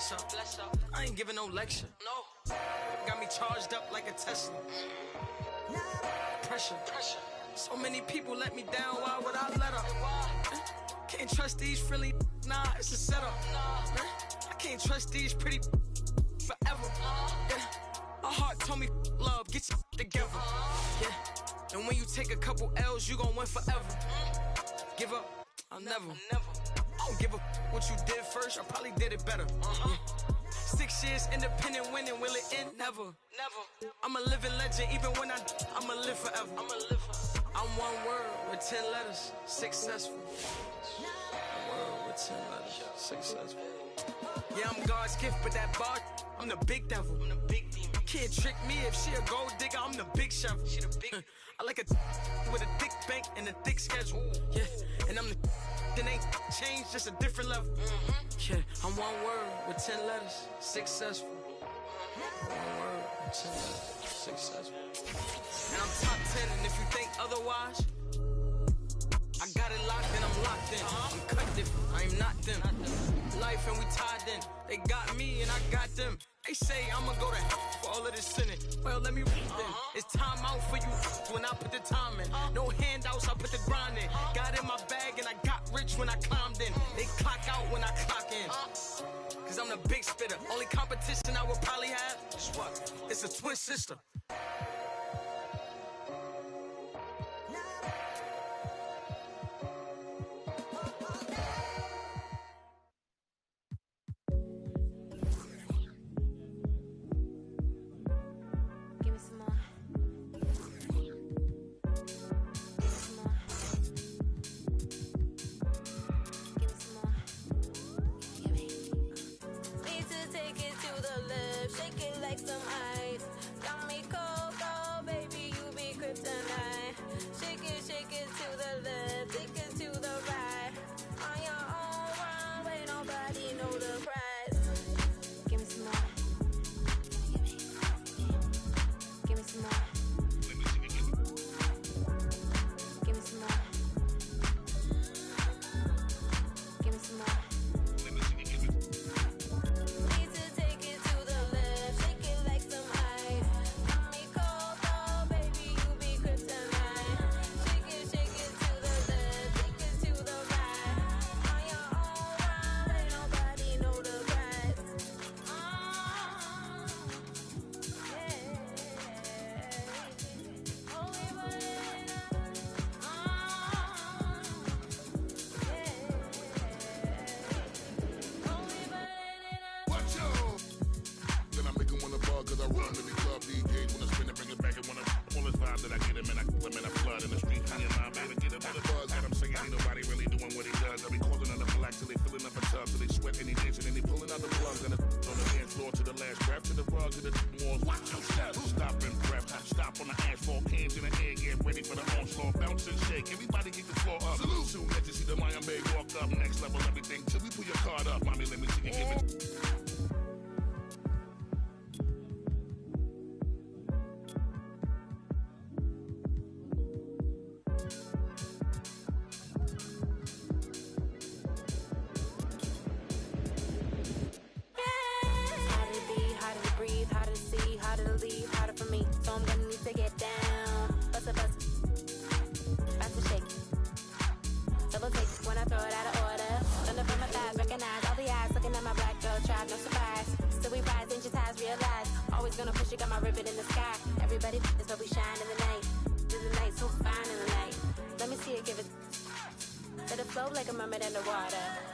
bless up. I ain't giving no lecture. No. Got me charged up like a Tesla. Pressure. So many people let me down, why would I let up? Can't trust these frilly, nah, it's a setup. I can't trust these pretty forever. My heart told me love, get your together. And when you take a couple L's, you gon' win forever. Give up, I'll never. I don't give a what you did first, I probably did it better. 6 years independent winning, will it end? Never. I'm a living legend, even when I'ma live forever. I'm one word with 10 letters, successful. One word with 10 letters, successful. Yeah, I'm God's gift, but that bar, I'm the big devil. I'm the big demon. Can't trick me if she a gold digger, I'm the big shovel. She the big. I like a with a thick bank and a thick schedule. Yeah, and I'm the that ain't changed, just a different level. Yeah, I'm one word with 10 letters, successful. One word with 10 letters, successful. And I'm top 10, and if you think otherwise, I got it locked and I'm locked in. I'm cut different, I am not them. Life and we tied in. They got me and I got them. They say I'ma go to hell for all of this sinning. Well, let me read them. It's time out for you when I put the time in. No handouts, I put the grind in. Got in my bag and I got rich when I climbed in. They clock out when I clock in. Cause I'm the big spitter. Only competition I would probably have is what? It's a twin sister.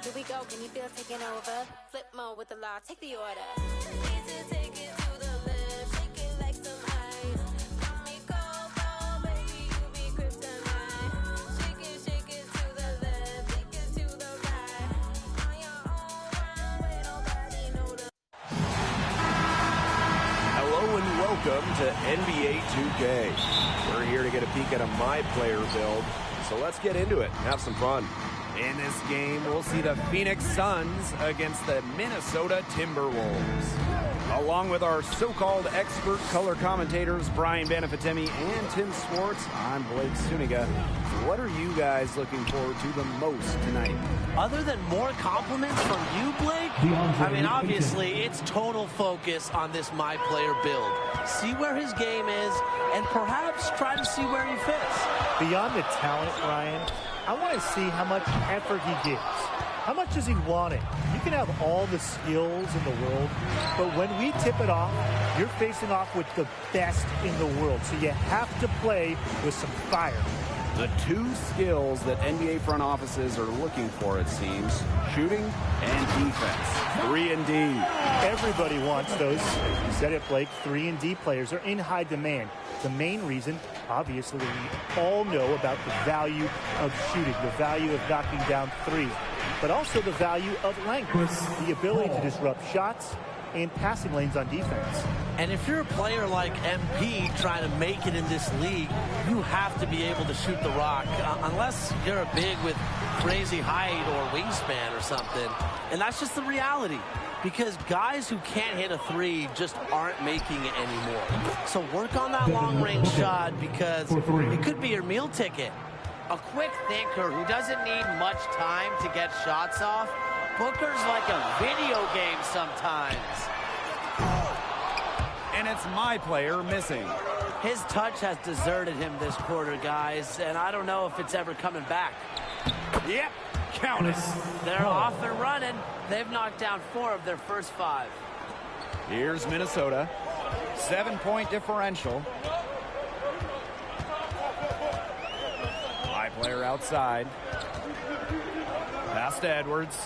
Here we go, can you feel taking over? Flip mode with the law, take the order. Need to take it to the left, shake it like some ice. Got me cold, cold, baby, you be kryptonite. Shake it to the left, take it to the right. On your own runway, nobody know the... Hello and welcome to NBA 2K. We're here to get a peek at a My Player build, so let's get into it and have some fun. In this game, we'll see the Phoenix Suns against the Minnesota Timberwolves. Along with our so-called expert color commentators, Brian Banafitemi and Tim Swartz, I'm Blake Suniga. What are you guys looking forward to the most tonight? Other than more compliments from you, Blake, I mean, obviously, it's total focus on this My Player build. See where his game is, and perhaps try to see where he fits. Beyond the talent, Ryan, I want to see how much effort he gives. How much does he want it? You can have all the skills in the world, but when we tip it off, you're facing off with the best in the world. So you have to play with some fire. The two skills that NBA front offices are looking for, it seems, shooting and defense. 3 and D. Everybody wants those. You said it, Blake. 3 and D players are in high demand. The main reason, obviously, we all know about the value of shooting, the value of knocking down threes, but also the value of length, the ability to disrupt shots and passing lanes on defense. And if you're a player like MP trying to make it in this league, you have to be able to shoot the rock, unless you're a big with crazy height or wingspan or something. And that's just the reality, because guys who can't hit a three just aren't making it anymore. So work on that long-range shot, because it could be your meal ticket. A quick thinker who doesn't need much time to get shots off. Booker's like a video game sometimes. And it's My Player missing. His touch has deserted him this quarter, guys, and I don't know if it's ever coming back. Yep, count it. They're off and running. They've knocked down 4 of their first 5. Here's Minnesota. 7-point differential. My Player outside. Pass to Edwards.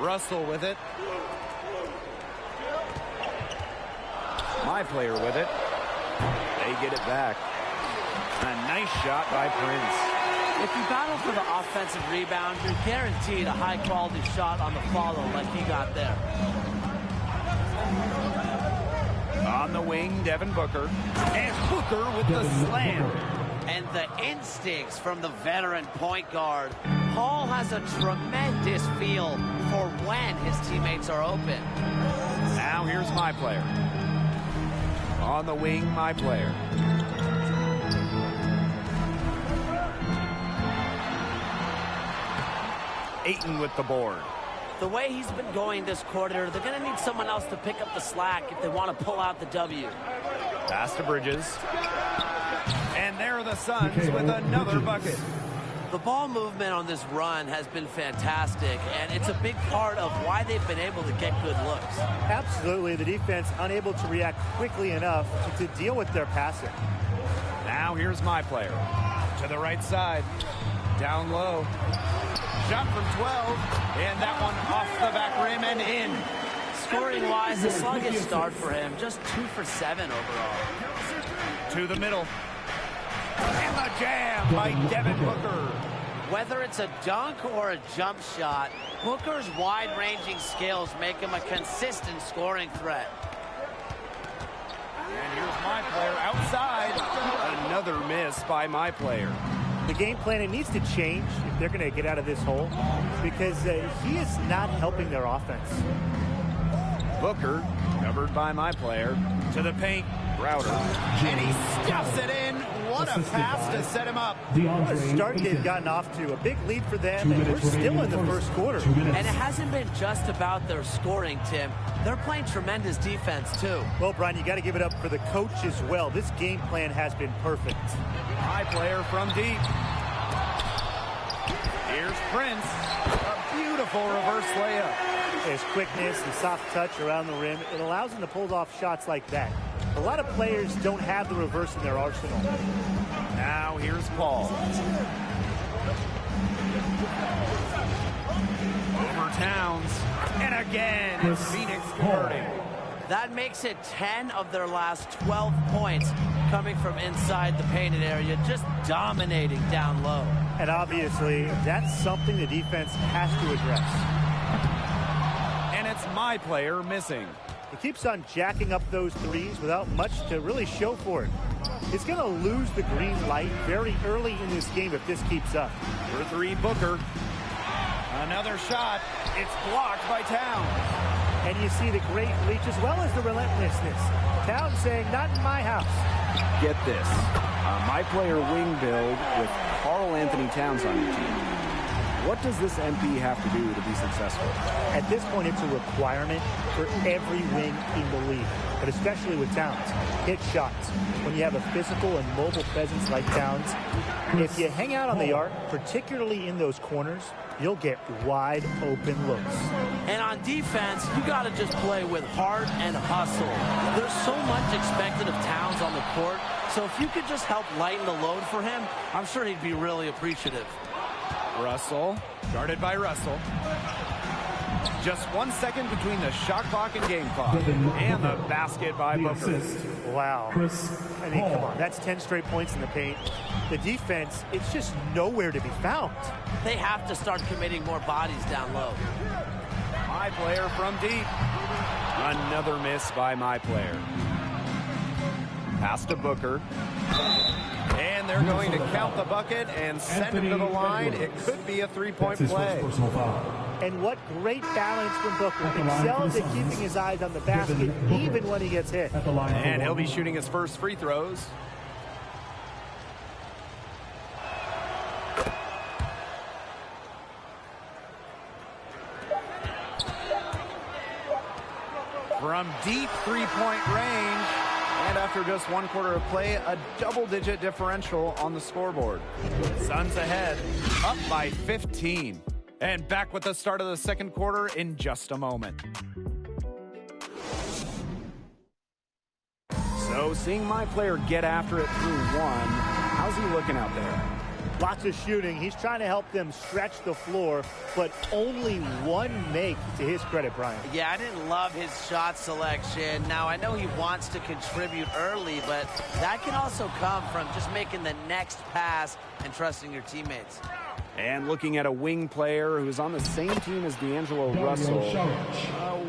Russell with it. My Player with it. They get it back. A nice shot by Prince. If you battle for the offensive rebound, you're guaranteed a high-quality shot on the follow like he got there. On the wing, Devin Booker. And Booker with the slam. And the instincts from the veteran point guard. Paul has a tremendous feel for when his teammates are open. Now here's My Player. On the wing, My Player. Ayton with the board. The way he's been going this quarter, they're going to need someone else to pick up the slack if they want to pull out the W. Pass to Bridges. And there are the Suns with another bucket. The ball movement on this run has been fantastic, and it's a big part of why they've been able to get good looks. Absolutely. The defense unable to react quickly enough to deal with their passing. Now here's My Player. To the right side. Down low. Shot from 12. And that one off the back rim and in. Scoring-wise, a sluggish start for him. Just 2 for 7 overall. To the middle. And the jam by Devin Booker. Whether it's a dunk or a jump shot, Booker's wide-ranging skills make him a consistent scoring threat. And here's My Player outside. Another miss by My Player. The game plan, it needs to change if they're going to get out of this hole, because he is not helping their offense. Booker, covered by My Player. To the paint, Router. And he stuffs it in. What a pass to set him up. What a start they've gotten off to. A big lead for them, and we're still in the first quarter. And it hasn't been just about their scoring, Tim. They're playing tremendous defense, too. Well, Brian, you got to give it up for the coach as well. This game plan has been perfect. My Player from deep. Here's Prince. A beautiful reverse layup. His quickness, the soft touch around the rim, it allows him to pull off shots like that. A lot of players don't have the reverse in their arsenal. Now here's Paul. Over Towns. And again, it's Phoenix converting. That makes it 10 of their last 12 points coming from inside the painted area, just dominating down low. And obviously, that's something the defense has to address. And it's My Player missing. He keeps on jacking up those threes without much to really show for it. He's going to lose the green light very early in this game if this keeps up. For 3, Booker. Another shot. It's blocked by Towns. And you see the great reach as well as the relentlessness. Towns saying, not in my house. Get this. My player wing build with Karl Anthony Towns on your team. What does this MP have to do to be successful? At this point, it's a requirement for every wing in the league, but especially with Towns. Hit shots. When you have a physical and mobile presence like Towns, if you hang out on the arc, particularly in those corners, you'll get wide open looks. And on defense, you got to just play with heart and hustle. There's so much expected of Towns on the court, so if you could just help lighten the load for him, I'm sure he'd be really appreciative. Russell, guarded by Russell. Just 1 second between the shot clock and game clock. And the basket by Booker. Wow. I mean, come on. That's 10 straight points in the paint. The defense, it's just nowhere to be found. They have to start committing more bodies down low. My player from deep. Another miss by my player. Pass to Booker. And they're going to count the bucket and send him to the line. It could be a three-point play. And what great balance from Booker. Excels at keeping his eyes on the basket even when he gets hit. And he'll be shooting his first free throws. From deep three-point range. And after just 1 quarter of play, a double-digit differential on the scoreboard. Suns ahead, up by 15. And back with the start of the second quarter in just a moment. So seeing my player get after it through one, how's he looking out there? Lots of shooting. He's trying to help them stretch the floor, but only one make to his credit, Brian. Yeah, I didn't love his shot selection. Now, I know he wants to contribute early, but that can also come from just making the next pass and trusting your teammates. And looking at a wing player who's on the same team as D'Angelo Russell,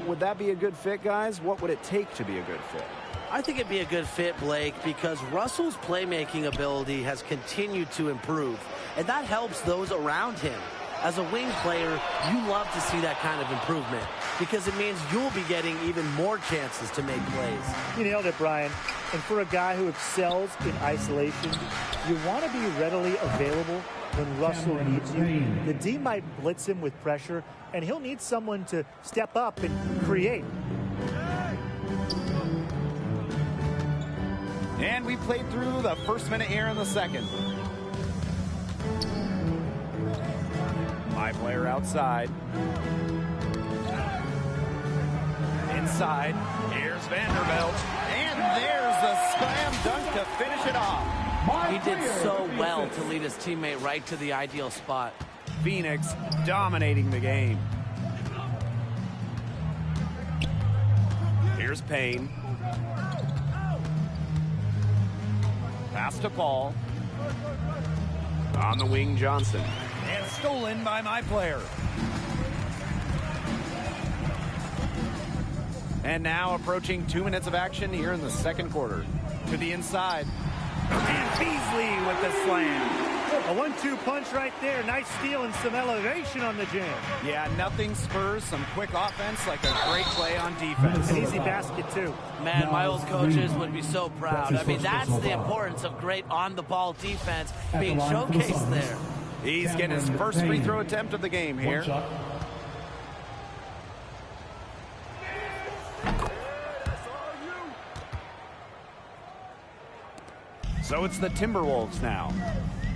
would that be a good fit, guys? What would it take to be a good fit? I think it'd be a good fit, Blake, because Russell's playmaking ability has continued to improve, and that helps those around him. As a wing player, you love to see that kind of improvement because it means you'll be getting even more chances to make plays. You nailed it, Brian. And for a guy who excels in isolation, you want to be readily available when Russell needs you. The D might blitz him with pressure, and he'll need someone to step up and create. And we played through the first minute here in the second. My player outside. Inside. Here's Vanderbilt. And there's the slam dunk to finish it off. He did so well to lead his teammate right to the ideal spot. Phoenix dominating the game. Here's Payne. Pass to Paul. On the wing, Johnson. And stolen by my player. And now approaching 2 minutes of action here in the second quarter. To the inside. And Beasley with the slam. A 1-2 punch right there. Nice steal and some elevation on the jam. Yeah, nothing spurs some quick offense like a great play on defense. An easy basket, too. Man, my old coaches would be so proud. I mean, that's the importance of great on-the-ball defense being showcased there. He's getting his first free throw attempt of the game here. So it's the Timberwolves now,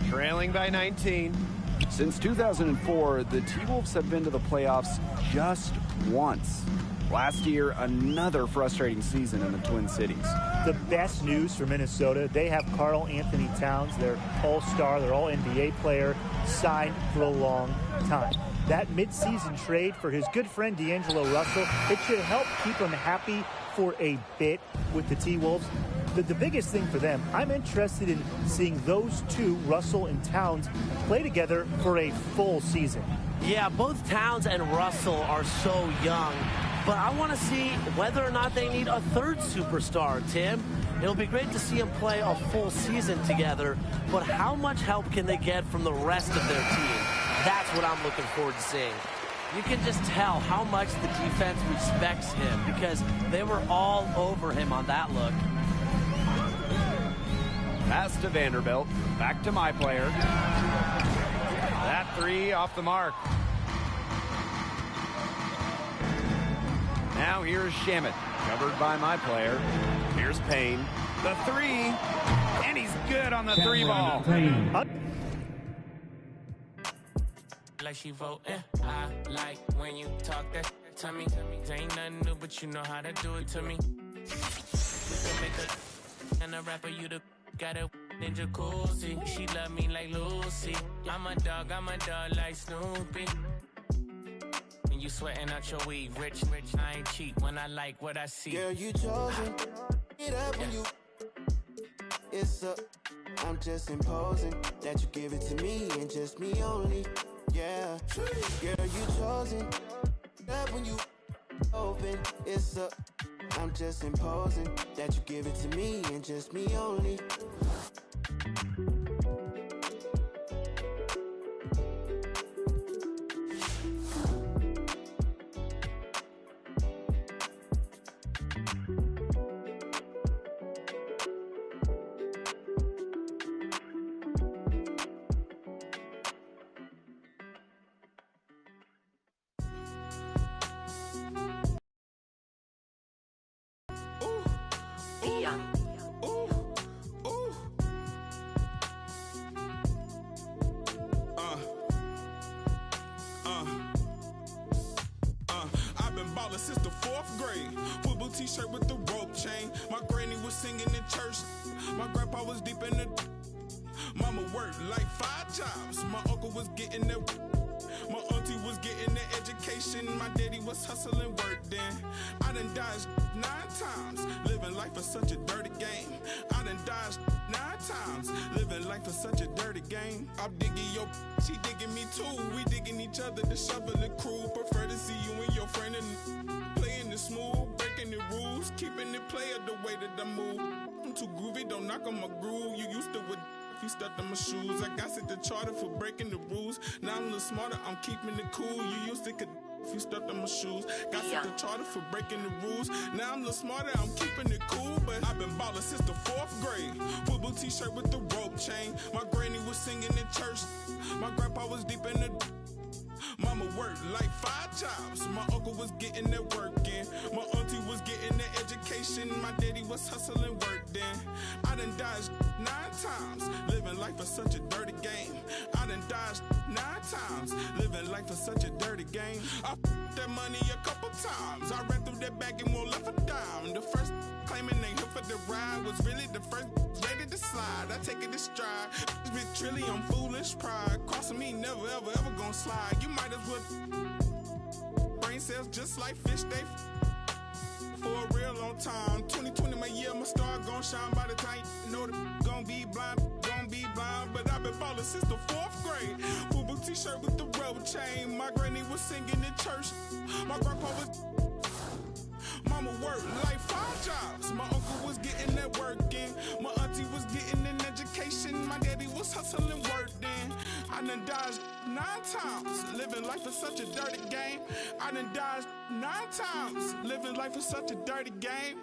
trailing by 19. Since 2004, the T-Wolves have been to the playoffs just once. Last year, another frustrating season in the Twin Cities. The best news for Minnesota, they have Karl Anthony Towns, their all-star, their all-NBA player, signed for a long time. That midseason trade for his good friend D'Angelo Russell, it should help keep him happy for a bit with the T-Wolves. The biggest thing for them, I'm interested in seeing those two, Russell and Towns, play together for a full season. Yeah, both Towns and Russell are so young, but I want to see whether or not they need a third superstar, Tim. It'll be great to see them play a full season together, but how much help can they get from the rest of their team? That's what I'm looking forward to seeing. You can just tell how much the defense respects him because they were all over him on that look. Pass to Vanderbilt. Back to my player. That three off the mark. Now here's Shamet, covered by my player. Here's Payne. The three, and he's good on the three ball. Like she voting. I like when you talk that to me. Ain't nothing new, but you know how to do it to me. And a rapper, you the got a ninja cozy. She love me like Lucy. I'm a dog like Snoopy. And you sweating out your weave, rich, I ain't cheap when I like what I see. Girl, you chosen. Get up when you. It's up. I'm just imposing that you give it to me and just me only. Yeah, girl, you chosen. Up when you open, it's up. I'm just imposing that you give it to me and just me only. I've been ballin' since the 4th grade. Football t-shirt with the rope chain. My granny was singing in church. My grandpa was deep in the. Mama worked like 5 jobs. My uncle was getting that. My auntie was getting that education. My daddy was hustling work then. I done dodged 9 times. Living life is such a dirty game. I done dodged 9 times. Living life is such a dirty game. I'm digging your, she digging me too. We digging each other, the shovel and crew. Prefer to see you and your friend and playing it smooth, breaking the rules, keeping it player the way that I move. I'm too groovy, don't knock on my groove. You used to with. If you stuck in my shoes, I got set the charter for breaking the rules. Now I'm a little smarter, I'm keeping it cool. You used to could if you stuck in my shoes. Got set the charter for breaking the rules. Now I'm a little smarter, I'm keeping it cool. But I've been ballin' since the 4th grade. Football t-shirt with the rope chain. My granny was singing in church. My grandpa was deep in the. Mama worked like 5 jobs. My uncle was getting that work in. My auntie was getting that education. My daddy was hustling work then. I done dodged 9 times. Living life is such a dirty game. I done dodged 9 times. Living life is such a dirty game. I that money a couple times. I ran through that bag and won't left a dime. The first claiming they here for the ride was really the first ready to slide. I take it in stride. This bitch really on foolish pride. Crossing me never ever gonna slide. You might as well brain cells just like fish they for a real long time. 2020 my year, my star gon' shine by the time you know that gon' be blind. But I've been ballin' since the 4th grade. Football t-shirt with the rope chain. My granny was singing in church. My grandpa was. Mama worked like 5 jobs. My uncle was getting that work in. My auntie was getting an education. My daddy was hustling work then. I done dodged 9 times. Living life is such a dirty game. I done dodged 9 times. Living life is such a dirty game.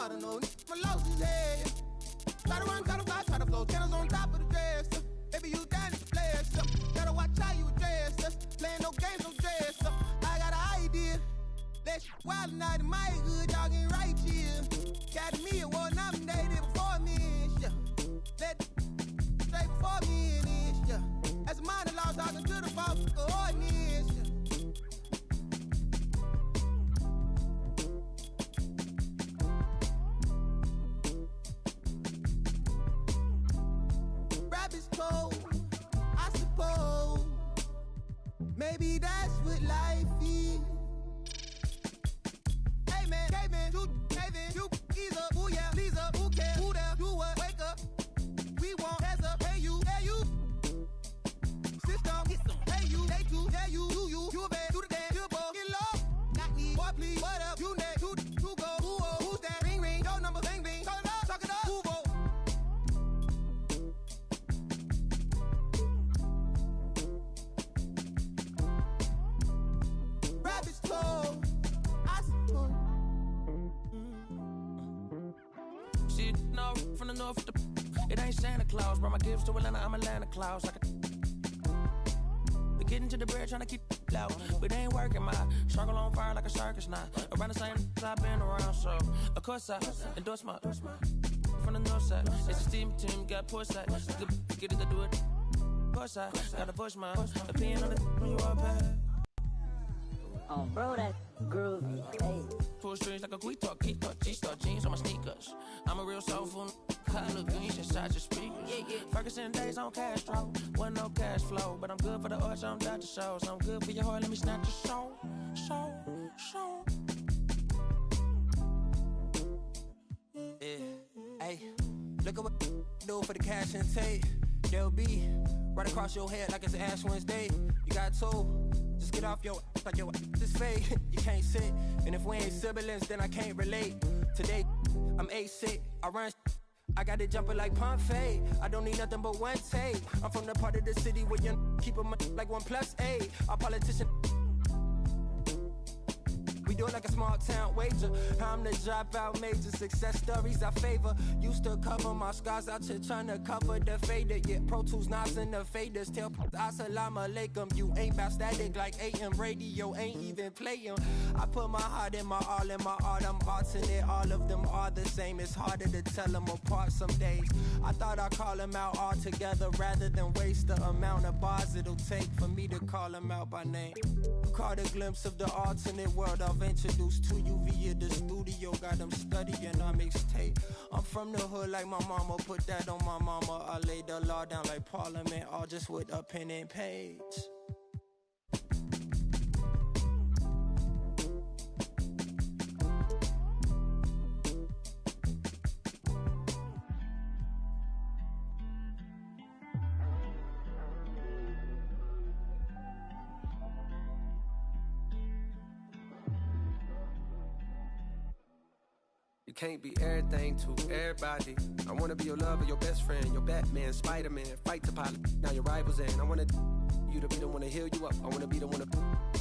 I don't know. My loss is head. Try to run, try to fly, try to flow. Channels on top of the dress. Baby, you down to bless. Gotta watch how you dress. Playing no games, no dress. I got an idea. Let that shit wild night in my hood, y'all getting right here. Got me award nominated before me and shit. Let straight before me and this shit. As a minor law talking to the boss of the ordinance shit. Rap is cold, I suppose. Maybe that's what life is. Hey man, you ease up, ooh yeah, please up, who cares, who there, do what, wake up. We want hands up, hey you, system, get some, hey you, they too, yeah you a bad, do the dance, good boy, get low, not need, boy please, what up, you next, who go, who's that, ring, your number, bing, call it up, talk it up, who go. Rap is cold, I suppose. Shit, no, from the north to it ain't Santa Claus, brought my gifts to Atlanta, I'm Atlanta Claus. We getting to the bread, trying to keep it loud, but it ain't working. My circle on fire like a circus now. Around the same I've been around, so of course I endorse my from the north side. It's a steam team, got port side. Get it to do it. Port side, gotta push my opinion on it when you are bad. Oh, bro, that groovy. Hey. Pull strings like a quick talk, G-star jeans on my sneakers. I'm a real soulful. I look good, you should shot your speakers. Ferguson days on Castro, wasn't no cash flow, but I'm good for the arts, I'm Dr. Shows. I'm good for your heart, let me snatch your soul. Yeah, hey, look at what do for the cash and tape. They'll be right across your head like it's Ash Wednesday. You got told, just get off your ass like your ass is fake. You can't sit, and if we ain't siblings, then I can't relate. Today, I'm 8'6", I run. I got it jumping like Pompeii. I don't need nothing but one tape. I'm from the part of the city where you keep them like 1+8. Our politician. We do it like a small town wager. I'm the dropout major, success stories I favor. Used to cover my scars out here trying to cover the fader. Yeah, Pro Tools, knobs and the faders. Tell assalamu alaikum. You ain't bout static like AM radio, ain't even playing. I put my heart in my all in my art. I'm alternate, all of them are the same. It's harder to tell them apart some days. I thought I'd call them out all together rather than waste the amount of bars it'll take for me to call them out by name. Caught a glimpse of the alternate world I've introduced to you via the studio. Got them studying on mixtape. I'm from the hood like my mama, put that on my mama. I laid the law down like Parliament, all just with a pen and page. You can't be everything to everybody. I wanna be your lover, your best friend, your Batman, Spider-Man, fight to pilot. Now your rivals in. I wanna you to be the one to heal you up. I wanna be the one to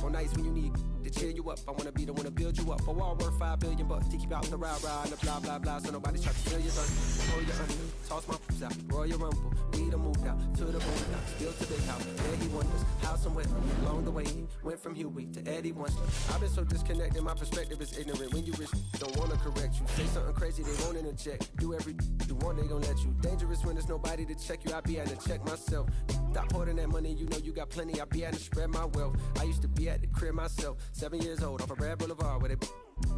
on nights when you need to cheer you up. I wanna be the one to build you up. A wall worth $5 billion to keep out the rah-rah and the blah blah blah. So nobody's trying to steal your son. Pull your under, toss my poops out, Royal Rumble. We done moved out to the boondocks, built a big house. There he wonders how somewhere along the way he went from Huey to Eddie Munster. I've been so disconnected, my perspective is ignorant. When you risk, don't wanna correct you. Say something crazy, they won't interject. Do every you want, they gon' let you. Dangerous when there's nobody to check you. I be having to check myself. Stop hoarding that money, you know you got plenty. I be having to spread my wealth. I used to be at the crib myself, 7 years old, off of Brad Boulevard, where they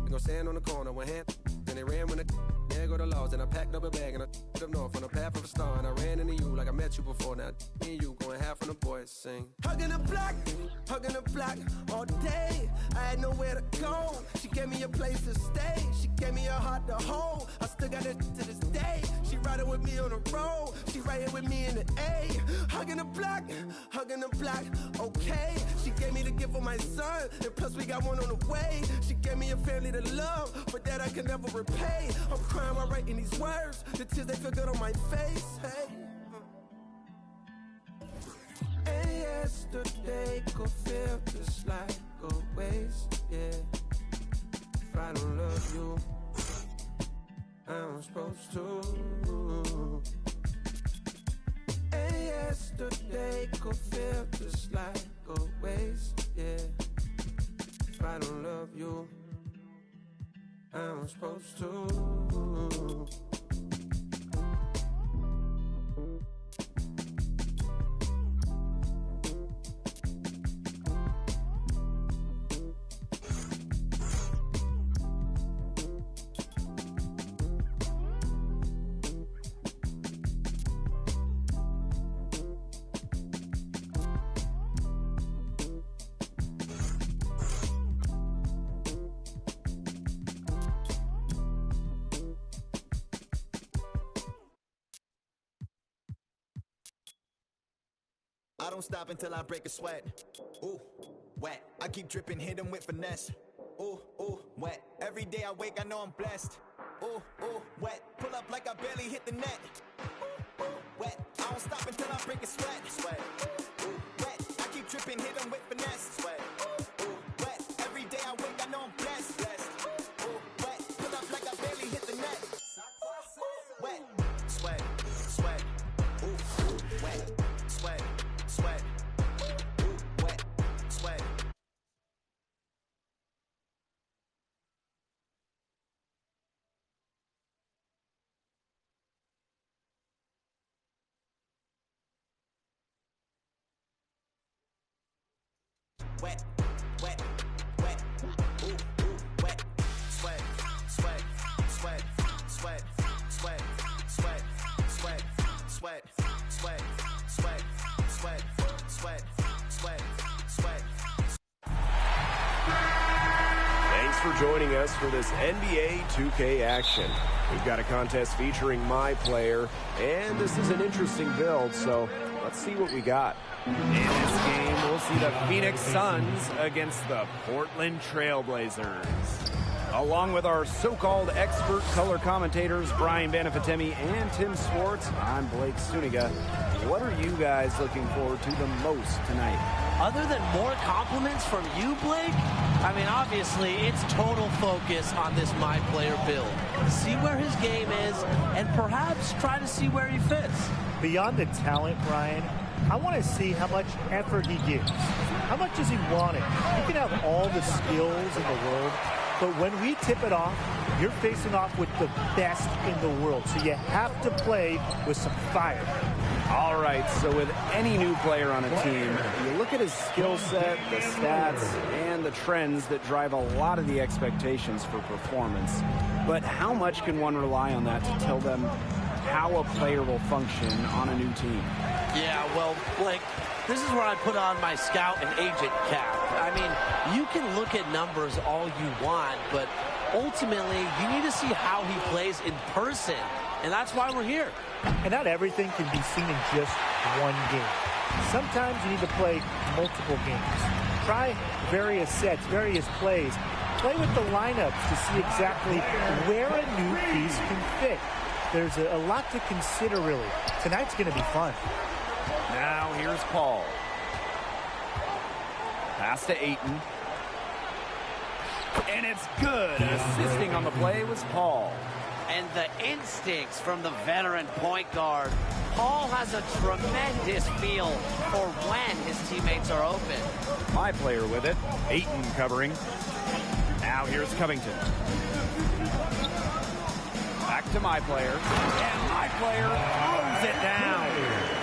gon' stand on the corner, one hand, then they ran when there go the laws, and I packed up a bag and I put up north on the path of a star, and I ran into you like I met you before. Now me and you going half on the boys sing. Hugging the block all day. I had nowhere to go. She gave me a place to stay. She gave me a heart to hold. I still got it to this day. She riding with me on the road. She right here with me in the A. Hugging the block, okay. She gave me the gift of my son, and plus we got one on the way. She gave me a family to love, but that I can never repay. I'm crying while writing these words. The tears, they feel good on my face. Hey. And yesterday could feel just like a waste, yeah. If I don't love you, I'm supposed to. And yesterday could feel just like a waste, yeah. If I don't love you, supposed to. I don't stop until I break a sweat. Ooh, wet. I keep dripping, hit him with finesse. Ooh, ooh, wet. Every day I wake, I know I'm blessed. Ooh, ooh, wet. Pull up like I barely hit the net. Ooh, ooh, wet. I don't stop until I break a sweat. Sweat. Ooh, wet. I keep dripping, hit him with finesse. Sweat. Ooh, wet. Every day I wake, I know I'm blessed. Blessed. Ooh, wet. Pull up like I barely hit the net. Wet. Sweat. Sweat. Ooh, ooh, wet. Sweat. Sweat. Ooh, wet. Sweat. Wet, wet, wet, ooh, ooh, wet, sweat, sweat, sweat, sweat, sweat, sweat, sweat, sweat, sweat, sweat, sweat, sweat, sweat, sweat. Thanks for joining us for this NBA 2K action. We've got a contest featuring my player, and this is an interesting build, so let's see what we got. In this game, we'll see the Phoenix Suns against the Portland Trailblazers. Along with our so-called expert color commentators, Brian Banafitemi and Tim Swartz, I'm Blake Suniga. What are you guys looking forward to the most tonight? Other than more compliments from you, Blake, I mean, obviously, it's total focus on this my player build. See where his game is, and perhaps try to see where he fits. Beyond the talent, Brian, I want to see how much effort he gives. How much does he want it? You can have all the skills in the world, but when we tip it off, you're facing off with the best in the world. So you have to play with some fire. All right, so with any new player on a team, you look at his skill set, the stats, and the trends that drive a lot of the expectations for performance. But how much can one rely on that to tell them how a player will function on a new team? Yeah, well, Blake, this is where I put on my scout and agent cap. I mean, you can look at numbers all you want, but ultimately, you need to see how he plays in person. And that's why we're here. And not everything can be seen in just one game. Sometimes you need to play multiple games. Try various sets, various plays. Play with the lineups to see exactly where a new piece can fit. There's a lot to consider, really. Tonight's going to be fun. Now here's Paul. Pass to Ayton. And it's good. Assisting on the play was Paul. And the instincts from the veteran point guard. Paul has a tremendous feel for when his teammates are open. My player with it. Ayton covering. Now here's Covington. Back to my player. And my player throws it down.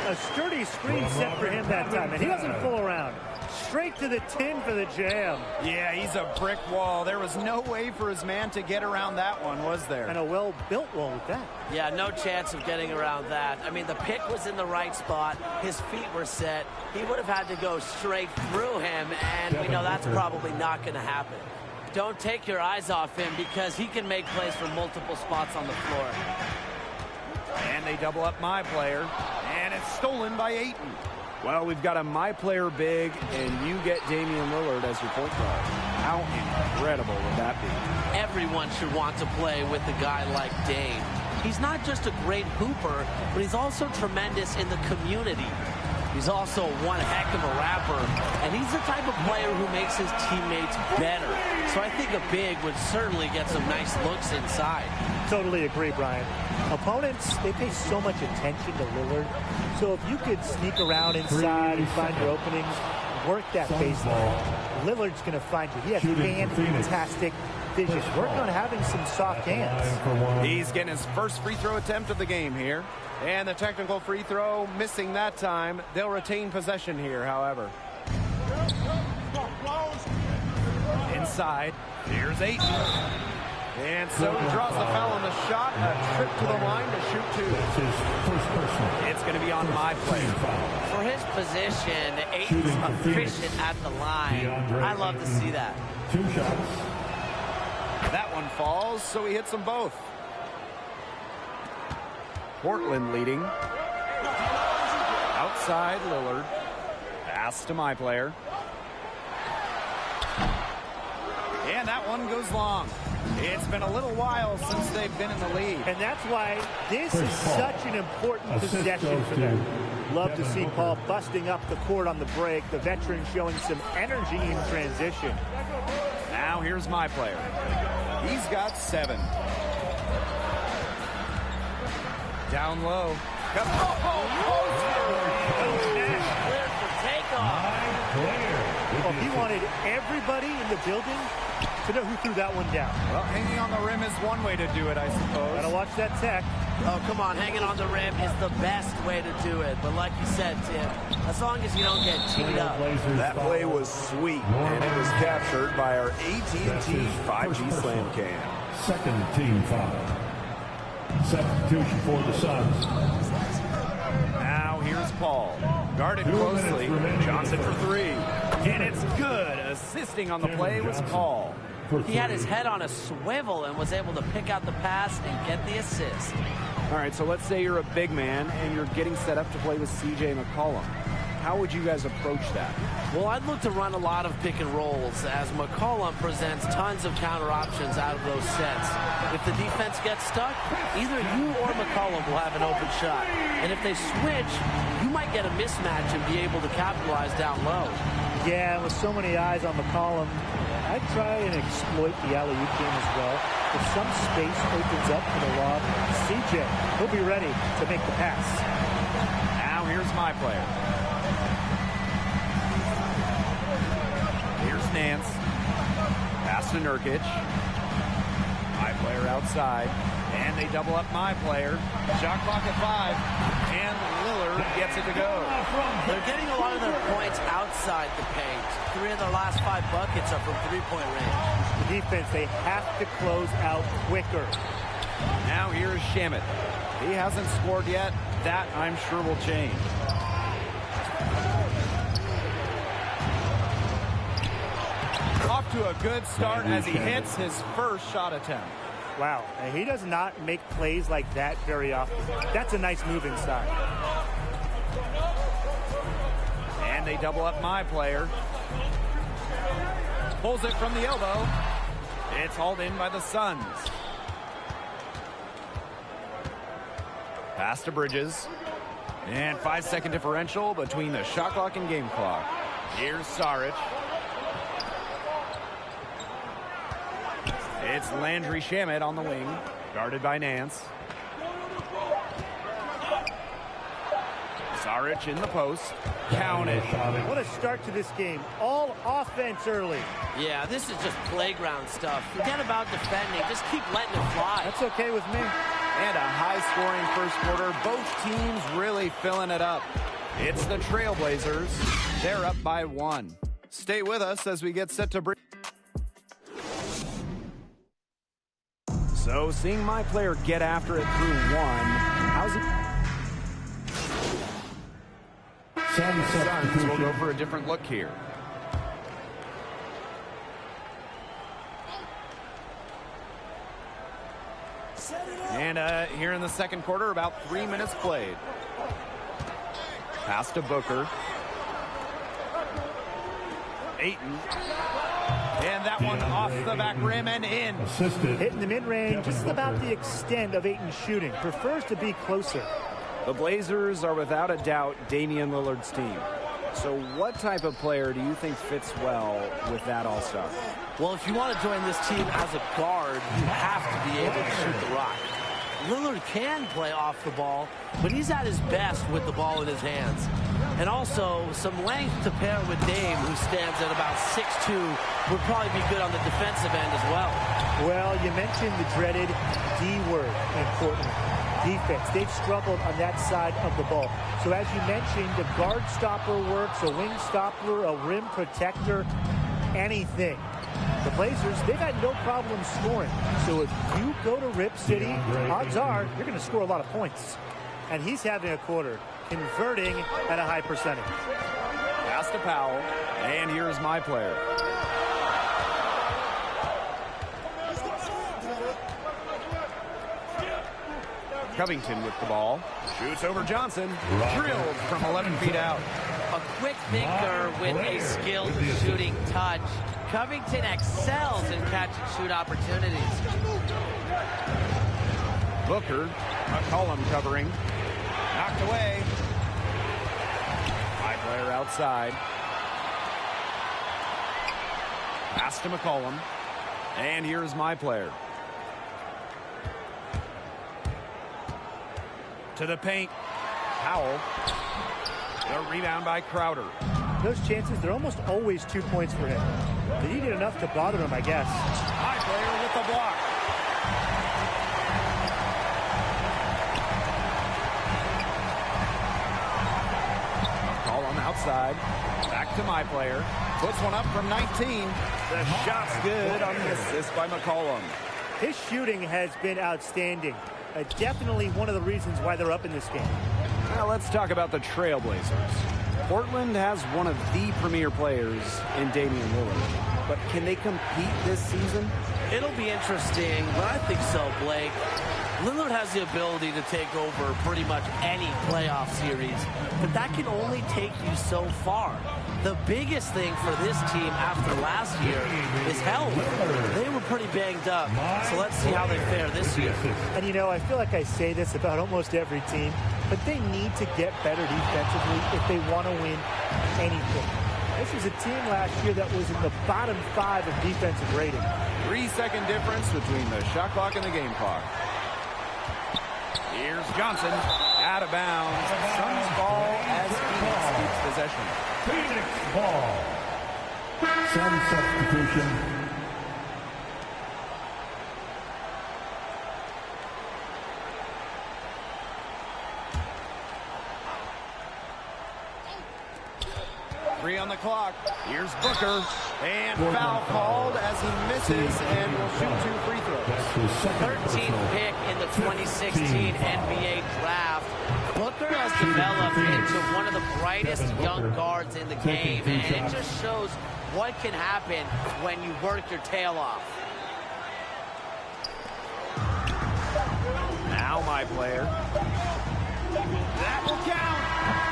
A sturdy screen set for him that time, and he doesn't fool around. Straight to the tin for the jam. Yeah, he's a brick wall. There was no way for his man to get around that one, was there? And a well-built wall with that. Yeah, no chance of getting around that. I mean, the pick was in the right spot. His feet were set. He would have had to go straight through him, and we know that's probably not going to happen. Don't take your eyes off him because he can make plays from multiple spots on the floor. And they double up my player, and it's stolen by Ayton. Well, we've got a my player big, and you get Damian Lillard as your point guard. How incredible would that be? Everyone should want to play with a guy like Dame. He's not just a great hooper, but he's also tremendous in the community. He's also one heck of a rapper, and he's the type of player who makes his teammates better. So I think a big would certainly get some nice looks inside. Totally agree, Brian. Opponents, they pay so much attention to Lillard. So if you could sneak around inside and find your openings, work that baseline, Lillard's going to find you. He has fantastic vision, working on having some soft hands. He's getting his first free throw attempt of the game here. And the technical free throw, missing that time. They'll retain possession here, however. Inside, here's Ayton. And so he draws the foul on the shot. A trip to the line to shoot two. It's going to be on my player. For his position, Ayton's efficient at the line. I love to see that. 2 shots. That one falls, so he hits them both. Portland leading. Outside Lillard. Pass to my player. And that one goes long. It's been a little while since they've been in the lead. And that's why this is such an important possession for them. Love to see Paul busting up the court on the break. The veteran showing some energy in transition. Now here's my player. He's got 7. Down low. Cleared for takeoff. Well, he wanted everybody in the building to know who threw that one down. Well, hanging on the rim is one way to do it, I suppose. Gotta watch that tech. Oh, come on. Hanging on the rim is the best way to do it. But like you said, Tim, as long as you don't get teed up. That play was sweet, and it was captured by our AT&T 5G Slam Cam. Second team foul. Substitution for the Suns. Now here's Paul. Guarded closely. Johnson for 3. And it's good. Assisting on the play was Paul. He had his head on a swivel and was able to pick out the pass and get the assist. All right, so let's say you're a big man and you're getting set up to play with C.J. McCollum. How would you guys approach that? Well, I'd look to run a lot of pick and rolls as McCollum presents tons of counter options out of those sets. If the defense gets stuck, either you or McCollum will have an open shot. And if they switch, you might get a mismatch and be able to capitalize down low. Yeah, with so many eyes on McCollum, I'd try and exploit the alley-oop game as well. If some space opens up for the lob, CJ, he'll be ready to make the pass. Now here's my player. Here's Nance. Pass to Nurkic. My player outside. And they double up my player. Shot clock at 5. And Lillard gets it to go. They're getting a lot of their points outside the paint. 3 of their last 5 buckets are from three-point range. The defense, they have to close out quicker. Now here's Shamet. He hasn't scored yet. That, I'm sure, will change. Off to a good start as he hits his first shot attempt. Wow, and he does not make plays like that very often. That's a nice move inside. And they double up my player. Pulls it from the elbow. It's hauled in by the Suns. Pass to Bridges. And 5-second differential between the shot clock and game clock. Here's Saric. It's Landry Shamet on the wing, guarded by Nance. Saric in the post. Count it. What a start to this game. All offense early. Yeah, this is just playground stuff. Forget about defending. Just keep letting it fly. That's okay with me. And a high-scoring first quarter. Both teams really filling it up. It's the Trailblazers. They're up by 1. Stay with us as we get set to bring. So, seeing my player get after it through 1, how's it? Suns will go for a different look here. And here in the second quarter, about 3 minutes played. Pass to Booker. Ayton. And that one off the back rim and in. Assisted. Hitting the mid-range, just about the extent of Ayton's shooting. Prefers to be closer. The Blazers are without a doubt Damian Lillard's team. So what type of player do you think fits well with that all-star? Well, if you want to join this team as a guard, you have to be able to shoot the rock. Lillard can play off the ball, but he's at his best with the ball in his hands. And also, some length to pair with Dame, who stands at about 6'2", would probably be good on the defensive end as well. Well, you mentioned the dreaded D word in Portland. Defense. They've struggled on that side of the ball. So as you mentioned, the guard stopper works, a wing stopper, a rim protector, anything. The Blazers, they've had no problem scoring. So if you go to Rip City, odds are you're going to score a lot of points. And he's having a quarter, converting at a high percentage. Pass to Powell, and here's my player. Covington with the ball. Shoots over Johnson. Drilled from 11 feet out. A quick thinker with a skilled shooting touch. Covington excels in catch-and-shoot opportunities. Booker, McCollum covering. Knocked away. High player outside. Pass to McCollum. And here's my player. To the paint. Powell. The rebound by Crowder. Those chances, they're almost always 2 points for him. They needed enough to bother him, I guess. High player with the block. McCollum outside. Back to my player. Puts one up from 19. The shot's good on the assist by McCollum. His shooting has been outstanding. Definitely one of the reasons why they're up in this game. Now let's talk about the Trailblazers. Portland has one of the premier players in Damian Lillard. But can they compete this season? It'll be interesting, but I think so, Blake. Lillard has the ability to take over pretty much any playoff series, but that can only take you so far. The biggest thing for this team after last year is health. They were pretty banged up, so let's see how they fare this year. And you know, I feel like I say this about almost every team, but they need to get better defensively if they want to win anything. This was a team last year that was in the bottom 5 of defensive rating. 3-second difference between the shot clock and the game clock. Here's Johnson, out of bounds. Suns ball as Phoenix keeps possession. Phoenix ball. Sun substitution. Three on the clock. Here's Booker. And foul called as he misses and will shoot 2 free throws. 13th pick in the 2016 NBA draft. Booker has developed into one of the brightest young guards in the game, and it just shows what can happen when you work your tail off. Now my player. That will count.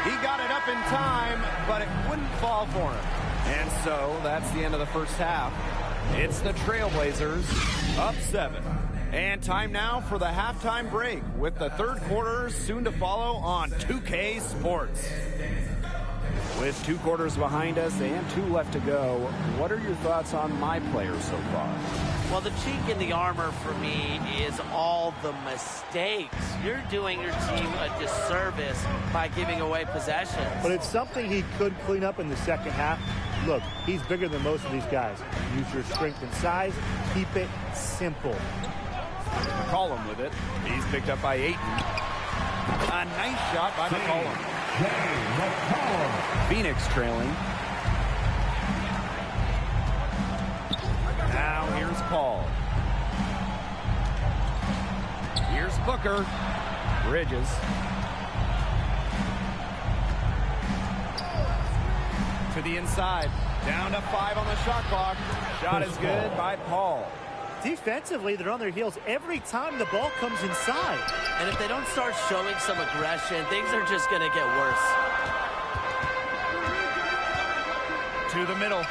He got it up in time, but it wouldn't fall for him. And so that's the end of the first half. It's the Trailblazers up 7. And time now for the halftime break with the third quarter soon to follow on 2K Sports. With 2 quarters behind us and 2 left to go, what are your thoughts on my players so far? Well, the chink in the armor for me is all the mistakes. You're doing your team a disservice by giving away possessions. But it's something he could clean up in the second half. Look, he's bigger than most of these guys. Use your strength and size. Keep it simple. McCollum with it. He's picked up by Ayton. A nice shot by McCollum. Phoenix trailing. Now here's Paul. Here's Booker. Bridges. To the inside. Down to 5 on the shot clock. Shot is good by Paul. Defensively, they're on their heels every time the ball comes inside. And if they don't start showing some aggression, things are just going to get worse. To the middle.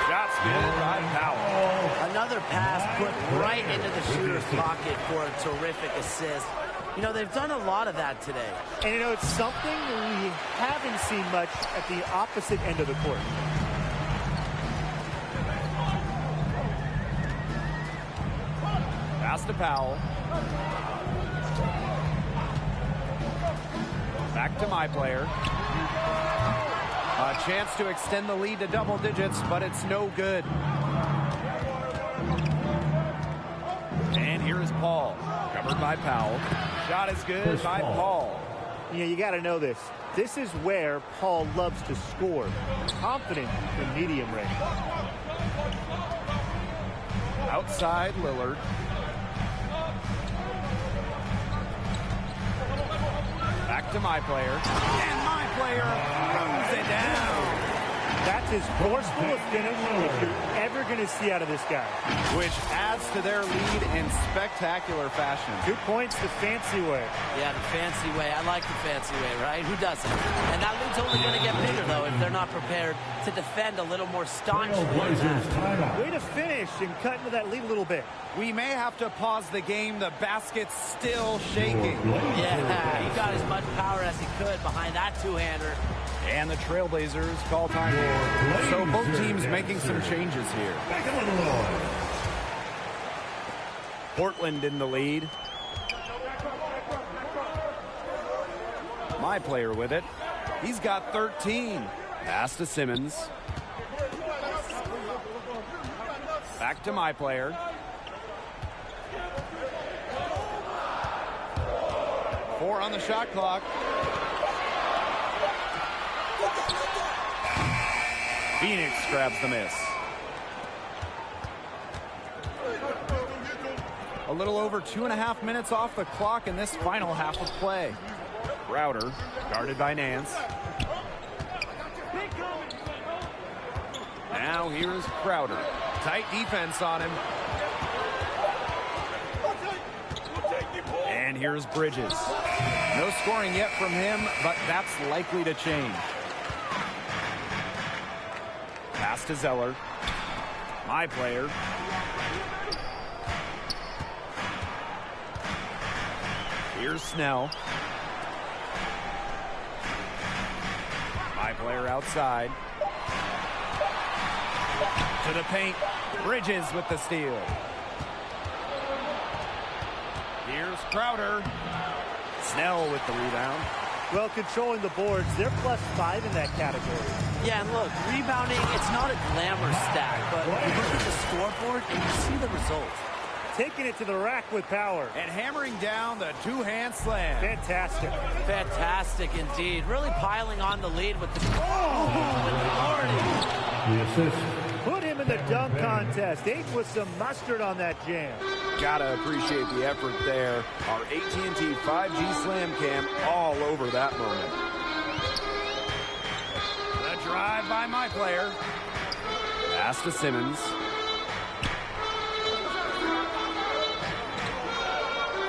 Shot's good by Powell. Another pass put right into the shooter's pocket for a terrific assist. You know, they've done a lot of that today. And, you know, it's something we haven't seen much at the opposite end of the court. Pass to Powell. Back to my player. A chance to extend the lead to double digits, but it's no good. And here's Paul. Covered by Powell. Shot is good by Paul. You know, you got to know this. This is where Paul loves to score. Confident in medium range. Outside Lillard. Back to my player. And my player throws it down. That's as forceful a finish as you're ever going to see out of this guy. Which adds to their lead in spectacular fashion. 2 points the fancy way. Yeah, the fancy way. I like the fancy way, right? Who doesn't? And that lead's only going to get bigger, though, if they're not prepared to defend a little more staunchly. Way to finish and cut into that lead a little bit. We may have to pause the game. The basket's still shaking. Yeah, he got as much power as he could behind that two-hander. And the Trailblazers call time here. So both teams making some changes here. Portland in the lead. My player with it. He's got 13. Pass to Simmons. Back to my player. Four on the shot clock. Phoenix grabs the miss. A little over 2.5 minutes off the clock in this final half of play. Crowder, guarded by Nance. Now here's Crowder. Tight defense on him. And here's Bridges. No scoring yet from him, but that's likely to change. Pass to Zeller. My player. Here's Snell. My player outside. To the paint. Bridges with the steal. Here's Crowder. Snell with the rebound. Well, controlling the boards, they're +5 in that category. Yeah, and look, rebounding, it's not a glamour stat, but you look at the scoreboard and you see the result. Taking it to the rack with power. And hammering down the two-hand slam. Fantastic. Fantastic indeed. Really piling on the lead with the... Oh, The assist. Put him in the dunk contest. Ate with some mustard on that jam. Gotta appreciate the effort there. Our AT&T 5G Slam Cam all over that moment. The drive by my player. Pass to Simmons.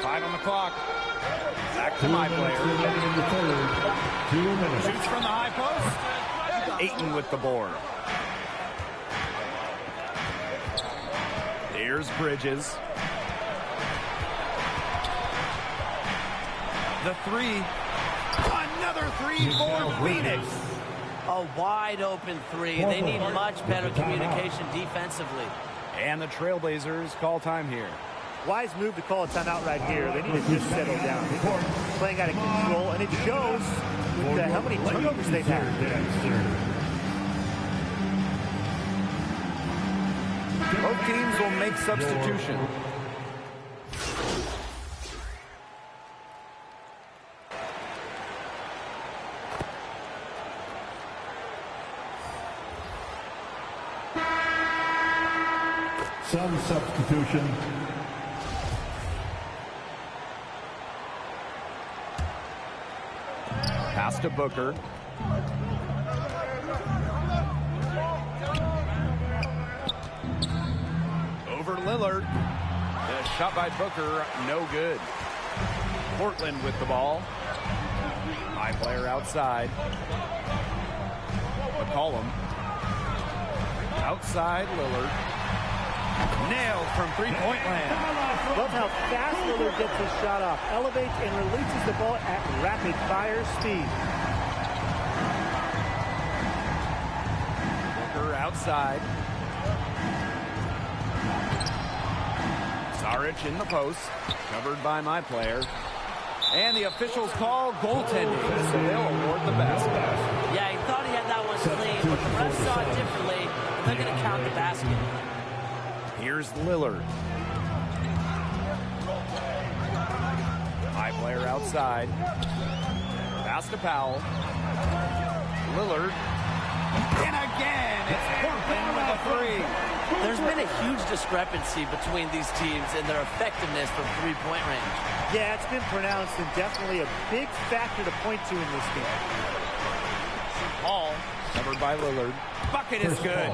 5 on the clock. Back to my player. 2 minutes. Shoots from the high post. Ayton with the board. Here's Bridges. The three. Another three for Phoenix. A wide open three. They need much better communication defensively. And the Trailblazers call time here. Wise move to call a timeout right here. They need to just settle down. Playing out of control, and it shows with how many turnovers they've had. Both teams will make substitution. Some substitution. Pass to Booker. Over Lillard. The shot by Booker, no good. Portland with the ball. My player outside. McCollum. Outside Lillard. Nailed from three-point land. Love how fast Lillard gets his shot off. Elevates and releases the ball at rapid fire speed. Booker outside. Saric in the post, covered by my player. And the officials call goaltending, so they'll award the basket. Yeah, he thought he had that one clean, but the refs saw it differently. They're going to count the basket. Here's Lillard. High player outside. Pass to Powell. Lillard. And again, it's Portland with a three. There's been a huge discrepancy between these teams in their effectiveness from three-point range. Yeah, it's been pronounced and definitely a big factor to point to in this game. Hall, covered by Lillard. Bucket is good.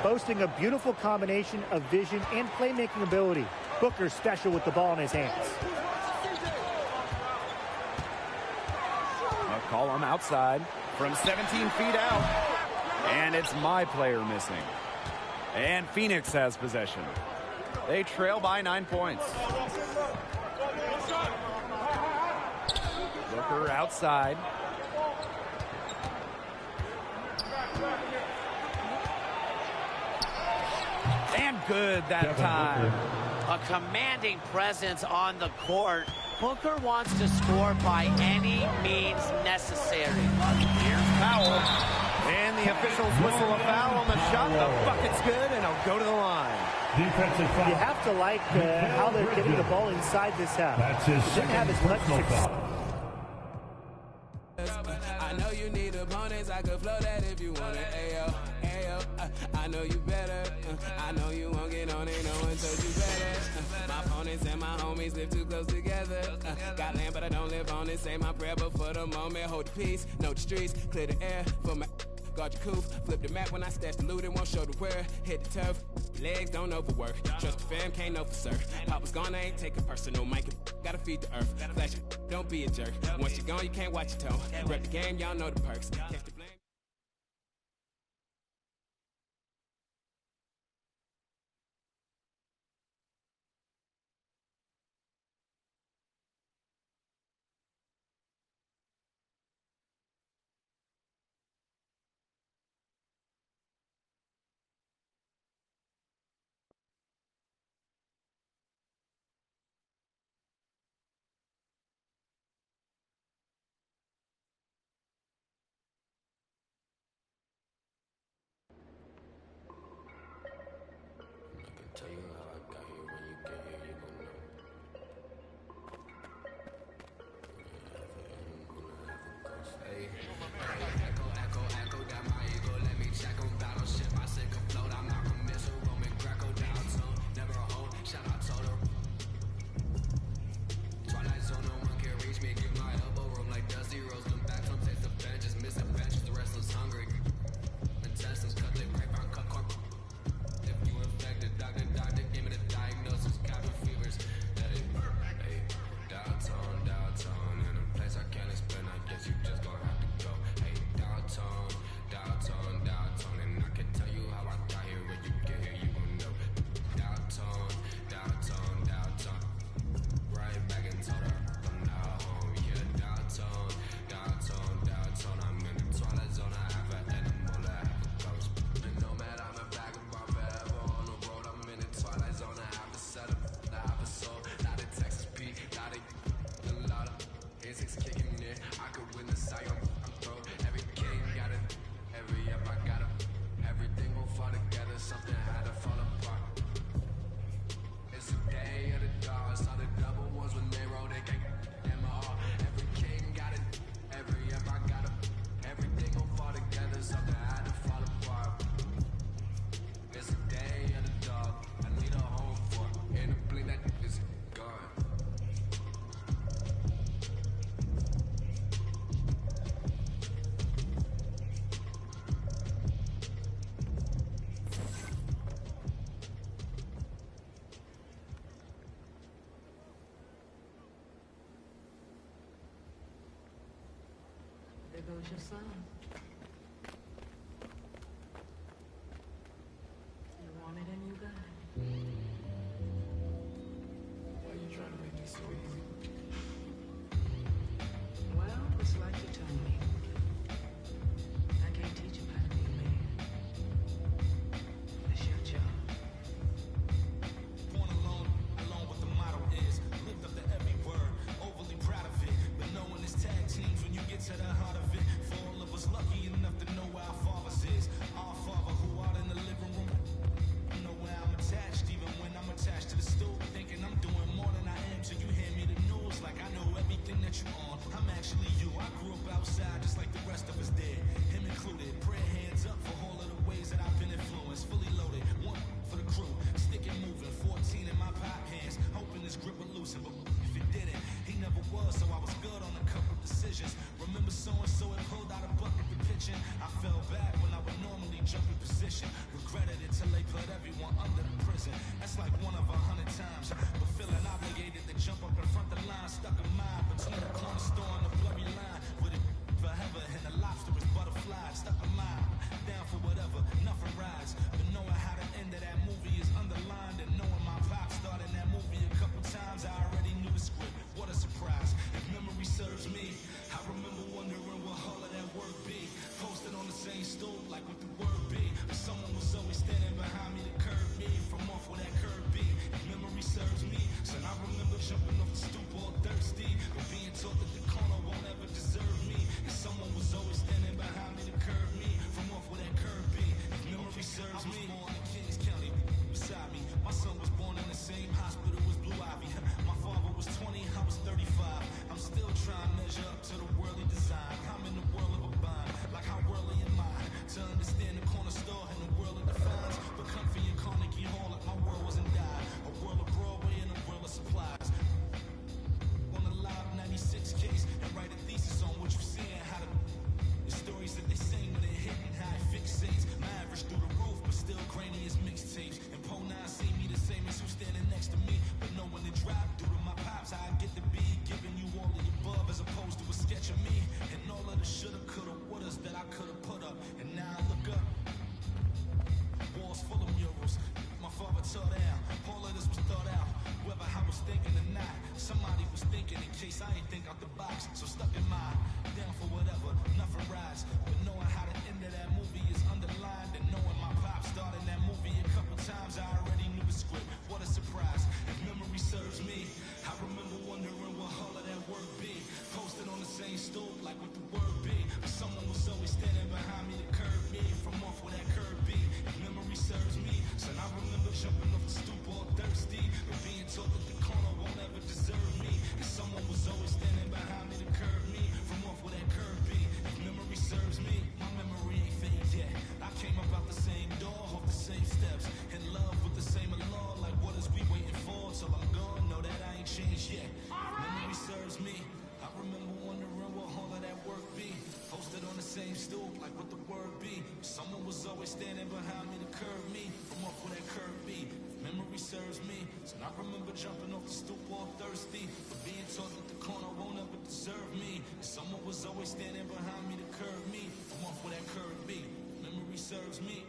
Boasting a beautiful combination of vision and playmaking ability. Booker's special with the ball in his hands. McCollum outside from 17 feet out. And it's my player missing. And Phoenix has possession. They trail by 9 points. Booker outside. And good that time. A commanding presence on the court. Booker wants to score by any means necessary. Here's Powell. And the officials whistle a foul on the shot. The bucket's good, and it'll go to the line. Defensive foul. You have to like how they're getting the ball inside this half. That's his Didn't have as much success. I know you need opponents. I could flow that if you want it. Ayo, ayo. I know you better. I know you won't get on it. No one told you better. My opponents and my homies live too close together. Got land, but I don't live on it. Say my prayer, but for the moment, hold the peace. Know the streets, clear the air for my. Guard your coupe, flip the map when I stash the loot, it won't show the where. Hit the turf, legs don't overwork. Trust the fam, can't know for certain. Papa's gone, I ain't taking personal. Mike, gotta feed the earth. Flash it, don't be a jerk. Once you're gone, you can't watch your tone. Rep the game, y'all know the perks. Catch the blame. Tell you how I got here. When you get here, you gon' know. Hey, echo, down my ego. Let me check on battleship. I sink afloat. I'm not a missile. Roman Greco down zone. Never a hold. Shout out Toto. Twilight zone, no one can reach me. Give my elbow room like Dusty Rose. Them back from takes the benches. Missing benches. The restless hungry. Intestines cut the grapevine. Cut cork. If you infected, doctor, give me the diagnosis, cabin fevers. Hey, downtown, in a place I can't explain. I guess you just gon' have to go. Hey, downtown, and I can tell you how I got here. When you get here, you gon' know. Downtown, right back and told her I'm not home. Yeah, downtown. I'm in the twilight zone. I have an animal, I have a ghost. And no matter I'm a vagabond forever on the road. I'm in the twilight zone. I have a setup, I have a soul. Not a Texas Pete, not a lot of insects kicking in. I could win the side, I'm throw. Every king got it, every up I got it. Everything will fall together, something had to fall apart. It's the day of the dawn. Saw the double ones when they roll, they can't them all. Every king got it, every up I got it. Everything will fall together, something had to fall apart. It's the day of the dog. I need a home for it. In the blink that is gone. There goes your son. You wanted and you got it. Why are you trying to make this so easy? Well, it's like you told me. I can't teach him how to be a man. It's your job. to the heart of it. For all of us lucky enough to know where our fathers is. Our Father who art in the living room. Know where I'm attached, even when I'm attached to the stool. Thinking I'm doing more than I am till you hand me the news. Like I know everything that you on. I'm actually you. I grew up outside just like the rest of us did. Him included. Prayer hands up for all of the ways that I've been influenced. Fully loaded. One for the crew. Stick it moving. 14 in my pop hands. Hoping this grip will loosen. But if it didn't, he never was. So I was good on a couple decisions. Remember so-and-so it pulled out a bucket to pitching. I fell back when I would normally jump in position. Regretted it till they put everyone under the prison. That's like 1 of 100 times. But feeling obligated to jump up in front of the line. Stuck in mind between the corner store and the blurry line. With it forever and the lobster is butterfly. Stuck in mind. Down for whatever. Nothing rides. But knowing how the end of that movie is underlined. And knowing my pop started that movie a couple times. I already knew the script. What a surprise. If memory serves me, I remember wondering what all of that work be. Posted on the same stool like what the word be. But someone was always standing behind me to curb me from off where that curb be. If memory serves me, son, I remember jumping off the stoop all thirsty. But being taught that the corner won't ever deserve me. And someone was always standing behind me to curb me from off where that curb be. If memory serves me, I was born in Kings County beside me. My son was born in the same hospital as Blue Ivy. My father was 20, I was 35. I'm still trying to measure up to the worldly design. I'm in the world of a bind, like how worldly am I? To understand the corner store and the world it defines. But comfy in Carnegie Hall like my world wasn't died. A world of Broadway and a world of supplies. On the live 96 case and write a thesis on what you see and how the stories that they sing when they hit and how it fixates. My average through the roof, but still grainy as mixtapes. And Po 9 see me the same as who's standing next to me. But know when it drop due to my pops, how I get to be giving you all of the above as opposed to a sketch of me. And all of the shoulda, coulda, wouldas that I coulda put up. And now I look up. Walls full of murals. My father tore down. All of this was thought out. Whether I was thinking or not, somebody was thinking in case I ain't think out the box. So stuck in mind, down for whatever, nothing rides. But knowing how the end of that movie is underlined, and knowing my pop started that movie a couple times, I already knew the script. What a surprise. If memory serves me, I remember wondering what all of that work be. Posted on the same stool, like what the word be. But someone was always standing behind me to curb me from off where that curb be. If memory serves me, son, I remember jumping off the stoop all thirsty. But being taught that the corner won't ever deserve me. And someone was always standing behind me to curb me from off where that curb be. If memory serves me, my memory ain't fade yet. I came up out the same door, off the same steps. In love with the same law, like what is we waiting for? Till I'm gone, know that I ain't changed yet. Memory serves me. I remember wondering what all of that work be. Posted on the same stool, like what the word be. Someone was always standing behind me to curb me from off where that curb be. If memory serves me, so I remember jumping off the stoop all thirsty. But being taught that the corner won't ever deserve me. And someone was always standing behind me to curb me from off where that curb be. If memory serves me.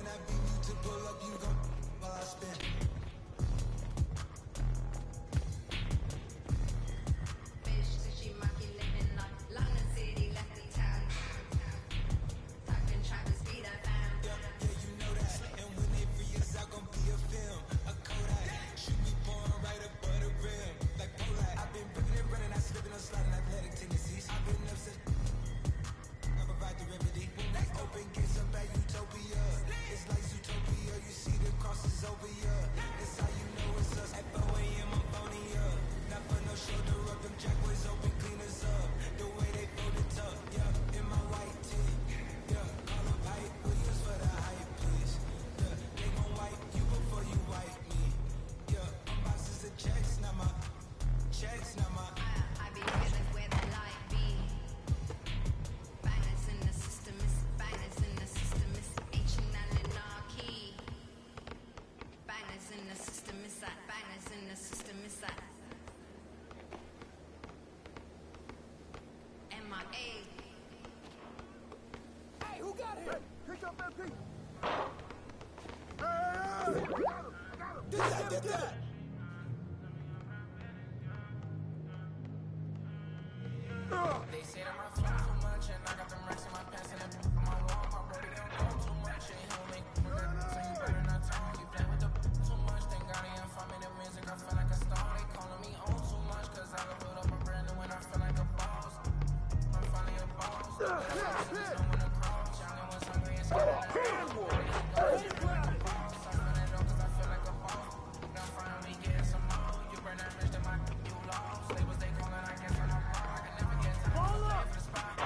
I beat you to pull up, you gon' while I spin. Bitch, so she mocking living like London City left the town. Talking Travis be the fam. Yeah, you know that. And when they free us out, gon' be a film, a Kodak. Shoot me pouring right up for the rim, like Polak. I've been ripping and running, I slipping on sliding athletic tendencies. I've been upset. I provide the remedy. Open gates up at Utopia. It's like Zootopia. You see the crosses over ya. That's how you know it's us. At 4 a.m. I'm phoning up. Not for no shoulder up. Them jackboys open cleaners up. The way they fold it up. Yeah, in my white tee. Yeah, call them pipe Williams for the hype, please. Yeah, they gon' wipe you before you wipe me. Yeah, I'm boxes of checks, not my checks, not my. I be feeling where the light be. Bangers in the system, it's bangers in the system, it's ancient anarchy. Bangers in the system, it's that bangers in the system, it's that MIA. Hey, who got him? Pick up MP. Get that. They say that my flow too much, and I got them racks in my pants and that on my wall. My brody don't go too much, and he'll make me look. So you better not talk. You play with the too much, thank God he ain't find me the music. I feel like a star. They calling me on too much, cause I can build up a brand new when I feel like a boss. I'm finally a boss. There's no one to cross. Young and was hungry and scared like a boss. I feel like a boss. I feel that though, cause I feel like a boss. Now finally getting some more. You burn that bitch to my you lost. Labels they calling, I guess I'm wrong. I can never get time. For the spot.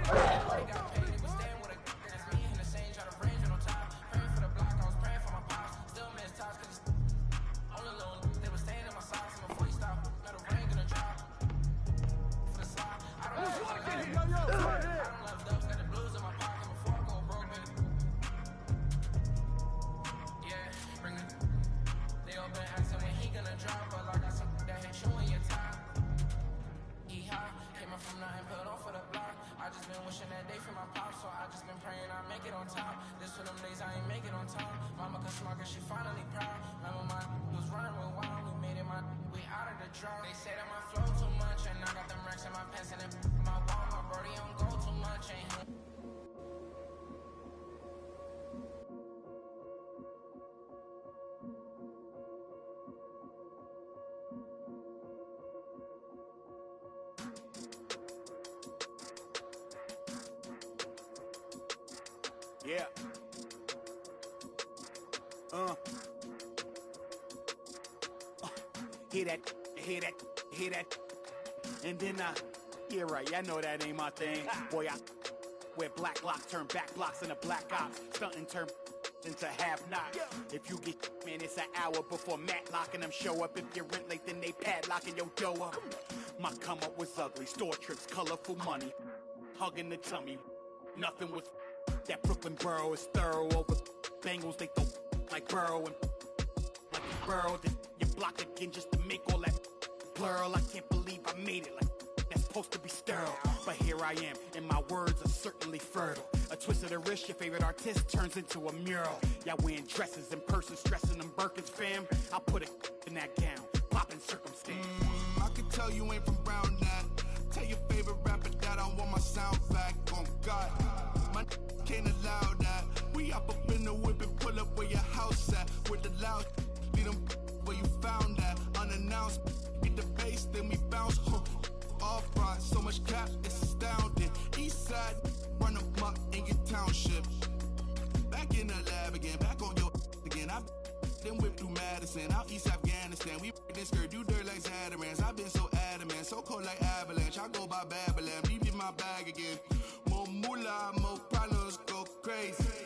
They got paid, they was staying with a that's me in the same, try to range on top. Praying for the block, I was praying for my pops. Still miss tops, cause it's all alone. They were staying in my socks, and before you stop, got a rain gonna drop. For the slide, I don't love dubs, got the blues in my pocket before I go broke, baby. Yeah, bring it. They all been asking when he gonna drop, but I got something that hit you in your top. Yeehaw, came up from nothing, put on for the block. I just been wishing that day for my pop, so I just been praying I make it on top. This for them days I ain't make it on top. Mama could smug her, she finally proud. Remember my was running with wild, we made it we out of the drought. They say that my flow too much, and I got them racks in my pants and my wall. My brody don't go too much, ain't he? Yeah. Hear that, hear that, hear that. And then yeah, right, I know that ain't my thing. Boy, I wear black locks, turn back blocks into black ops, stunting turn into have-nots. If you get, man, it's an hour before Matlock and them show up. If you're rent late, then they padlocking your dough up. My come up was ugly, store trips, colorful money, hugging the tummy. Nothing was that Brooklyn borough is thorough over Bengals. They throw like Burrow and like Burrow. Then you block again just to make all that plural. I can't believe I made it like that's supposed to be sterile. But here I am, and my words are certainly fertile. A twist of the wrist, your favorite artist turns into a mural. Y'all wearing dresses in person, stressing them Birkins, fam. I'll put it in that gown, popping circumstance. I can tell you ain't from Brown that. Tell your favorite rapper that I want my sound back. On God, my can't allow that. We up in the whip and pull up where your house at. With the loud, lead them where you found that. Unannounced, get the bass, then we bounce. Off right, so much cap, it's astounding. East side, run up muck in your township. Back in the lab again, back on your again. I then whip through Madison, out East Afghanistan. We this skirt, do dirt like Zatarans. I've been so adamant, so cold like avalanche. I go by Babylon, leave in my bag again. More moolah, more problems, go crazy.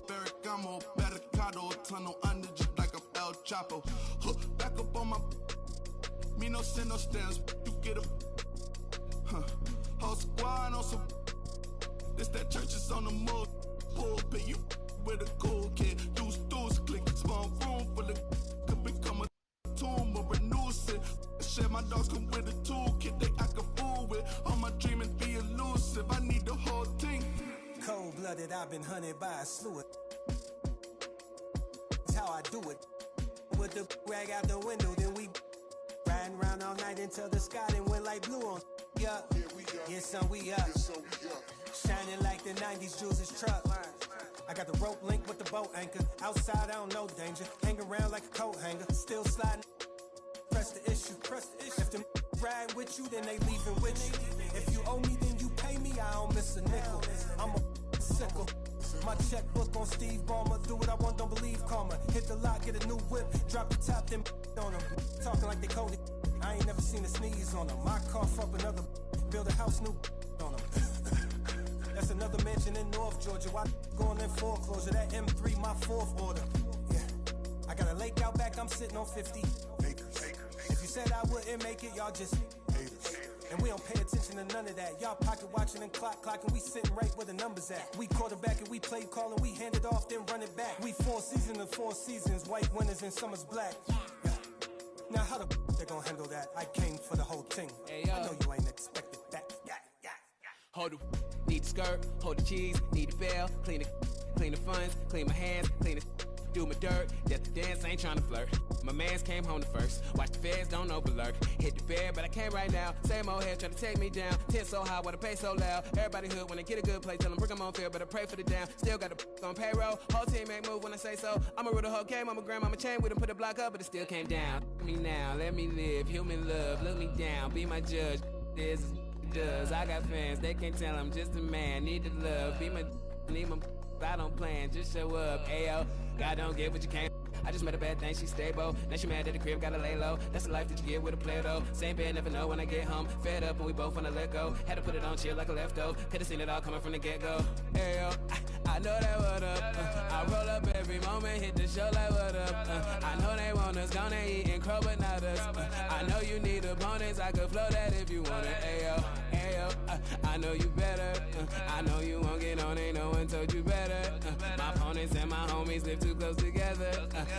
Ferragamo, barricado, tunnel under just like a El Chapo. Back up on my, me no send no stamps, you get a, whole squad on some, this that church is on the move, pulpit, you with a cool kid, deuce, click, small room full of, could become a tomb or a nuisance. Shit, my dogs come with a toolkit, they act a fool with, all my dreaming be elusive. flooded, I've been hunted by a slew of. That's how I do it. With the rag out the window, then we riding around all night until the sky then went like blue on. Yeah, yeah, son, we up. Shining like the 90s Jules' truck. I got the rope link with the boat anchor. Outside, I don't know danger. Hang around like a coat hanger. Still sliding. Press the issue. If them ride with you, then they leaving with you. If you owe me, then you pay me. I don't miss a nickel. I'm a sickle. My checkbook on Steve Ballmer. Do what I want, don't believe karma. Hit the lock, get a new whip. Drop the top, then on them. Talking like they coded. I ain't never seen a sneeze on them. My cough up another. Build a house new on them. That's another mansion in North Georgia. Why going in foreclosure? That M3, my fourth order. Yeah, I got a lake out back. I'm sitting on 50 acres. If you said I wouldn't make it, y'all just haters. And we don't pay attention to none of that. Y'all pocket watching and clocking. We sitting right where the numbers at. We quarterback and we play calling. We hand it off, then run it back. We 4 seasons and 4 seasons. White winners and summer's black. Yeah. Now how the they gonna handle that? I came for the whole thing. Hey, I know you ain't expected that. Hold the need the skirt, hold the cheese, need the bell, clean the funds, clean my hands, clean the do my dirt. That's the dance, I ain't trying to flirt. My mans came home the first. Watch the feds, don't overlurk. Hit the bed, but I can't right now. Same old head trying to take me down. Tent so high, wanna pay so loud. Everybody hood when they get a good play. Tell them bring them on field, but I pray for the down. Still got the on payroll. Whole team ain't move when I say so. I'ma rule the whole game. I'ma grandmama chain with him, put a block up, but it still came down. Let me now, let me live. Human love, look me down. Be my judge. This is does. I got fans, they can't tell I'm just a man. Need the love, be my, need my. I don't plan, just show up. Ayo, God don't get what you can't. I just met a bad thing, she stable. Now she mad at the crib, gotta lay low. That's the life that you get with a player though. Same bed, never know when I get home. Fed up and we both wanna let go. Had to put it on chill like a leftover. Could've seen it all coming from the get-go. Ayo, I know that what up. I roll up every moment, hit the show like what up. I know they want us, gonna eat and crow, but not us. I know you need opponents, I could flow that if you want it. Ayo, ayo, I know you better. I know you won't get on, ain't no one told you better. My opponents and my homies live too close together.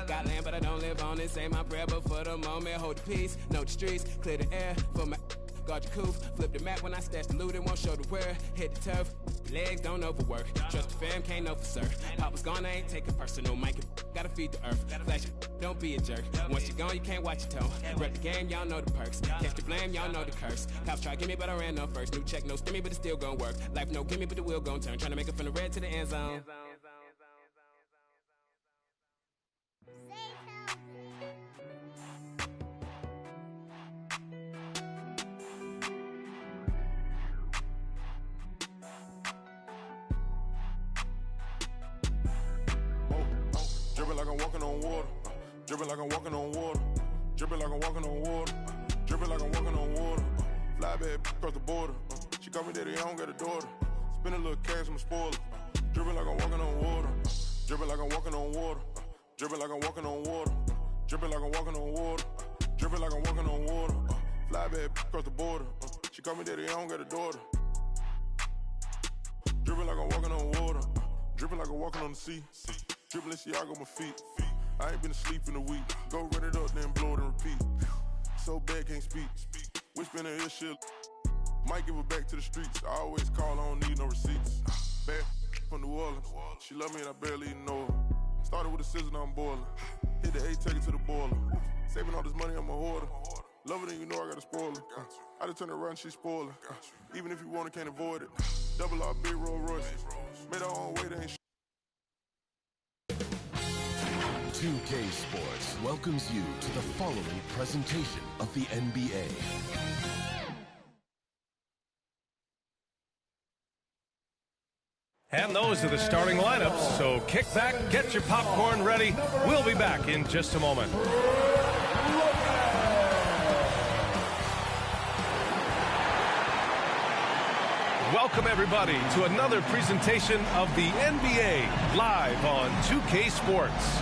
Got land, but I don't live on it. Say my prayer, but for the moment, hold the peace. Know the streets, clear the air for my. Guard your coof, flip the map when I stash the loot and won't show the where. Hit the turf, legs don't overwork. Trust the fam, can't know for certain. Papa's gone, I ain't taking personal. Mike, gotta feed the earth. Flash it, don't be a jerk. Once you're gone, you can't watch your tone. Rep the game, y'all know the perks. Catch the blame, y'all know the curse. Cops try to give me, but I ran up first. New check, no stimmy, but it's still gonna work. Life no gimme, but the wheel gon' turn. Trying to make it from the red to the end zone. Dripping like I'm walking on water. Dripping like I'm walking on water. Dripping like I'm walking on water. Dripping like I'm walking on water. Fly bad across the border. She call me daddy, I don't got a daughter. Spend a little cash, I'm a spoiler. Dripping like I'm walking on water. Dripping like I'm walking on water. Dripping like I'm walking on water. Dripping like I'm walking on water. Dripping like I'm walking on water. Fly bad across the border. She call me daddy, I don't got a daughter. Dripping like I'm walking on water. Dripping like I'm walking on the sea. Dripping Balenciaga on my feet. I ain't been asleep in a week. Go run it up, then blow it and repeat. So bad, can't speak. Whisper in her ear shit. Might give her back to the streets. I always call, I don't need no receipts. Bad from New Orleans. She love me and I barely even know her. Started with a scissor, now I'm boiling. Hit the A, take it to the boiler. Saving all this money, I'm a hoarder. Love it and you know I got a spoiler. I just turn around, she spoiler. Even if you want it, can't avoid it. Double R, big Rolls Royce. Made our own way, they ain't 2K Sports welcomes you to the following presentation of the NBA. And those are the starting lineups, so kick back, get your popcorn ready. We'll be back in just a moment. Welcome, everybody, to another presentation of the NBA live on 2K Sports.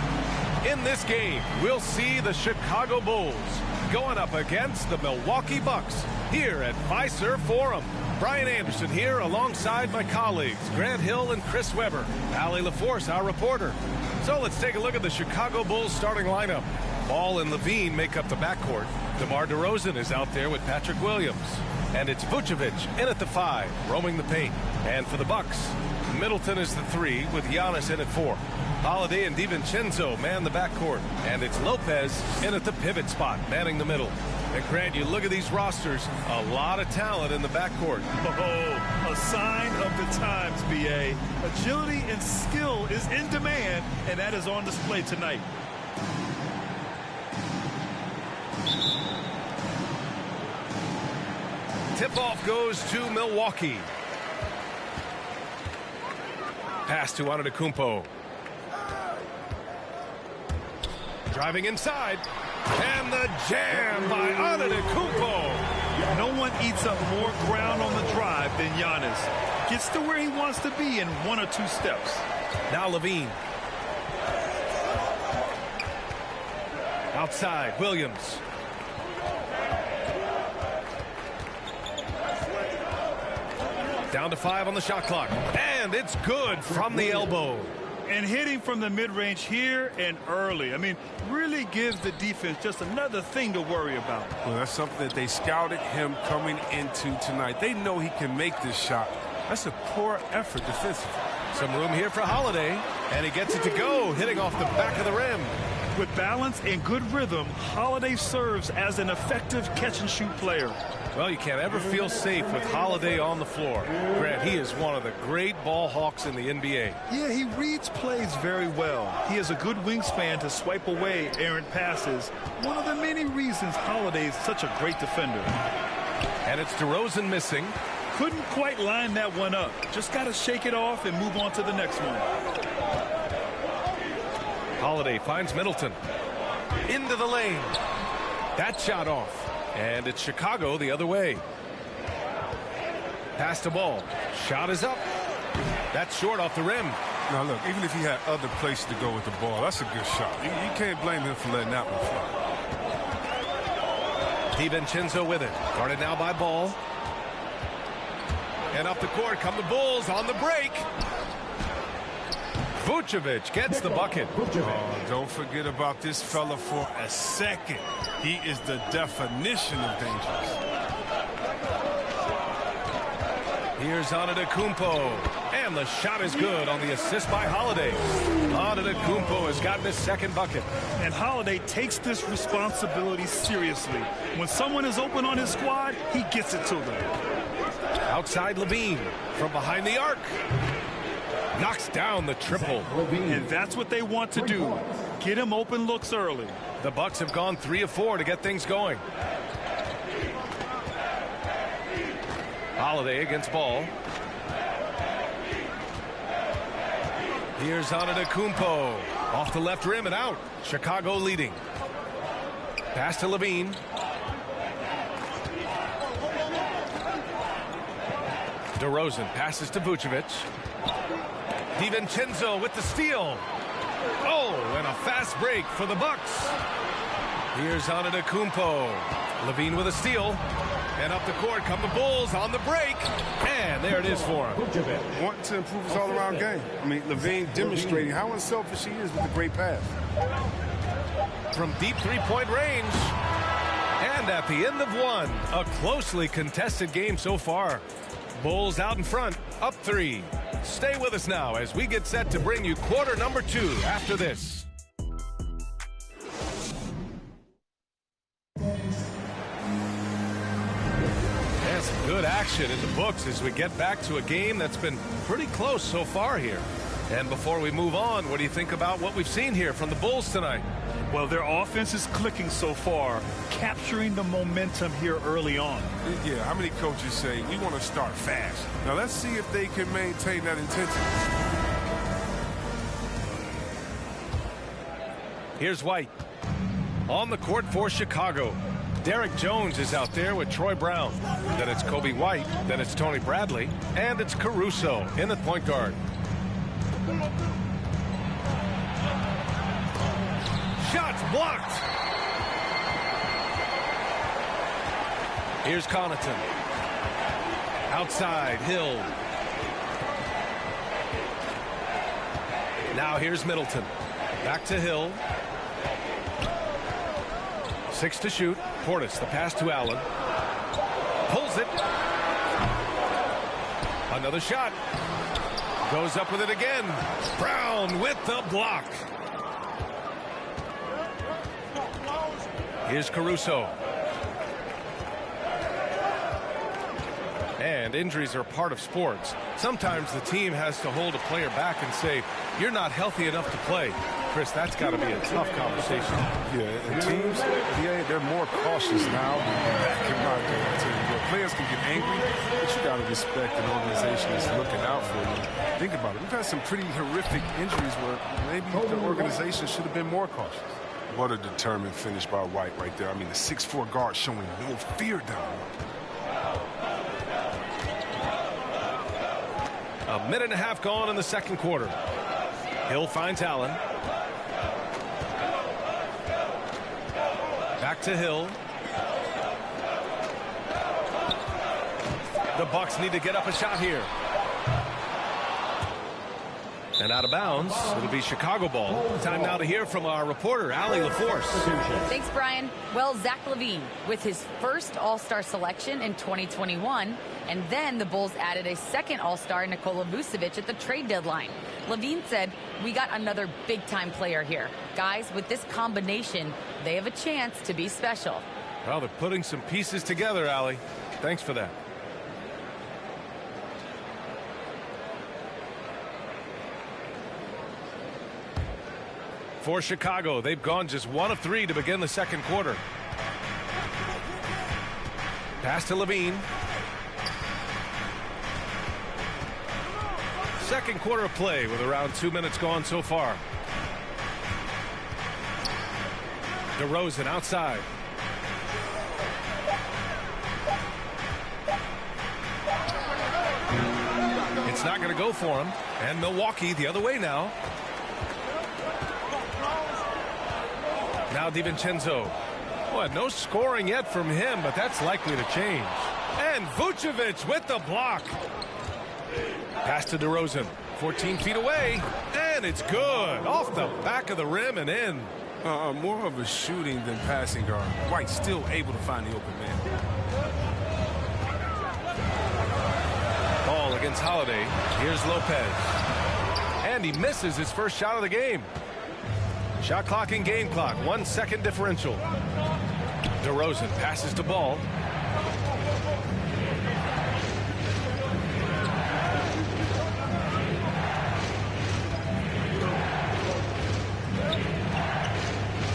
In this game, we'll see the Chicago Bulls going up against the Milwaukee Bucks here at Fiserv Forum. Brian Anderson here alongside my colleagues, Grant Hill and Chris Webber. Allie LaForce, our reporter. So let's take a look at the Chicago Bulls starting lineup. Ball and Levine make up the backcourt. DeMar DeRozan is out there with Patrick Williams. And it's Vucevic in at the 5, roaming the paint. And for the Bucks, Middleton is the 3 with Giannis in at 4. Holiday and DiVincenzo man the backcourt. And it's Lopez in at the pivot spot, manning the middle. And Grant, you look at these rosters, a lot of talent in the backcourt. Oh, a sign of the times, BA. Agility and skill is in demand, and that is on display tonight. Tip-off goes to Milwaukee. Pass to Antetokounmpo. Driving inside. And the jam by Antetokounmpo. No one eats up more ground on the drive than Giannis. Gets to where he wants to be in 1 or 2 steps. Now Levine. Outside, Williams. Down to 5 on the shot clock. And it's good from the elbow. And hitting from the mid-range here and early. I mean, really gives the defense just another thing to worry about. Well, that's something that they scouted him coming into tonight. They know he can make this shot. That's a poor effort defensively. Some room here for Holiday. And he gets it to go, hitting off the back of the rim. With balance and good rhythm, Holiday serves as an effective catch-and-shoot player. Well, you can't ever feel safe with Holiday on the floor. Grant, he is one of the great ball hawks in the NBA. Yeah, he reads plays very well. He has a good wingspan to swipe away errant passes. One of the many reasons Holiday is such a great defender. And it's DeRozan missing. Couldn't quite line that one up. Just got to shake it off and move on to the next one. Holiday finds Middleton. Into the lane. That shot off. And it's Chicago the other way. Pass the ball. Shot is up. That's short off the rim. Now, look, even if he had other places to go with the ball, that's a good shot. You can't blame him for letting that one fly. DiVincenzo with it. Guarded now by Ball. And up the court come the Bulls on the break. Vucevic gets the bucket. Oh, don't forget about this fella for a second. He is the definition of dangerous. Here's Antetokounmpo. And the shot is good on the assist by Holiday. Antetokounmpo has gotten his second bucket. And Holiday takes this responsibility seriously. When someone is open on his squad, he gets it to them. Outside Levine from behind the arc. Knocks down the triple. And that's what they want to do. Get him open looks early. The Bucks have gone 3 of 4 to get things going. Holiday against Ball. Here's Antetokounmpo. Off the left rim and out. Chicago leading. Pass to Levine. DeRozan passes to Vucevic. DiVincenzo with the steal. Oh, and a fast break for the Bucks. Here's Antetokounmpo. Levine with a steal. And up the court come the Bulls on the break. And there it is for him. Wanting to improve his all-around game. I mean, Levine demonstrating how unselfish he is with a great pass. From deep three-point range. And at the end of one, a closely contested game so far. Bulls out in front, up 3. Stay with us now as we get set to bring you quarter number 2 after this. There's some good action in the books as we get back to a game that's been pretty close so far here. And before we move on, what do you think about what we've seen here from the Bulls tonight? Well, their offense is clicking so far, capturing the momentum here early on. Yeah, how many coaches say, we want to start fast? Now, let's see if they can maintain that intensity. Here's White. On the court for Chicago. Derek Jones is out there with Troy Brown. Then it's Kobe White. Then it's Tony Bradley. And it's Caruso in the point guard. Shots blocked. Here's Connaughton. Outside, Hill. Now here's Middleton. Back to Hill. 6 to shoot. Portis, the pass to Allen. Pulls has it. Another shot. Goes up with it again. Brown with the block. Here's Caruso. And injuries are part of sports. Sometimes the team has to hold a player back and say, you're not healthy enough to play. Chris, that's got to be a tough conversation. Yeah, and teams, they're more cautious now back in my day. Players can get angry, but you got to respect an organization that's looking out for you. Think about it. We've had some pretty horrific injuries where maybe the organization should have been more cautious. What a determined finish by White right there. I mean, the 6'4" guard showing no fear down. A minute and a half gone in the second quarter. Hill finds Allen. Back to Hill. The Bucks need to get up a shot here. And out of bounds, it'll be Chicago ball. Time now to hear from our reporter, Allie LaForce. Thanks, Brian. Well, Zach LaVine with his first All-Star selection in 2021, and then the Bulls added a second All-Star, Nikola Vucevic, at the trade deadline. LaVine said, we got another big-time player here. Guys, with this combination, they have a chance to be special. Well, they're putting some pieces together, Allie. Thanks for that. For Chicago, they've gone just 1 of 3 to begin the second quarter. Pass to LaVine. Second quarter of play with around 2 minutes gone so far. DeRozan outside. It's not going to go for him. And Milwaukee the other way now. Now DiVincenzo. Boy, no scoring yet from him, but that's likely to change. And Vucevic with the block. Pass to DeRozan. 14 feet away. And it's good. Off the back of the rim and in. More of a shooting than passing guard. White still able to find the open man. Ball against Holiday. Here's Lopez. And he misses his first shot of the game. Shot clock and game clock. 1 second differential. DeRozan passes to Ball.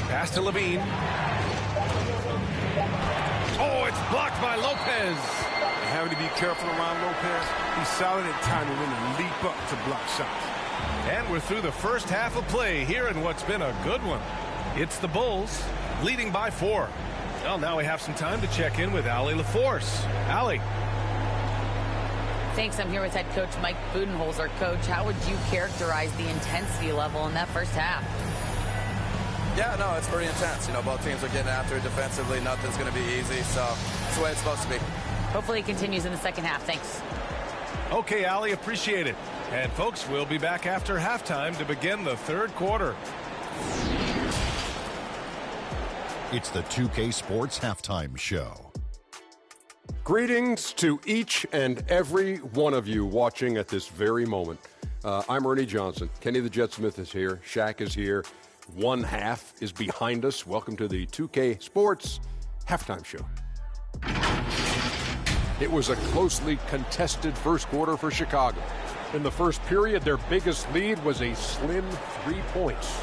Pass to LaVine. Oh, it's blocked by Lopez. Having to be careful around Lopez. He's solid at timing when to leap up to block shots. And we're through the first half of play here in what's been a good one. It's the Bulls leading by 4. Well, now we have some time to check in with Allie LaForce. Allie. Thanks. I'm here with head coach Mike Budenholzer. Coach, how would you characterize the intensity level in that first half? Yeah, no, it's pretty intense. You know, both teams are getting after it defensively. Nothing's going to be easy, so it's the way it's supposed to be. Hopefully it continues in the second half. Thanks. Okay, Allie, appreciate it. And, folks, we'll be back after halftime to begin the third quarter. It's the 2K Sports Halftime Show. Greetings to each and every one of you watching at this very moment. I'm Ernie Johnson. Kenny the Jet Smith is here. Shaq is here. One half is behind us. Welcome to the 2K Sports Halftime Show. It was a closely contested first quarter for Chicago. In the first period, their biggest lead was a slim 3 points.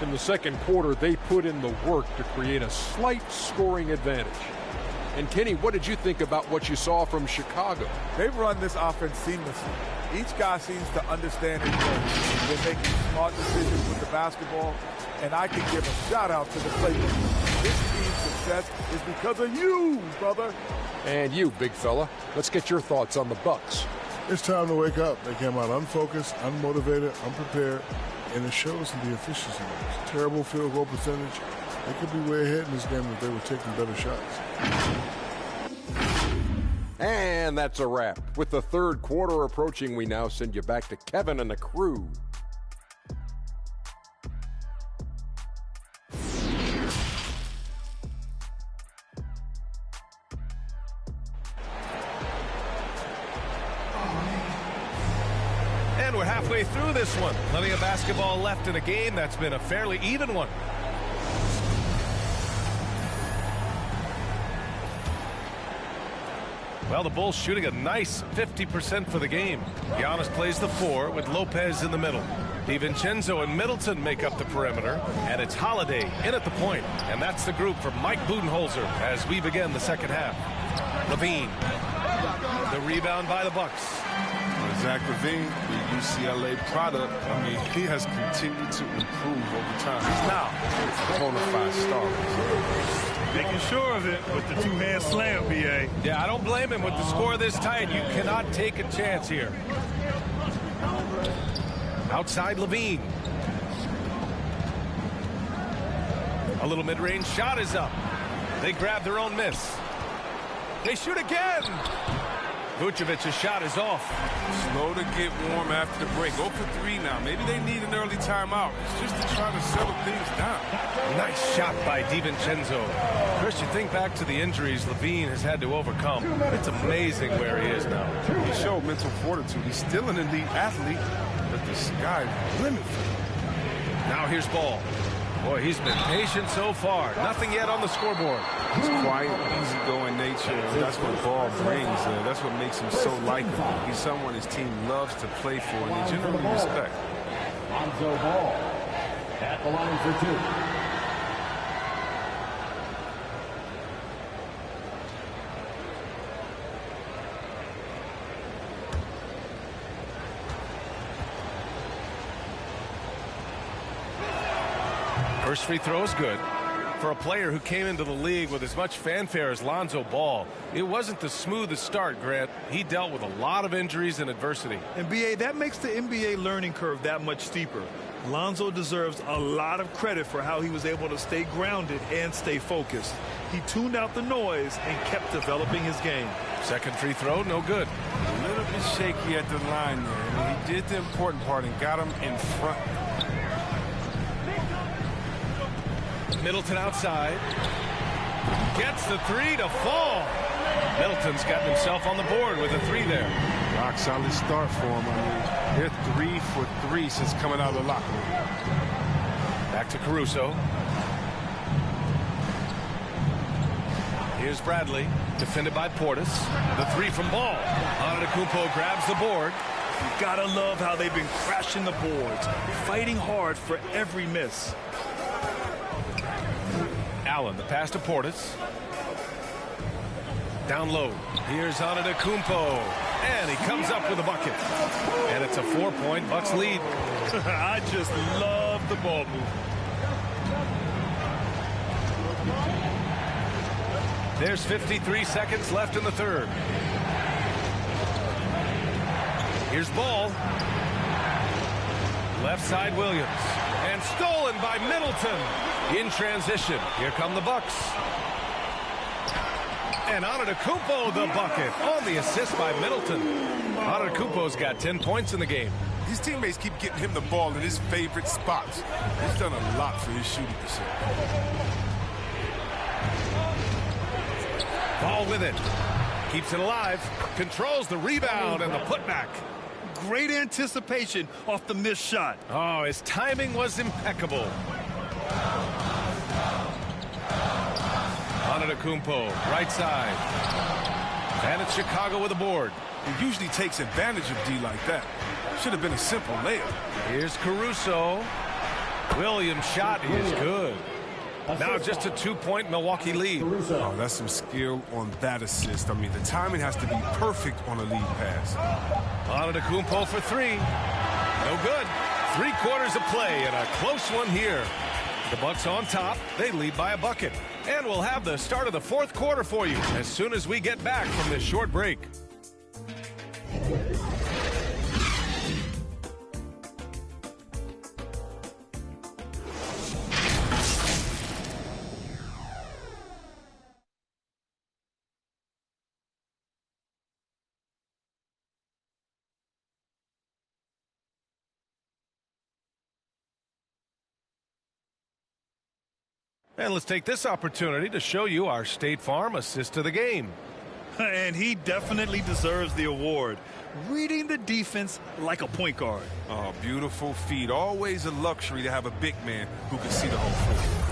In the second quarter, they put in the work to create a slight scoring advantage. And Kenny, what did you think about what you saw from Chicago? They've run this offense seamlessly. Each guy seems to understand his role. They're making smart decisions with the basketball, and I can give a shout out to the playbook. This team's success is because of you, brother. And you, big fella. Let's get your thoughts on the Bucks. It's time to wake up. They came out unfocused, unmotivated, unprepared, and it shows in the efficiency. Terrible field goal percentage. They could be way ahead in this game if they were taking better shots. And that's a wrap. With the third quarter approaching, we now send you back to Kevin and the crew. And we're halfway through this one. Plenty of basketball left in a game that's been a fairly even one. Well, the Bulls shooting a nice 50% for the game. Giannis plays the 4 with Lopez in the middle. DiVincenzo and Middleton make up the perimeter. And it's Holiday in at the point. And that's the group for Mike Budenholzer as we begin the second half. LaVine. The rebound by the Bucks. Zach LaVine, the UCLA product, I mean, he has continued to improve over time. He's now a bona fide star. Making sure of it with the two-hand slam, B.A. Yeah, I don't blame him with the score this tight. You cannot take a chance here. Outside LaVine. A little mid-range shot is up. They grab their own miss. They shoot again. Vucevic's shot is off. Slow to get warm after the break. 0 for 3 now. Maybe they need an early timeout. It's just to try to settle things down. Nice shot by DiVincenzo. Chris, you think back to the injuries LaVine has had to overcome. It's amazing where he is now. He showed mental fortitude. He's still an elite athlete, but the sky's the limit for him. Now here's Ball. Boy, he's been patient so far. Nothing yet on the scoreboard. He's quiet, easygoing nature. That's what Ball brings. That's what makes him so likable. He's someone his team loves to play for, and they generally respect. Lonzo Ball at the line for 2. First free throw is good. For a player who came into the league with as much fanfare as Lonzo Ball, it wasn't the smoothest start, Grant. He dealt with a lot of injuries and adversity. And, B.A., that makes the NBA learning curve that much steeper. Lonzo deserves a lot of credit for how he was able to stay grounded and stay focused. He tuned out the noise and kept developing his game. Second free throw, no good. A little bit shaky at the line there. I mean, he did the important part and got him in front. Middleton outside. Gets the 3 to fall. Middleton's gotten himself on the board with a 3 there. Rock solid start for him. I mean, they're 3 for 3 since coming out of the locker room. Back to Caruso. Here's Bradley, defended by Portis. The 3 from Ball. Antetokounmpo grabs the board. You gotta love how they've been crashing the boards, fighting hard for every miss. Allen, the pass to Portis. Down low. Here's Antetokounmpo. And he comes up with a bucket. And it's a 4-point Bucks lead. I just love the ball movement. There's 53 seconds left in the third. Here's Ball. Left side Williams. And stolen by Middleton. In transition. Here come the Bucks. And Antetokounmpo the bucket on the assist by Middleton. Antetokounmpo's got 10 points in the game. His teammates keep getting him the ball in his favorite spots. He's done a lot for his shooting percentage. Ball with it. Keeps it alive. Controls the rebound and the putback. Great anticipation off the missed shot. Oh, his timing was impeccable. Antetokounmpo, right side. And it's Chicago with a board. He usually takes advantage of D like that. Should have been a simple layup. Here's Caruso. Williams' shot is good. Now just a 2-point Milwaukee lead. Oh, that's some skill on that assist. I mean, the timing has to be perfect on a lead pass. Antetokounmpo for 3. No good. 3 quarters of play and a close one here. The Bucks on top. They lead by a bucket. And we'll have the start of the 4th quarter for you as soon as we get back from this short break. And let's take this opportunity to show you our State Farm assist to the game. And he definitely deserves the award. Reading the defense like a point guard. Oh, beautiful feed. Always a luxury to have a big man who can see the whole floor.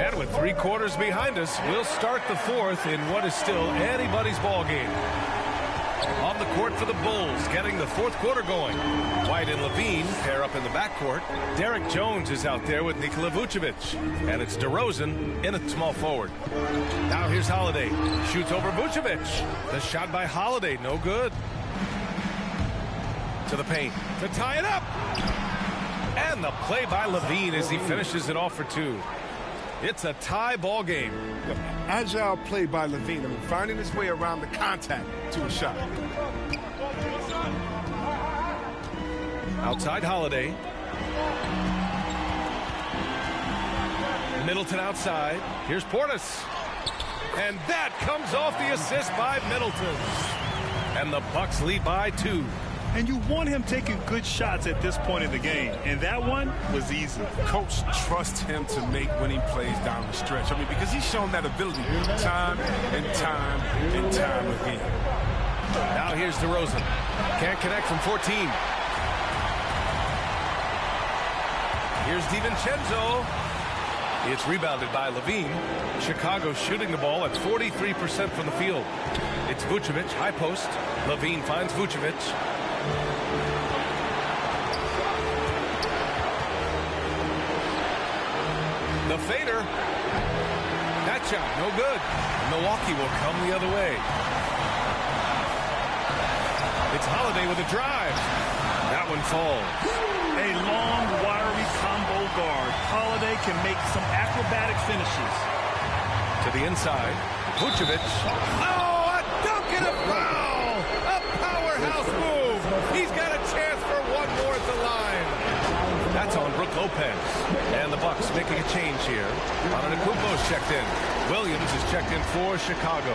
And with 3 quarters behind us, we'll start the fourth in what is still anybody's ball game. On the court for the Bulls, getting the fourth quarter going. White and Levine pair up in the backcourt. Derek Jones is out there with Nikola Vucevic. And it's DeRozan in a small forward. Now here's Holiday. Shoots over Vucevic. The shot by Holiday, no good. To the paint to tie it up. And the play by Levine as he finishes it off for 2. It's a tie ball game. Agile play by Levine. Finding his way around the contact to a shot. Outside Holiday. Middleton outside. Here's Portis. And that comes off the assist by Middleton. And the Bucks lead by 2. And you want him taking good shots at this point in the game. And that one was easy. Coach trusts him to make winning plays down the stretch. I mean, because he's shown that ability time and time and time again. Now here's DeRozan. Can't connect from 14. Here's DiVincenzo. It's rebounded by Levine. Chicago shooting the ball at 43% from the field. It's Vucevic, high post. Levine finds Vucevic. The fader. That shot, no good. Milwaukee will come the other way. It's Holiday with a drive. That one falls. A long, wiry combo guard. Holiday can make some acrobatic finishes. To the inside. Vucevic. Oh, a dunk and a foul! A powerhouse move. He's got a chance for one more at the line. That's on Brook Lopez. And the Bucks making a change here. Antetokounmpo's checked in. Williams is checked in for Chicago.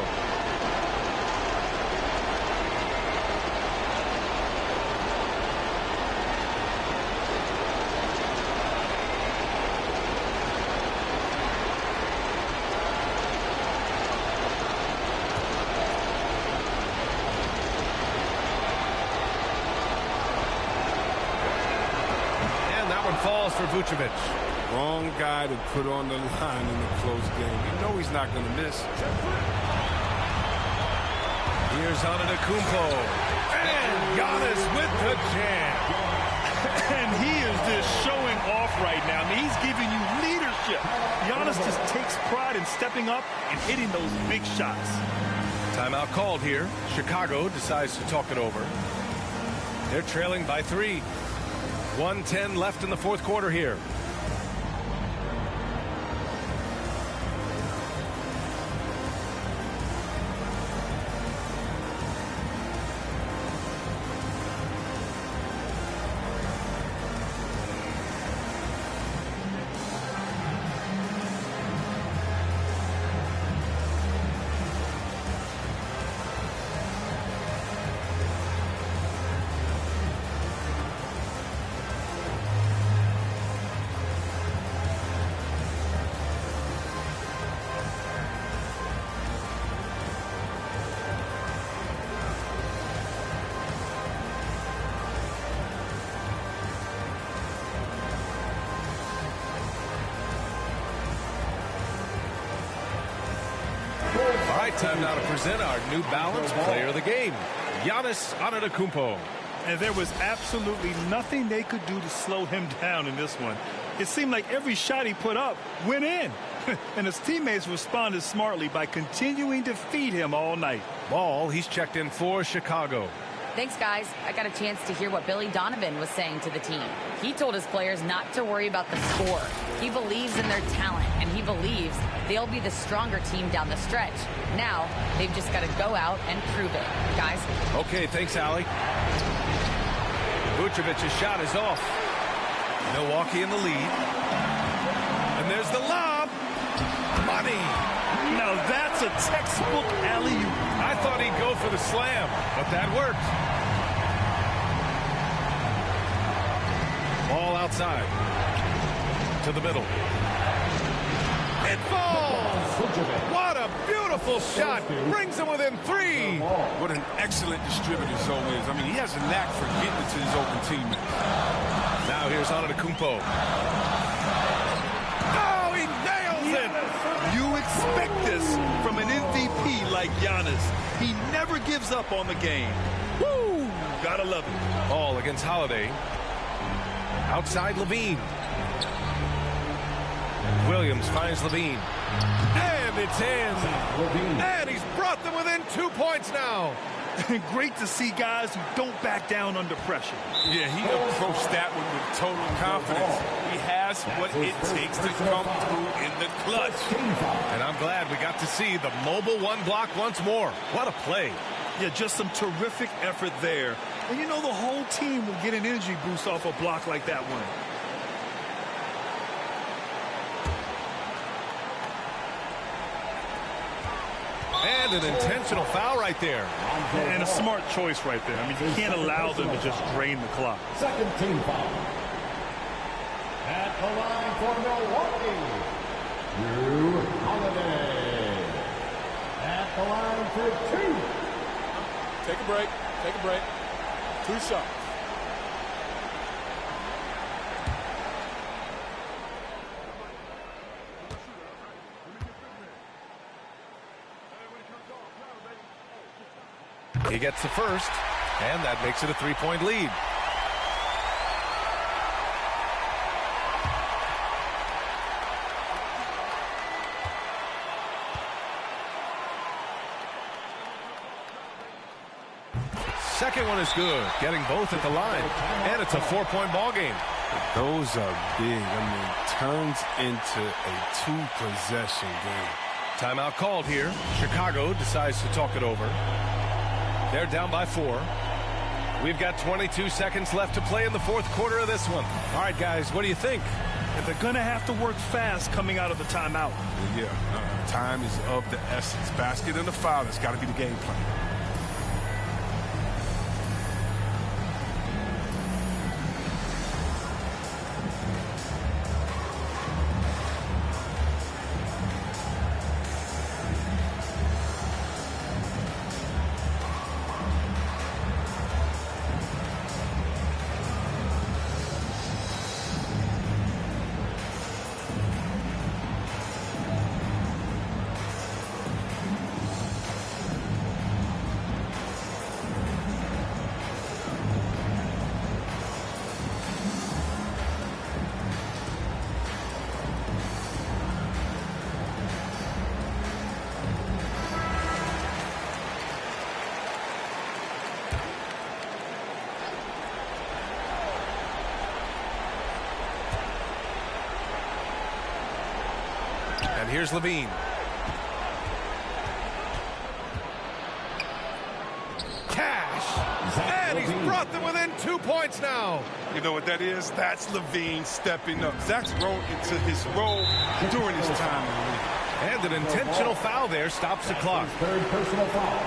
Falls for Vucevic. Wrong guy to put on the line in a close game. You know he's not going to miss. Here's Antetokounmpo. And Giannis with the jam. And he is just showing off right now. I mean, he's giving you leadership. Giannis just takes pride in stepping up and hitting those big shots. Timeout called here. Chicago decides to talk it over. They're trailing by 3. 1:10 left in the fourth quarter here. Time now to present our New Balance player of the game, Giannis Antetokounmpo. And there was absolutely nothing they could do to slow him down in this one. It seemed like every shot he put up went in. And his teammates responded smartly by continuing to feed him all night. Ball, he's checked in for Chicago. Thanks, guys. I got a chance to hear what Billy Donovan was saying to the team. He told his players not to worry about the score. He believes in their talent, and he believes they'll be the stronger team down the stretch. Now, they've just got to go out and prove it. Guys? Okay, thanks, Allie. Vucevic's shot is off. Milwaukee in the lead. And there's the lob. Money. Now that's a textbook alley-oop. I thought he'd go for the slam, but that worked. ball outside. To the middle. It falls! What a beautiful shot! Brings him within 3. What an excellent distributor Zoe is. I mean, he has a knack for getting it to his open teammates. Now here's Antetokounmpo. Oh, he nails it! You expect this from an MVP like Giannis. He never gives up on the game. Woo! Gotta love it. Ball against Holiday. Outside Levine. Williams finds Levine. And it's in. And he's brought them within 2 points now. Great to see guys who don't back down under pressure. Yeah, he approached that one with total confidence. He has what it takes to come through in the clutch. And I'm glad we got to see the mobile one block once more. What a play. Yeah, just some terrific effort there. And you know the whole team will get an energy boost off a block like that one. And an intentional foul right there. And a smart choice right there. I mean, you can't allow them to just drain the clock. Second team foul. At the line for Milwaukee, Drew Holiday. At the line for 2. Take a break. Take a break. 2 shots. He gets the first, and that makes it a 3-point lead. Second one is good, getting both at the line, and it's a 4-point ball game. Those are big. I mean, turns into a 2-possession game. Timeout called here. Chicago decides to talk it over. They're down by 4. We've got 22 seconds left to play in the 4th quarter of this one. All right, guys, what do you think? And they're going to have to work fast coming out of the timeout. Yeah, time is of the essence. Basket and the foul, that's got to be the game plan. And here's Levine. Cash. And he's brought them within 2 points now. You know what that is? That's Levine stepping up. Zach's grown into his role during his time in the league. And an intentional foul there stops the clock. Third personal foul.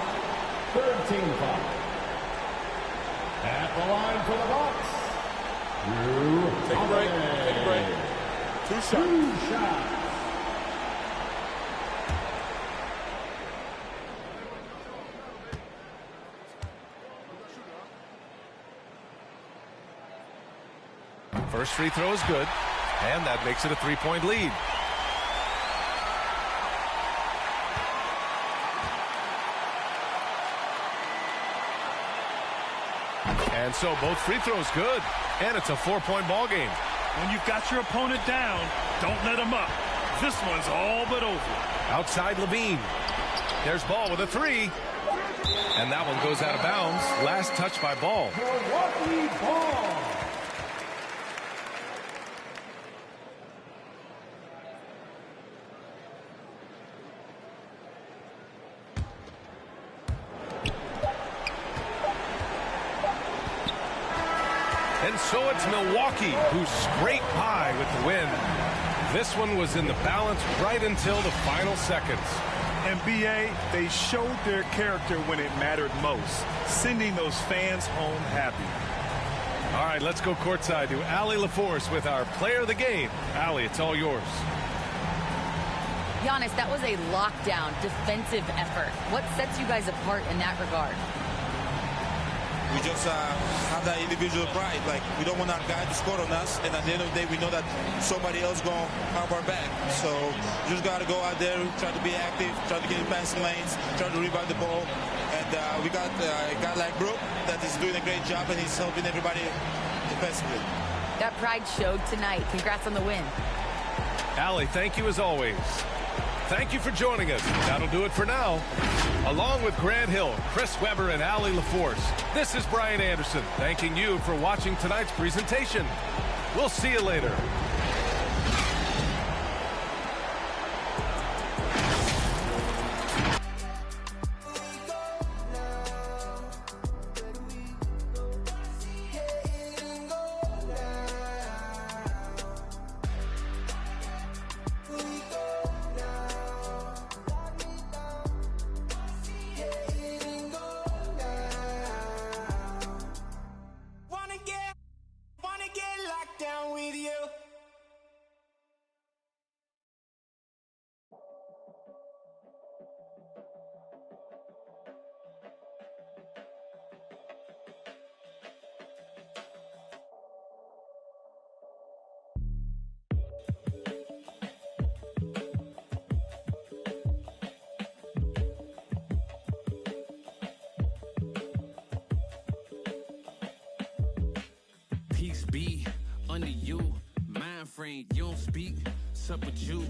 Third team foul. At the line for the Bucks, Drew Take a break. Take a break. 2 shots. 2 shots. First free throw is good, and that makes it a 3-point lead. And so both free throws good, and it's a 4-point ball game. When you've got your opponent down, don't let him up. This one's all but over. Outside Levine. There's Ball with a 3. And that one goes out of bounds. Last touch by Ball. Milwaukee Ball. And so it's Milwaukee who scraped by with the win. This one was in the balance right until the final seconds. NBA, they showed their character when it mattered most, sending those fans home happy. All right, let's go courtside to Allie LaForce with our player of the game. Allie, it's all yours. Giannis, that was a lockdown defensive effort. What sets you guys apart in that regard? We just have that individual pride. Like, we don't want our guy to score on us, and at the end of the day, we know that somebody else going to have our back. So you just got to go out there, try to be active, try to get in passing lanes, try to rebound the ball. And we got a guy like Brooke that is doing a great job, and he's helping everybody defensively. That pride showed tonight. Congrats on the win. Allie, thank you as always. Thank you for joining us. That'll do it for now. Along with Grant Hill, Chris Webber, and Allie LaForce, this is Brian Anderson thanking you for watching tonight's presentation. We'll see you later. Wanna get locked down with you. Peace be under you. Mind frame, you don't speak. Sup with you.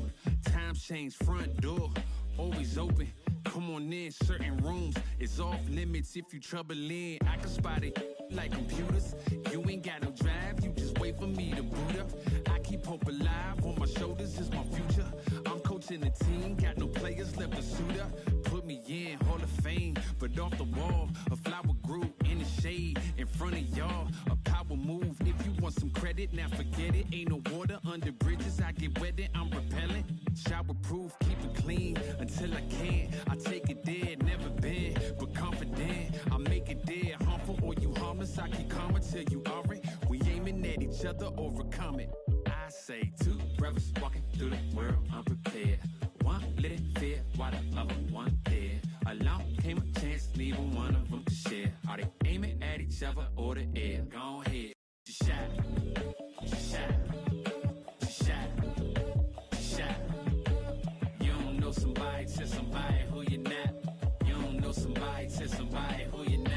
Time change, front door always open. Come on in, certain rooms is off limits if you troubling. I can spot it like computers. You ain't got no drive, you just wait for me to boot up. I keep hope alive, on my shoulders is my future. I'm coaching the team, got no players left to suit up. Put me in, Hall of Fame, but off the wall, a flower grew in the shade in front of y'all. A power move, if you want some credit, now forget it. Ain't no water under bridges, I get wetted, I'm repellent. Shower proof, keep it clean until I can. I take it there, never been, but confident. I make it there, harmful or you harmless. I keep calm until you are it. We aiming at each other, overcome it. I say two brothers walking through the world unprepared. One let it fear while the other one dead. Along came a chance, neither one of them to share. Are they aiming at each other or the air? Go ahead, she shot, she shot, she shot, she shot. You don't know somebody, tell somebody who you're not. You don't know somebody, tell somebody who you're not.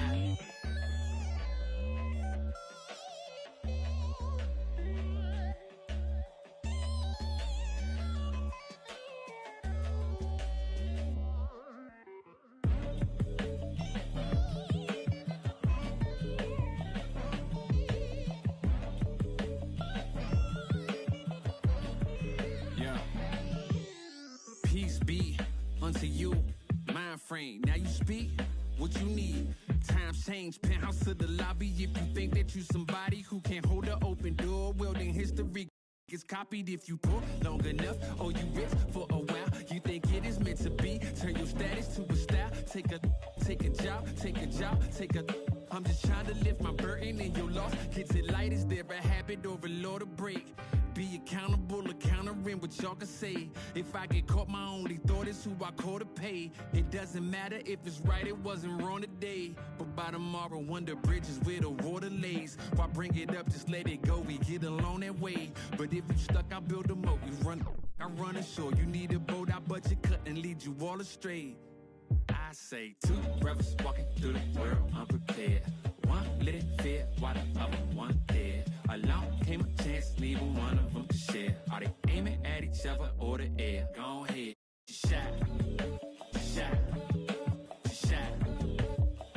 Yeah. Peace be unto you, mind frame. Now you speak what you need. Times change, penthouse to the lobby. If you think that you somebody who can hold an open door, well then history gets copied if you pull long enough. Or you rich for a while. You think it is meant to be. Turn your status to a style. Take a job, take a job, take a. I'm just trying to lift my burden and your loss gets it light. Is there a habit or a law to break? Be accountable, countering what y'all can say. If I get caught, my only thought is who I call to pay. It doesn't matter if it's right, it wasn't wrong today. But by tomorrow, wonder bridges where the water lays. Why bring it up, just let it go, we get along that way. But if you stuck, I build a moat, we run, I run ashore. You need a boat, I budget cut and lead you all astray. I say two brothers walking through the world unprepared. One let it fear while the other one dead. Along came a chance, neither one of them to share. Are they aiming at each other or the air? Go ahead, she shot, she shot, she shot,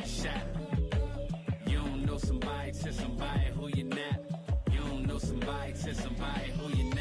she shot. You don't know somebody, tell somebody who you're not. You don't know somebody, tell somebody who you're not.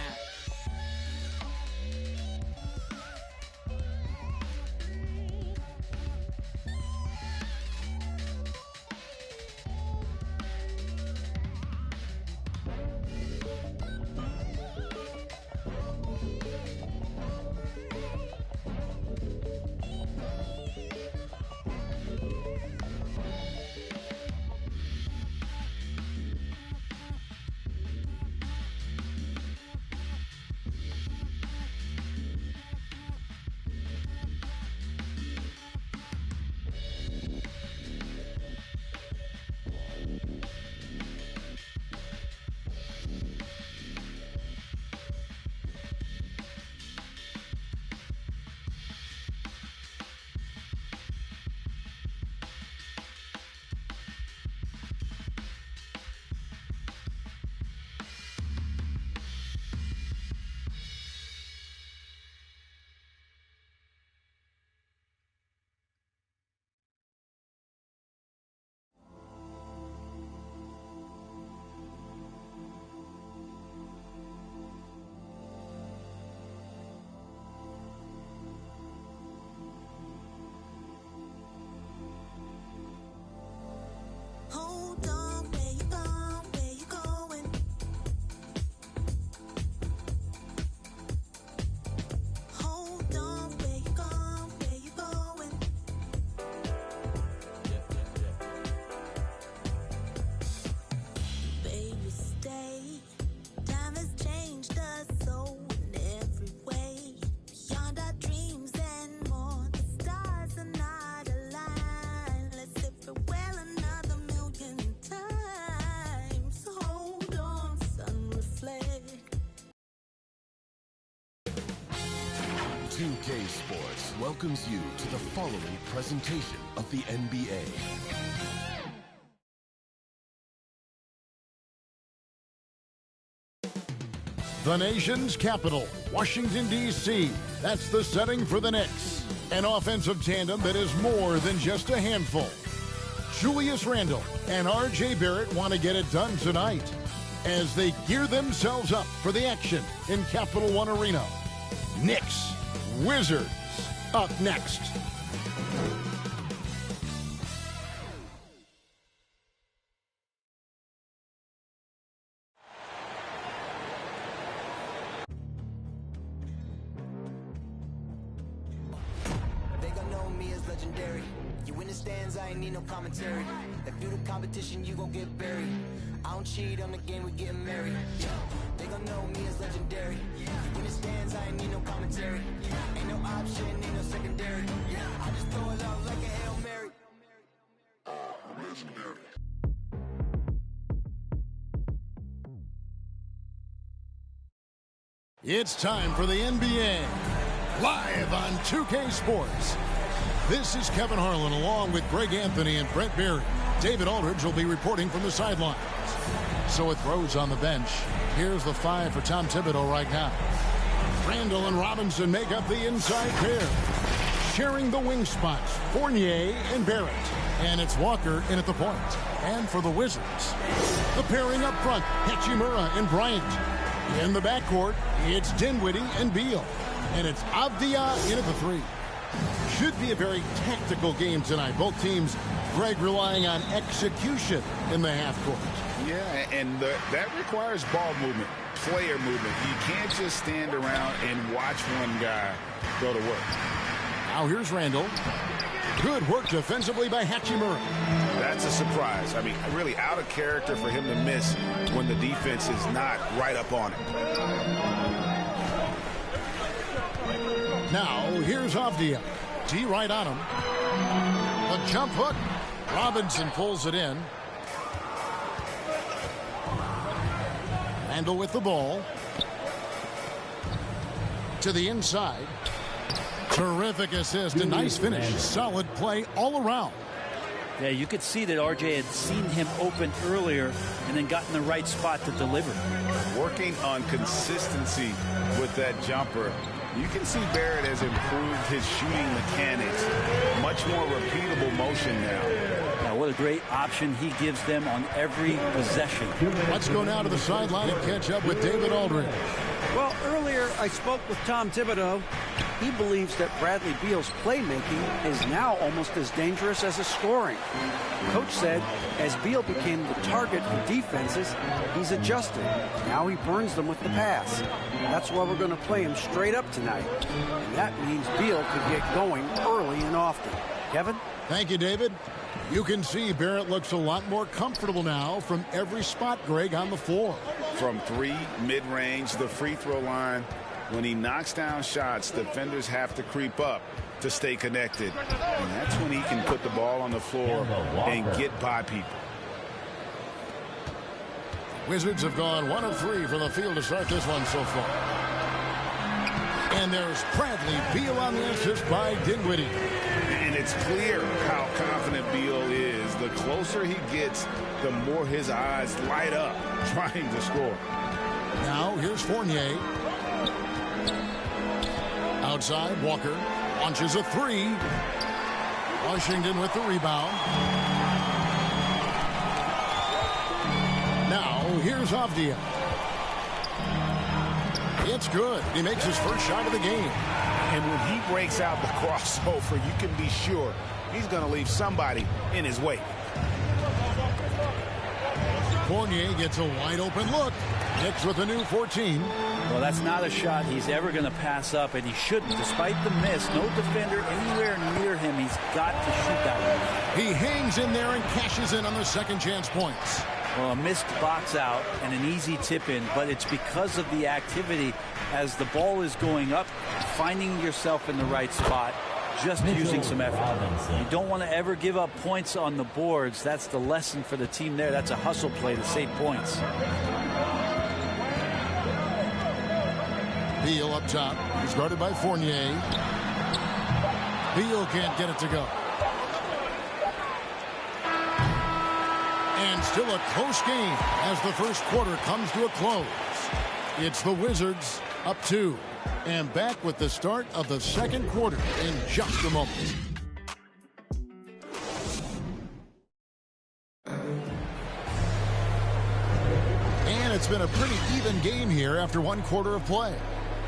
2K Sports welcomes you to the following presentation of the NBA. The nation's capital, Washington, D.C. That's the setting for the Knicks. An offensive tandem that is more than just a handful. Julius Randle and R.J. Barrett want to get it done tonight as they gear themselves up for the action in Capital One Arena. Knicks, Wizards, up next. They gon' know me as legendary. You in the stands, I ain't need no commentary. If you the competition, you gon' get buried. I don't cheat on the game, we getting married. They gon' know me as legendary. You in the stands, I ain't need no commentary. Ain't no option, ain't no secondary. I just throw it out like a Hail Mary. Legendary. It's time for the NBA, live on 2K Sports. This is Kevin Harlan along with Greg Anthony and Brett Berry. David Aldridge will be reporting from the sidelines. So it throws on the bench. Here's the 5 for Tom Thibodeau right now. Randle and Robinson make up the inside pair. Sharing the wing spots, Fournier and Barrett. And it's Walker in at the point. And for the Wizards, the pairing up front, Hachimura and Bryant. In the backcourt, it's Dinwiddie and Beal. And it's Avdia in at the 3. Should be a very tactical game tonight. Both teams, Greg, relying on execution in the half court. Yeah, and that requires ball movement, player movement. You can't just stand around and watch one guy go to work. Now here's Randle. Good work defensively by Hachimura. That's a surprise. I mean, really out of character for him to miss when the defense is not right up on it. Now, here's Avdia. D right on him. The jump hook. Robinson pulls it in. Randle with the ball. To the inside. Terrific assist. A nice finish. Solid play all around. Yeah, you could see that RJ had seen him open earlier and then got in the right spot to deliver. Working on consistency with that jumper. You can see Barrett has improved his shooting mechanics. Much more repeatable motion now. Now, what a great option he gives them on every possession. Let's go now to the sideline and catch up with David Aldridge. Well, earlier I spoke with Tom Thibodeau. He believes that Bradley Beal's playmaking is now almost as dangerous as his scoring. Coach said as Beal became the target for defenses, he's adjusted. Now he burns them with the pass. That's why we're going to play him straight up tonight. And that means Beal could get going early and often. Kevin? Thank you, David. You can see Barrett looks a lot more comfortable now from every spot, Greg, on the floor. From 3, mid-range, the free throw line. When he knocks down shots, defenders have to creep up to stay connected. And that's when he can put the ball on the floor and get by people. Wizards have gone 1 of 3 from the field to start this one so far. And there's Bradley Beal on the assist by Dinwiddie. And it's clear how confident Beal is. The closer he gets, the more his eyes light up trying to score. Now here's Fournier. Outside, Walker launches a 3. Washington with the rebound. Now here's Avdia. It's good. He makes his first shot of the game. And when he breaks out the crossover, you can be sure he's going to leave somebody in his wake. Fournier gets a wide open look. Knicks with a new 14. Well, that's not a shot he's ever going to pass up, and he shouldn't. Despite the miss, no defender anywhere near him. He's got to shoot that one. He hangs in there and cashes in on the second chance points. Well, a missed box out and an easy tip in, but it's because of the activity as the ball is going up, finding yourself in the right spot, just using some effort. You don't want to ever give up points on the boards. That's the lesson for the team there. That's a hustle play to save points. Beal up top. He's guarded by Fournier. Beal can't get it to go. And still a close game as the first quarter comes to a close. It's the Wizards up 2. And back with the start of the second quarter in just a moment. And it's been a pretty even game here after one quarter of play.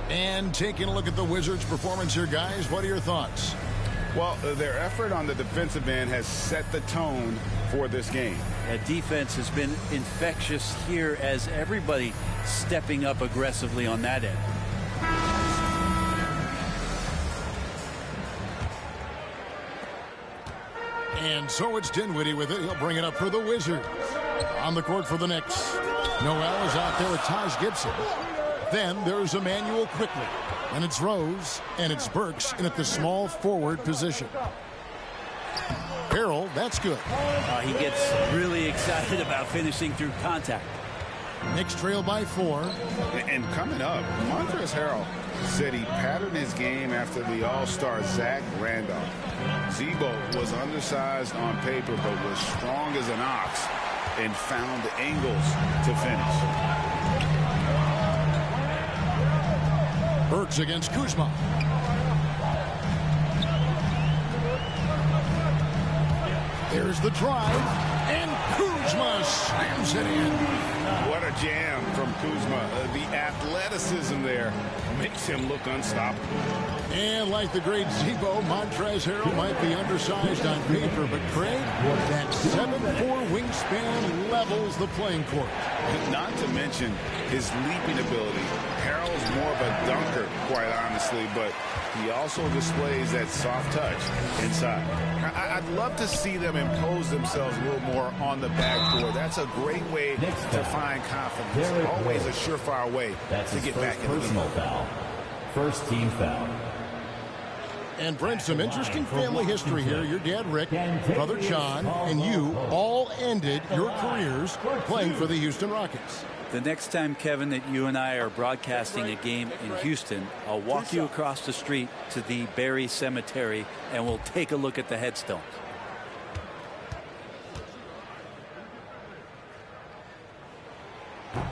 And taking a look at the Wizards' performance here, guys, what are your thoughts? Well, their effort on the defensive end has set the tone for this game. That defense has been infectious here as everybody stepping up aggressively on that end. And so it's Dinwiddie with it. He'll bring it up for the Wizards. On the court for the Knicks. Noel is out there with Taj Gibson. Then there's Emmanuel quickly. And it's Rose, and it's Burks in at the small forward position. Harrell, that's good. He gets really excited about finishing through contact. Knicks trail by 4. And coming up, Montrezl Harrell said he patterned his game after the All-Star Zach Randolph. Zebo was undersized on paper, but was strong as an ox and found the angles to finish. Burks against Kuzma. There's the drive, and Kuzma slams it in. What a jam from Kuzma. The athleticism there makes him look unstoppable. And like the great Zebo, Montrezl Harrell might be undersized on paper, but Craig, that 7'4" wingspan levels the playing court. Not to mention his leaping ability. Harrell's more of a dunker, quite honestly, but he also displays that soft touch inside. I'd love to see them impose themselves a little more on the backboard. That's a great way to find confidence. Always a surefire way to get back in the personal foul. First team foul. And Brent, some interesting family history here. Your dad, Rick, brother John, and you all ended your careers playing for the Houston Rockets. The next time, Kevin, that you and I are broadcasting a game in Houston, I'll walk you across the street to the Barry Cemetery, and we'll take a look at the headstones.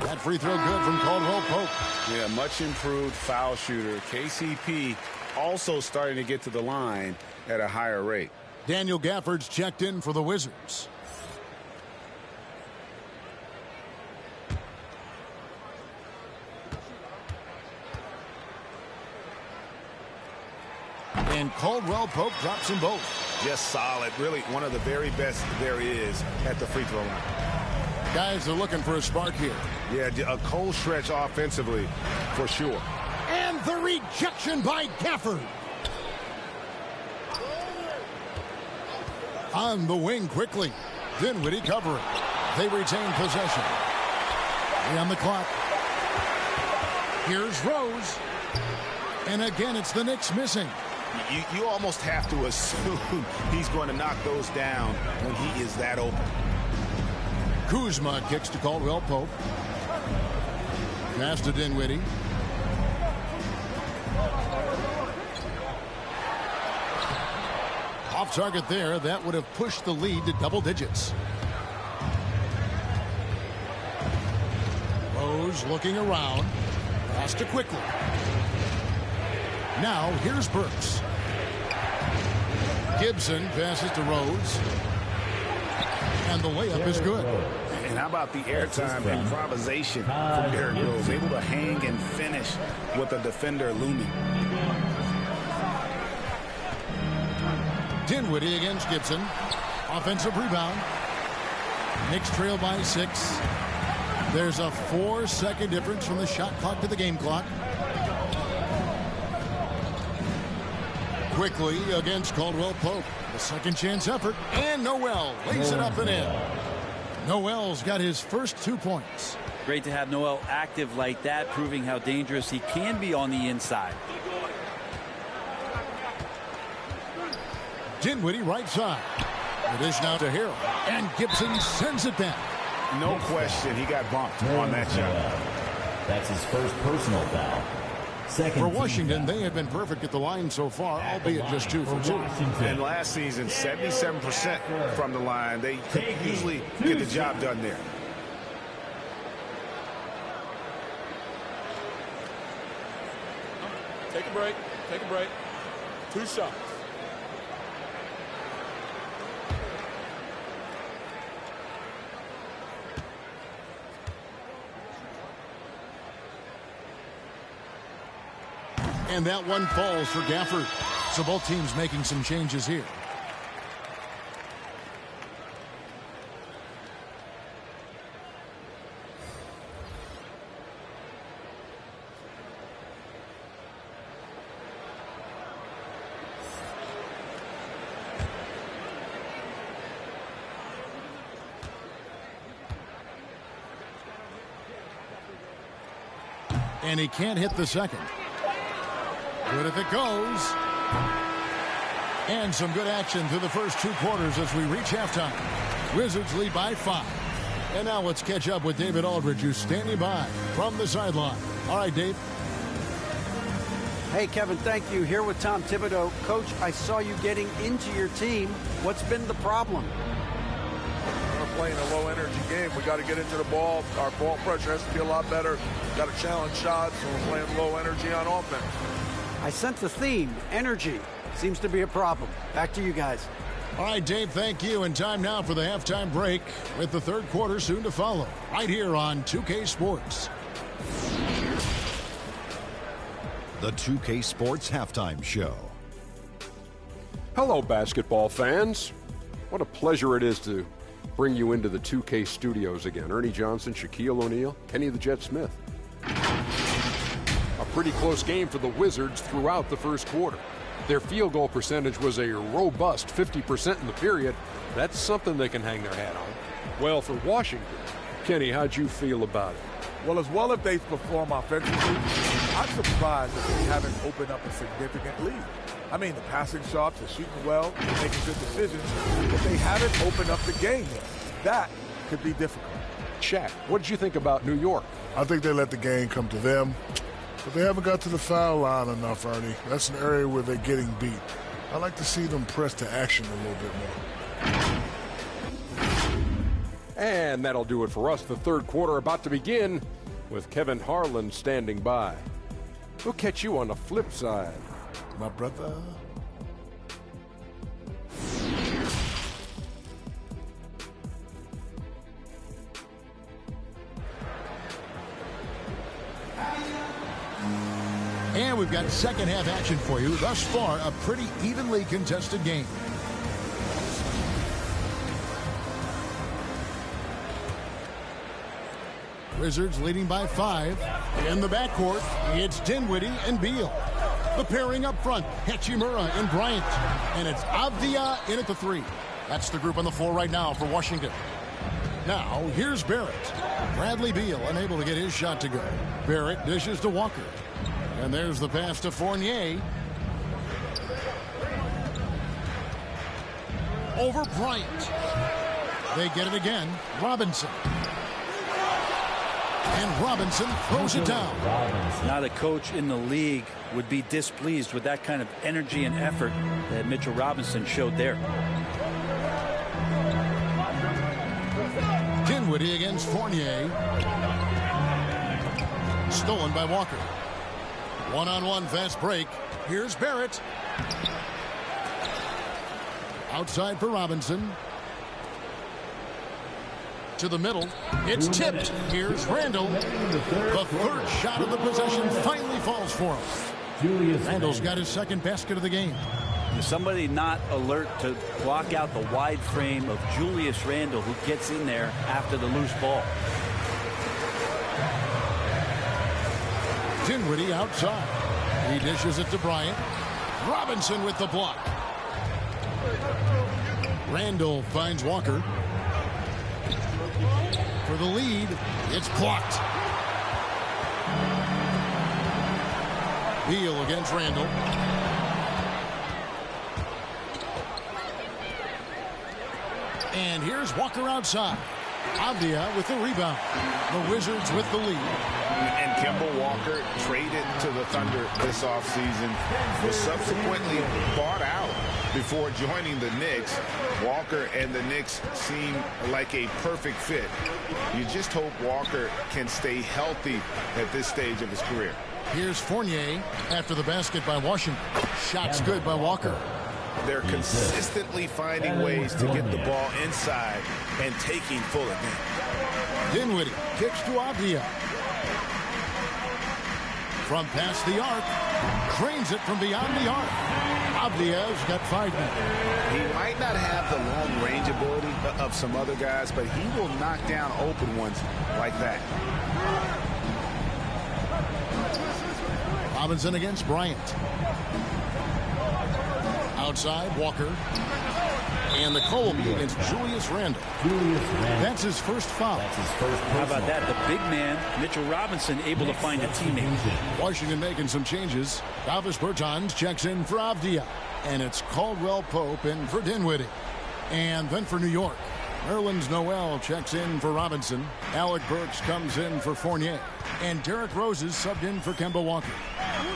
That free throw good from Caldwell Pope. Yeah, much improved foul shooter. KCP also starting to get to the line at a higher rate. Daniel Gafford's checked in for the Wizards. And Caldwell Pope drops them both. Just solid. Really one of the very best there is at the free throw line. Guys are looking for a spark here. Yeah, a cold stretch offensively for sure. And the rejection by Gafford. On the wing quickly. Dinwiddie covering. They retain possession. 3 on the clock. Here's Rose. And again, it's the Knicks missing. You almost have to assume he's going to knock those down when he is that open. Kuzma kicks to Caldwell Pope. Pass to Dinwiddie. Off target there. That would have pushed the lead to double digits. Rose looking around. Pass to quickly. Now here's Burks. Gibson passes to Rose. And the layup is good. And how about the airtime improvisation from Derrick Rose? Able to hang and finish with a defender looming. Dinwiddie against Gibson. Offensive rebound. Knicks trail by 6. There's a 4-second difference from the shot clock to the game clock. Quickly against Caldwell Pope. A second chance effort. And Noel lays it up and in. Noel's got his first 2 points. Great to have Noel active like that, proving how dangerous he can be on the inside. Dinwiddie right side. It is now to Harrell. And Gibson sends it back. No question he got bumped on that shot. That's his first personal foul. For Washington, they have been perfect at the line so far, albeit just 2 for 2. And last season, 77% from the line. They could usually get the job done there. Take a break. Take a break. 2 shots. And that one falls for Gafford. So both teams making some changes here. And he can't hit the second. Good if it goes. And some good action through the first 2 quarters as we reach halftime. Wizards lead by 5. And now let's catch up with David Aldridge, who's standing by from the sideline. All right, Dave. Hey, Kevin, thank you. Here with Tom Thibodeau. Coach, I saw you getting into your team. What's been the problem? We're playing a low-energy game. We got to get into the ball. Our ball pressure has to be a lot better. Got to challenge shots, so we're playing low energy on offense. I sense a theme. Energy seems to be a problem. Back to you guys. All right, Dave, thank you. And time now for the halftime break with the third quarter soon to follow. Right here on 2K Sports. The 2K Sports Halftime Show. Hello, basketball fans. What a pleasure it is to bring you into the 2K studios again. Ernie Johnson, Shaquille O'Neal, Kenny the Jet Smith. A pretty close game for the Wizards throughout the first quarter. Their field goal percentage was a robust 50% in the period. That's something they can hang their hat on. Well, for Washington, Kenny, how'd you feel about it? Well, as well as they perform offensively, I'm surprised that they haven't opened up a significant lead. I mean, the passing shots, they're shooting well, they're making good decisions, but they haven't opened up the game yet. That could be difficult. Shaq, what did you think about New York? I think they let the game come to them, but they haven't got to the foul line enough, Ernie. That's an area where they're getting beat. I like to see them press to action a little bit more. And that'll do it for us. The third quarter about to begin with Kevin Harlan standing by. We'll catch you on the flip side. My brother. And we've got second half action for you. Thus far, a pretty evenly contested game. Wizards leading by 5. In the backcourt, it's Dinwiddie and Beal. The pairing up front, Hachimura and Bryant. And it's Avdia in at the 3. That's the group on the floor right now for Washington. Now, here's Barrett. Bradley Beal unable to get his shot to go. Barrett dishes to Walker. And there's the pass to Fournier. Over Bryant. They get it again. Robinson. And Robinson throws it down. Not a coach in the league would be displeased with that kind of energy and effort that Mitchell Robinson showed there. Dinwiddie against Fournier. Stolen by Walker. One-on-one fast break. Here's Barrett. Outside for Robinson. To the middle. It's tipped. Here's Randall. The third shot of the possession finally falls for him. Randall's got his second basket of the game. Somebody not alert to block out the wide frame of Julius Randle, who gets in there after the loose ball. Dinwiddie outside. He dishes it to Bryant. Robinson with the block. Randall finds Walker. For the lead, it's blocked. Beal against Randall. And here's Walker outside. Avdia with the rebound. The Wizards with the lead. And Kemba Walker, traded to the Thunder this offseason, was subsequently bought out before joining the Knicks. Walker and the Knicks seem like a perfect fit. You just hope Walker can stay healthy at this stage of his career. Here's Fournier after the basket by Washington. Shot's good by Walker. They're consistently finding ways to get the ball inside and taking full advantage. Dinwiddie kicks to Avdia. From past the arc, cranes it from beyond the arc. Avdia's got 5 minutes. He might not have the long range ability of some other guys, but he will knock down open ones like that. Robinson against Bryant. Outside, Walker. And the call will be against Julius Randle. That's his first foul. How about that? The big man, Mitchell Robinson, able to find a teammate. Washington making some changes. Davis Bertans checks in for Avdia. And it's Caldwell Pope in for Dinwiddie. And then for New York, Nerlens Noel checks in for Robinson. Alec Burks comes in for Fournier. And Derrick Rose is subbed in for Kemba Walker.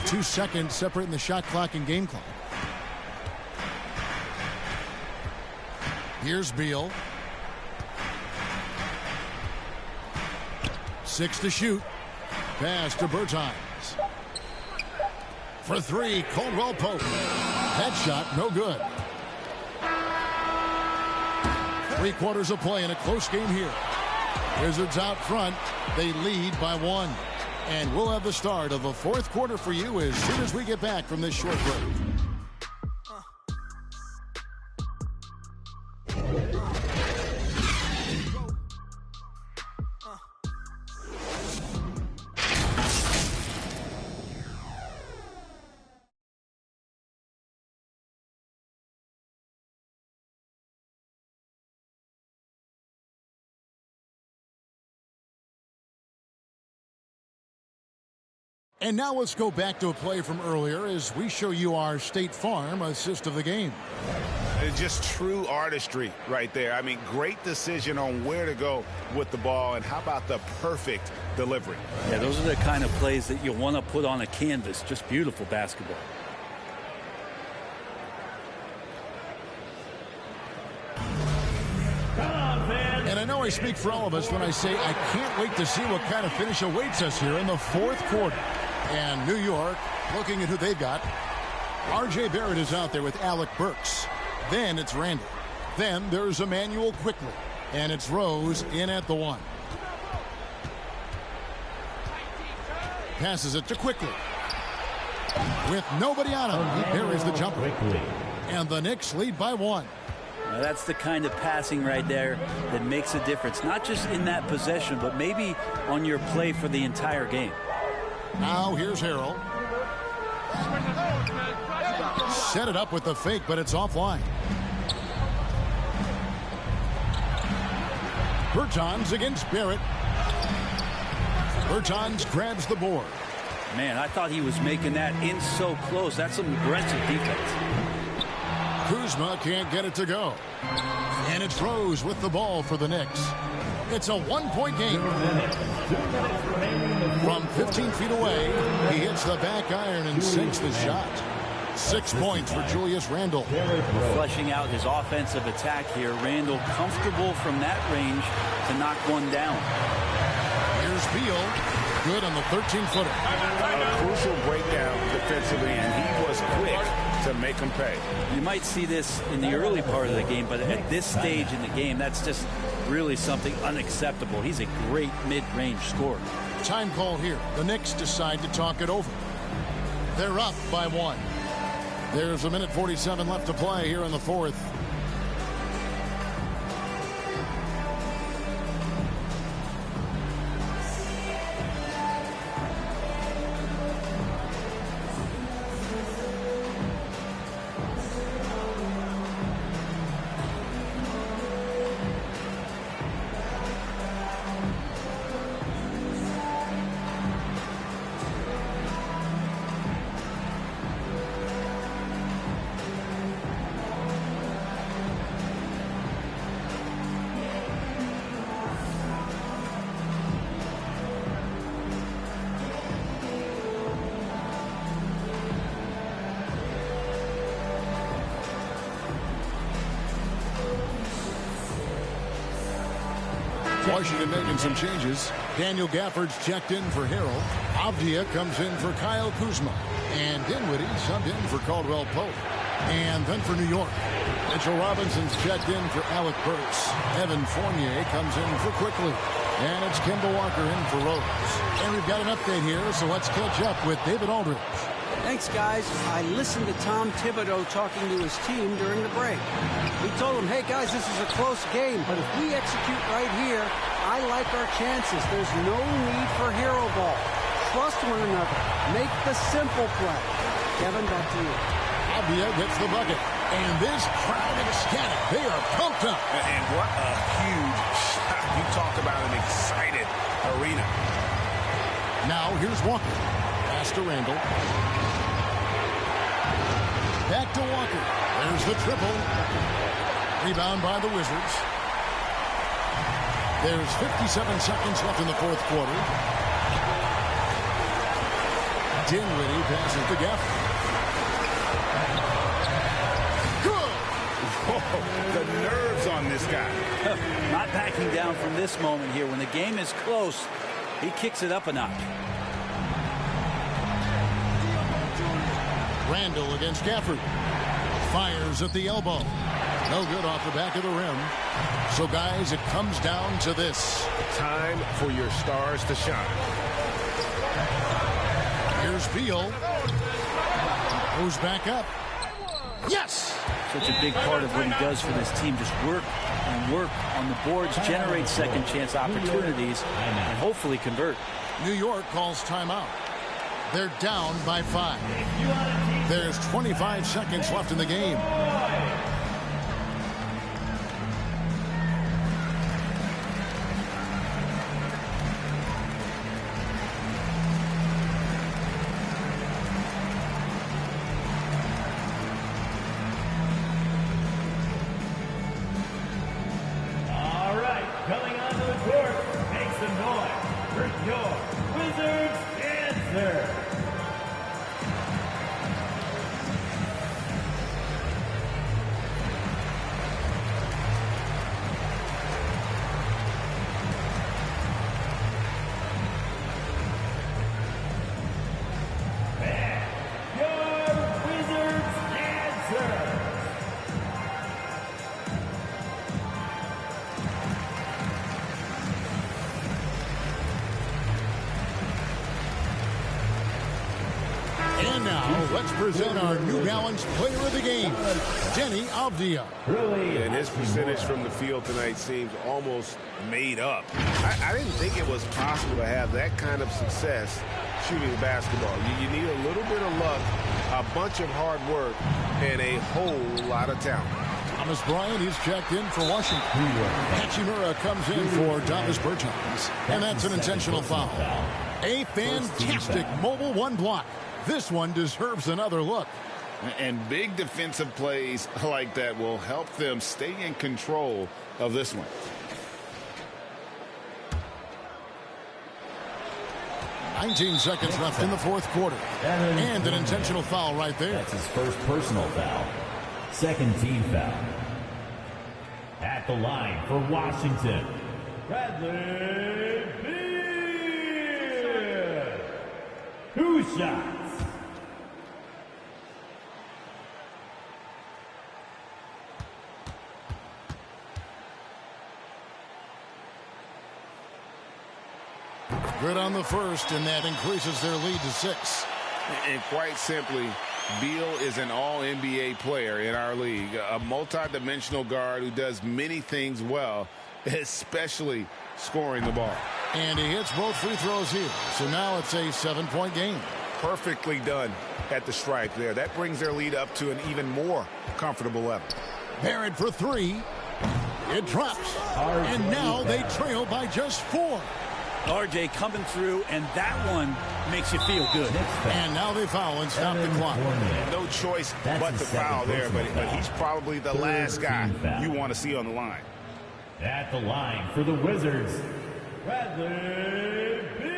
2 seconds separating the shot clock and game clock. Here's Beal. 6 to shoot. Pass to Bertans. For 3, Caldwell Pope. That shot, no good. 3 quarters of play in a close game here. Wizards out front. They lead by 1. And we'll have the start of the 4th quarter for you as soon as we get back from this short break. And now let's go back to a play from earlier as we show you our State Farm assist of the game. Just true artistry right there. I mean, great decision on where to go with the ball, and how about the perfect delivery? Yeah, those are the kind of plays that you want to put on a canvas. Just beautiful basketball. And I know I speak for all of us when I say I can't wait to see what kind of finish awaits us here in the 4th quarter. And New York, looking at who they've got. R.J. Barrett is out there with Alec Burks. Then it's Randall. Then there's Emmanuel Quickly. And it's Rose in at the 1. Passes it to Quickly. With nobody on him, he buries the jumper. And the Knicks lead by 1. Now that's the kind of passing right there that makes a difference. Not just in that possession, but maybe on your play for the entire game. Now here's Harrell. Set it up with the fake, but it's offline. Bertans against Barrett. Bertans grabs the board. Man, I thought he was making that in so close. That's some aggressive defense. Kuzma can't get it to go. And it's Rose with the ball for the Knicks. It's a 1-point game. From 15 feet away, he hits the back iron and sinks the shot. 6 points for Julius Randle. Fleshing out his offensive attack here. Randle comfortable from that range to knock one down. Here's Beal. Good on the 13-footer. A crucial breakdown defensively, and he was quick to make him pay. You might see this in the early part of the game, but at this stage in the game, that's just really something unacceptable. He's a great mid-range scorer. Time call here. The Knicks decide to talk it over. They're up by 1. There's a minute 47 left to play here in the 4th. Washington making some changes. Daniel Gafford's checked in for Harrell. Avdia comes in for Kyle Kuzma. And Dinwiddie subbed in for Caldwell Pope. And then for New York, Mitchell Robinson's checked in for Alec Burks. Evan Fournier comes in for Quickly. And it's Kemba Walker in for Rose. And we've got an update here, so let's catch up with David Aldridge. Thanks, guys. I listened to Tom Thibodeau talking to his team during the break. He told them, hey, guys, this is a close game, but if we execute right here, I like our chances. There's no need for hero ball. Trust one another. Make the simple play. Kevin, back to you. Avdia gets the bucket. And this crowd ecstatic. They are pumped up. And what a huge shot. You talk about an excited arena. Now here's Walker. Pass to Randall. Back to Walker. There's the triple. Rebound by the Wizards. There's 57 seconds left in the fourth quarter. Dinwiddie passes to Gafford. Good! Whoa, the nerves on this guy. Not backing down from this moment here. When the game is close, he kicks it up a notch. Randall against Gafford. Fires at the elbow. No good off the back of the rim. So, guys, it comes down to this. Time for your stars to shine. Here's Beal. Goes back up. Yes! Such a big part of what he does for this team. Just work and work on the boards, generate second chance opportunities, and hopefully convert. New York calls timeout. They're down by 5. There's 25 seconds left in the game. All right, coming onto the court, make some noise for your Wizards answer. And now, let's present our New Balance Player of the Game, Denny Avdia. And his percentage from the field tonight seems almost made up. I didn't think it was possible to have that kind of success shooting the basketball. You need a little bit of luck, a bunch of hard work, and a whole lot of talent. Thomas Bryant is checked in for Washington. Hachimura comes in for Davis Bertans. And that's an intentional foul. A fantastic mobile one block. This one deserves another look. And big defensive plays like that will help them stay in control of this one. $19 seconds left in the fourth quarter. And an intentional foul right there. That's his first personal foul. Second team foul. At the line for Washington, Bradley Beal. 2 shots. Good on the first, and that increases their lead to 6. And quite simply, Beal is an all-NBA player in our league, a multi-dimensional guard who does many things well, especially scoring the ball. And he hits both free throws here, so now it's a 7-point game. Perfectly done at the stripe there. That brings their lead up to an even more comfortable level. Barrett for 3. It drops. And now they trail by just 4. RJ coming through, and that one makes you feel good. And now they foul and stop the clock. No choice but to foul there, but he's probably the last guy you want to see on the line. At the line for the Wizards, Bradley Beal.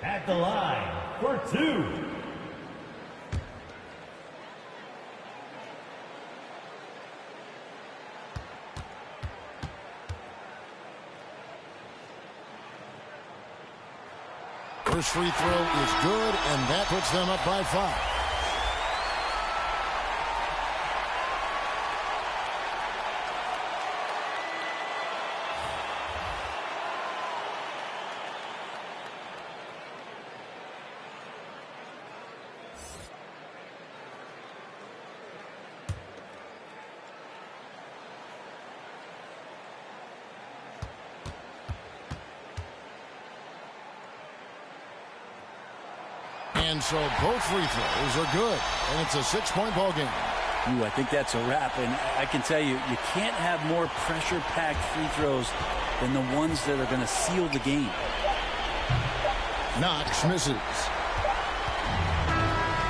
At the line for 2. First free throw is good, and that puts them up by 5. And so both free throws are good, and it's a 6-point ball game. Ooh, I think that's a wrap, and I can tell you, you can't have more pressure-packed free throws than the ones that are going to seal the game. Knox misses.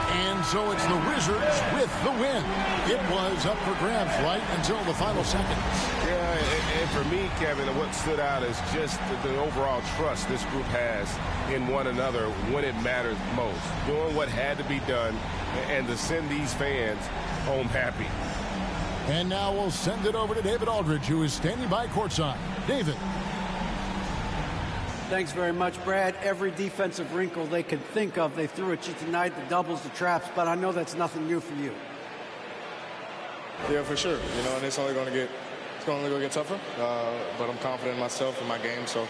And so it's the Wizards with the win. It was up for grabs right until the final seconds. Yeah, and for me, Kevin, what stood out is just the overall trust this group has in one another when it matters most. Doing what had to be done and to send these fans home happy. And now we'll send it over to David Aldridge, who is standing by courtside. David. Thanks very much, Brad. Every defensive wrinkle they could think of, they threw at you tonight, the doubles, the traps, but I know that's nothing new for you. Yeah, for sure. You know, and it's only going to get tougher, but I'm confident in myself and my game, so,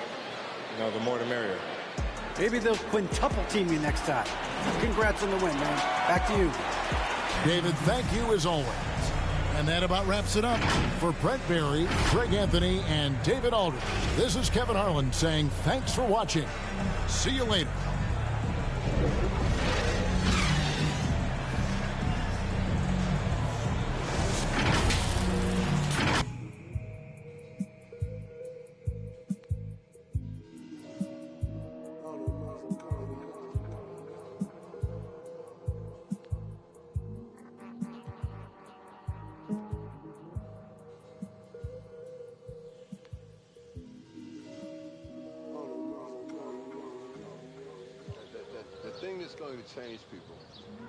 you know, the more the merrier. Maybe they'll quintuple team you next time. Congrats on the win, man. Back to you. David, thank you as always. And that about wraps it up. For Brent Barry, Greg Anthony, and David Aldridge, this is Kevin Harlan saying thanks for watching. See you later. The thing that's going to change people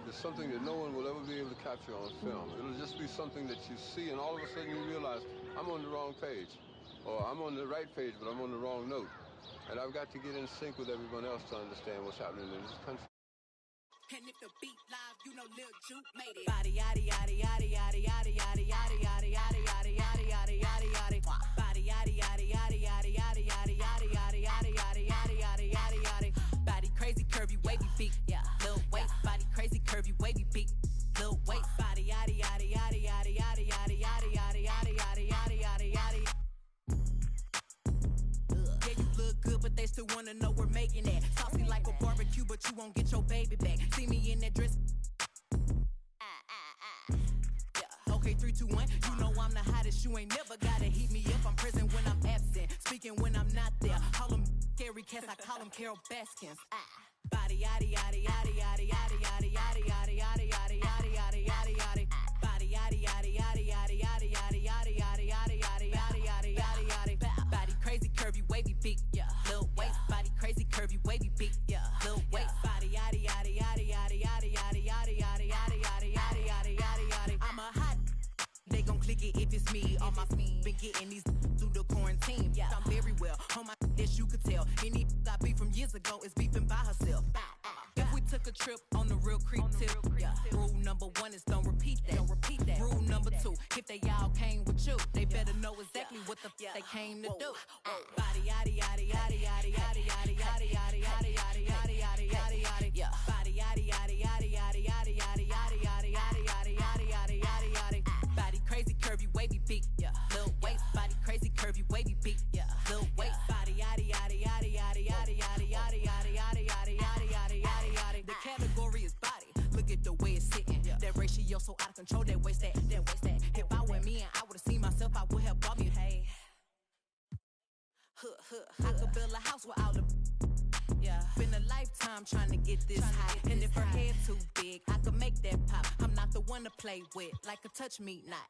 is something that no one will ever be able to capture on film. It'll just be something that you see, and all of a sudden you realize, I'm on the wrong page. Or I'm on the right page, but I'm on the wrong note. And I've got to get in sync with everyone else to understand what's happening in this country. And if the beat live, you know Lil Juke made it. Body yaddy yaddy yaddy yaddy yaddy yaddy yaddy yaddy yaddy yaddy yaddy yaddy yaddy yaddy. Body yaddy yaddy yaddy yaddy yaddy yaddy yaddy yaddy yaddy yaddy yaddy yaddy yaddy yaddy. Body crazy, curvy, wavy beat. Yeah, Lil waist. Body crazy, curvy, wavy beat. Lil waist. Body yaddy yaddy yaddy yaddy yaddy yaddy yaddy yaddy yaddy yaddy yaddy yaddy yaddy. Yeah, you look good, but they still wanna know we're making it. Saucy like a barbecue, but you won't get your baby back. See me in that dress. Yeah. Okay, 3, 2, 1. You know I'm the hottest. You ain't never gotta heat me up. I'm present when I'm absent, speaking when I'm not there. Call them scary cats, I call them Carol Baskins. Body yaddy yaddy yaddy yaddy yaddy yaddy yaddy yaddy yaddy yaddy yaddy yaddy yaddy yaddy. Body yaddy yaddy yaddy yaddy yaddy yaddy yaddy yaddy yaddy yaddy yaddy yaddy yaddy yaddy. Body crazy, curvy, wavy beat. Yeah, Lil waist. Body crazy, curvy, wavy beat. Yeah, Lil waist. Body yaddy yaddy yaddy yaddy yaddy yaddy yaddy yaddy yaddy yaddy yaddy yaddy yaddy yaddy. I'm a hot. They gon' click it if it's me. All my been getting these through the quarantine. Yeah, I'm very well on my as you could tell. Any I beef from years ago is beefing by herself. If we took a trip on the real creep tip, yeah. Rule number 1 is don't repeat that. Don't repeat that. Rule number 2, if they all came with you, they better know exactly what the they came to do. Body yaddy yaddy yaddy yaddy yaddy yaddy yaddy yaddy yaddy yaddy yaddy yaddy yaddy yaddy. Yeah. Body yaddy yaddy yaddy yaddy yaddy yaddy yaddy yaddy yaddy yaddy yaddy yaddy yaddy yaddy. Body crazy, curvy, wavy beat. Yeah. Lil waist. Body crazy, curvy, wavy beat. Yeah. Lil waist. Body yaddy yaddy yaddy yaddy yaddy yaddy yaddy yaddy yaddy yaddy yaddy yaddy yaddy yaddy. The category is body. Look at the way it's sitting. That ratio so out of control. That waist that. If I were me and I would've seen myself, I would have bought me. Hey. I could build a house with all the. Yeah. Been a lifetime trying to get this high. And if her head too big, I could make that pop. I'm not the one to play with, like a touch me not.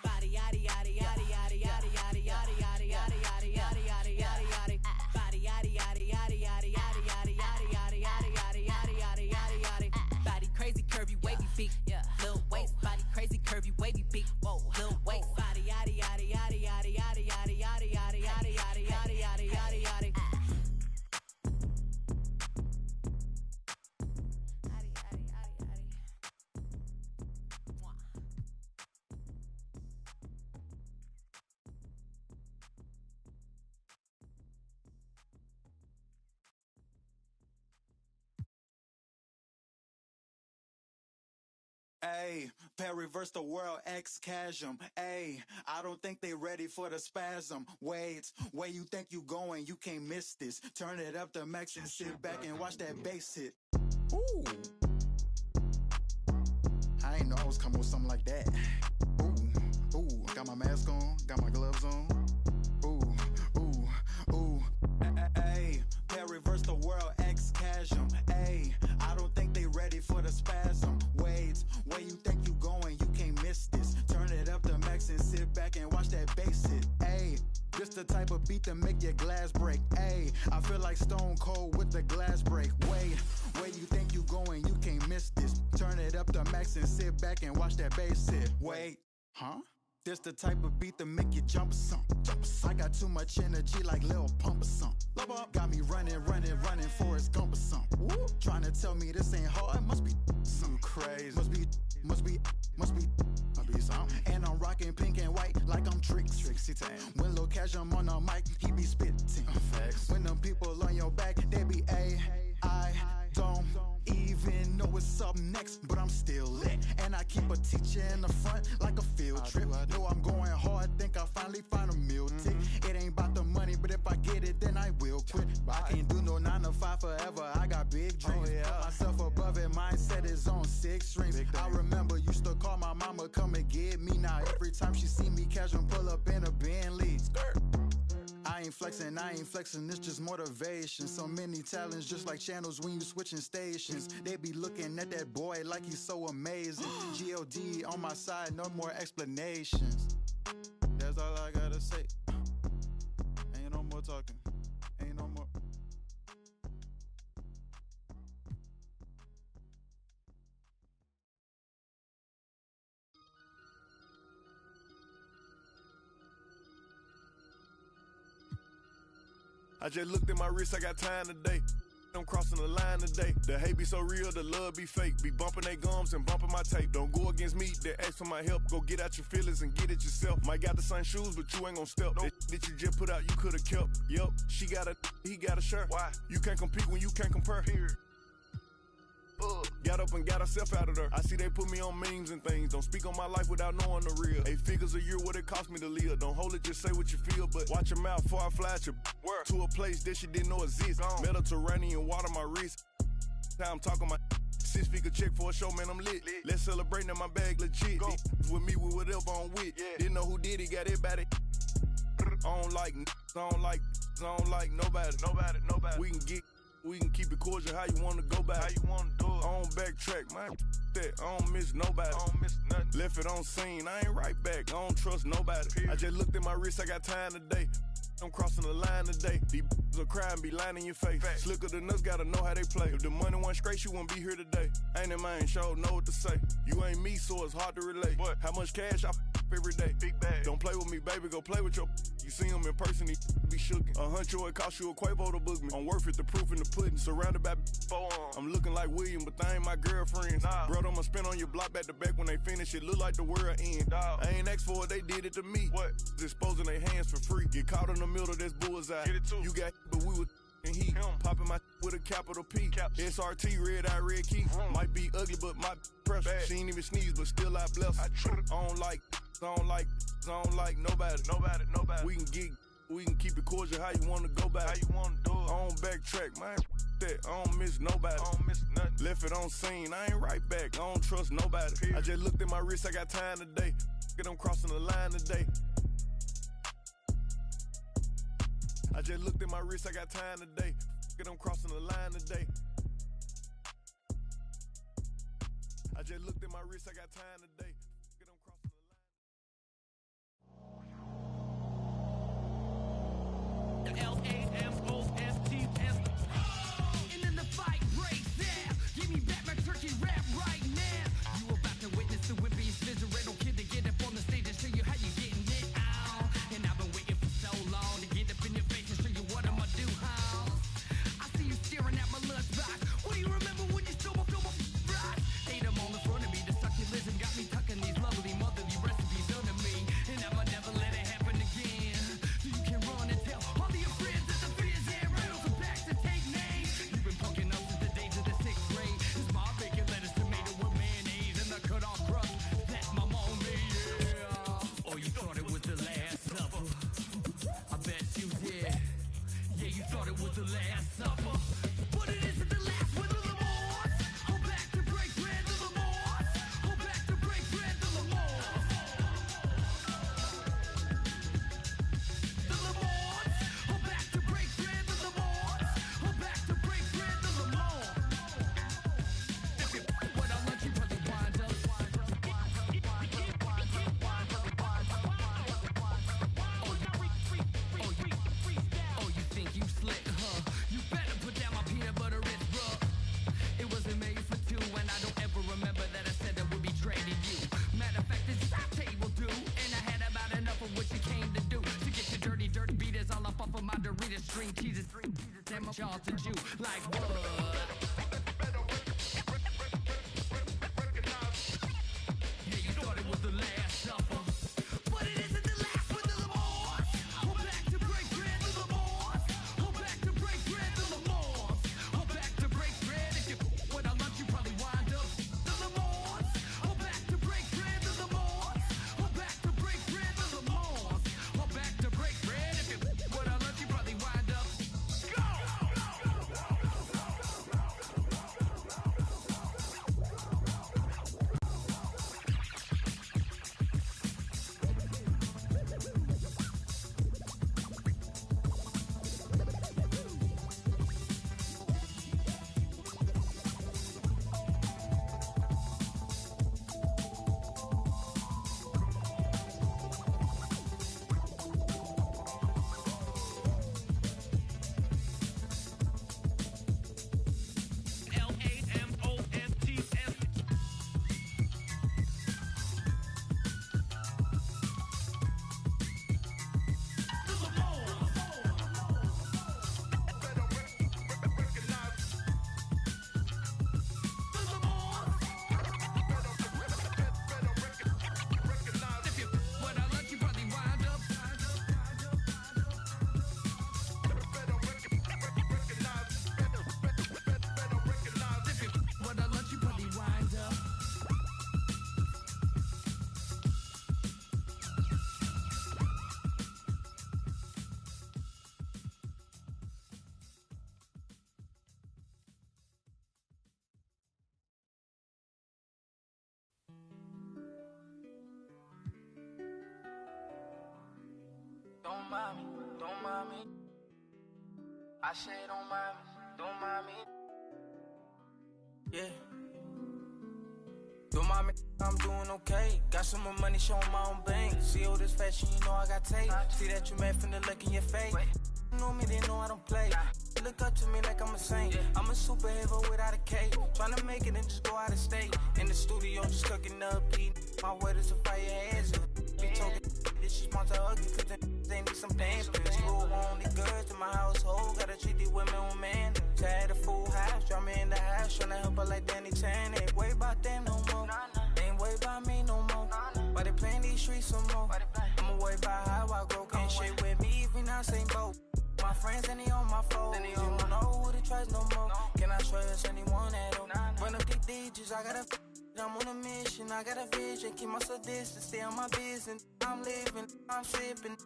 Body yaddy yaddy yaddy yaddy yaddy yaddy yaddy yaddy yaddy yaddy yaddy yaddy yaddy yaddy. Body yaddy yaddy yaddy yaddy yaddy yaddy yaddy yaddy yaddy yaddy yaddy yaddy yaddy yaddy. Body crazy, curvy, wavy beat. Yeah. Lil waist. Body crazy, curvy, wavy beat. Whoa. Lil waist. Body yaddy yaddy yaddy yaddy yaddy yaddy yaddy yaddy yaddy yaddy yaddy yaddy yaddy yaddy. Ayy, reverse the world, X-Chasm. Ayy, I don't think they ready for the spasm. Wait, where you think you going? You can't miss this. Turn it up to max and sit back and watch that bass hit. Ooh. I ain't know I was coming with something like that. Ooh, ooh, got my mask on, got my gloves on. Ooh, ooh, ooh. Ayy, reverse the world, X-Chasm. Ayy, I don't think they ready for the spasm. Wait, where you think you going? You can't miss this. Turn it up to max and sit back and watch that bass hit. Ayy, this the type of beat to make your glass break. Ayy, I feel like Stone Cold with the glass break. Wait, where you think you going? You can't miss this. Turn it up to max and sit back and watch that bass hit. Wait, huh? This the type of beat to make you jump or something. I got too much energy like Lil Pump or something. Got me running, Forrest Gump or something. Trying to tell me this ain't hard, must be something crazy. Must be something. And I'm rocking pink and white like I'm Trixie Tang. When Lil Cash I'm on the mic, he be spitting. Facts. When them people on your back, they be I don't even know what's up next, but I'm still lit. And I keep a teacher in the front like a field trip. Know I'm going hard, think I finally find a meal tick. It ain't about the money, but if I get it, then I will quit. I can't do no 9 to 5 forever, I got big dreams. Put myself above it, mindset is on 6 strings. I remember used to call my mama, come and get me. Now every time she see me, casual pull up in a Bentley. I ain't flexing, it's just motivation. So many talents, just like channels when you switching stations. They be looking at that boy like he's so amazing. G.O.D. on my side, no more explanations. That's all I gotta say. Ain't no more talking, ain't no more. I just looked at my wrist, I got time today. I'm crossing the line today. The hate be so real, the love be fake. Be bumping they gums and bumping my tape. Don't go against me, they ask for my help. Go get out your feelings and get it yourself. Might got the same shoes, but you ain't gon' step. Nope. That you just put out, you could've kept. Yup, she got a, he got a shirt. Why? You can't compete when you can't compare. Period. Got up and got herself out of there. I see they put me on memes and things. Don't speak on my life without knowing the real. 8 figures a year, what it cost me to live. Don't hold it, just say what you feel. But watch your mouth before I fly at your word. To a place that you didn't know exists. Mediterranean water my wrist. Time I'm talking my 6-figure check for a show, man, I'm lit. Let's celebrate in my bag, legit. With me, with whatever I'm with. Yeah. Didn't know who did it, got everybody. I don't like nobody. We can keep it cordial how you want to go back. How you want to do it. I don't backtrack, man. That I don't miss nobody. I don't miss nothing. Left it on scene, I ain't right back. I don't trust nobody. Period. I just looked at my wrist, I got time today. I'm crossing the line today. These will cry and be lying in your face. Fact. Slicker than us, gotta know how they play. If the money went straight, you wouldn't be here today. Ain't in mind, sure know what to say. You ain't me, so it's hard to relate. What? How much cash I every day? Big bag. Don't play with me, baby, go play with your. You see him in person, he be shookin'. A huncho, it cost you a Quavo to book me. I'm worth it, the proof in the pudding. Surrounded by I'm looking like William, but they ain't my girlfriends. Nah. Bro, I'ma spin on your block back to back when they finish. It look like the world end. Dog. I ain't asked for it, they did it to me. What? Exposing their hands for free. Get caught in the middle, that's bullseye. Get it too. You got but we was and heat. Popping my with a capital P. SRT, red eye, red key. Might be ugly, but my pressure. She ain't even sneeze, but still I bless her. I don't like nobody. We can keep it cordial how you want to go back. How you want to do it. I don't backtrack, man. That I don't miss nobody. I don't miss nothing. Left it on scene, I ain't right back. I don't trust nobody. Period. I just looked at my wrist, I got time today. I'm crossing the line today. I just looked at my wrist, I got time today. I'm crossing the line today. I just looked at my wrist, I got time today. I'm crossing the line. The L-A-M-O-S-T-S. And then the fight breaks down. Give me back my turkey rap right now. You about to witness the wimpiest visceral kid to get up on the stage and show you how you getting it out. And I've been waiting for so long to get up in your face and show you what I'ma do, huh? I see you staring at my lunchbox. What do you remember when you stole my rock? Ate them on the front of me, the succulents got me tucking get y'all to do like what? Yeah, you thought it was the last supper, but it isn't the last one. The Lamars, we're back to break bread. The Lamars, we're back to break bread. The Lamars, we're back to break bread. If you with our lunch, you probably wind up. The Lamars, we're back to break bread. The Lamars, we're back to break bread. The Lamars, we're back to break bread. If you with our lunch, you probably wind up. Go! Don't mind me, don't mind me. I say don't mind me, don't mind me. Yeah. Don't mind me, I'm doing okay. Got some more money, showing my own bank. See all this fashion, you know I got tape. See that you mad from the look in your face. You know me, they know I don't play. Look up to me like I'm a saint. I'm a superhero without a cape. Tryna make it and just go out of state. In the studio, just cooking up, eating. My word is a fire hazard. Be talking this is my ugly, cause they need some damn pills. You only girls in my household. Gotta treat these women with man. Tired of full house, draw me in the house. Tryna help her like Danny Tan. Ain't worry about them no more. Ain't worry about me no more. Why they playing these streets some more? I'ma worry about how I grow. Can't shit with me if we not same boat. My friends and they on my phone. You don't know who to trust no more. Can I trust anyone at all? Run up these digits, I gotta. I'm on a mission, I got a vision. Keep myself distant, stay on my business. I'm living, I'm sipping.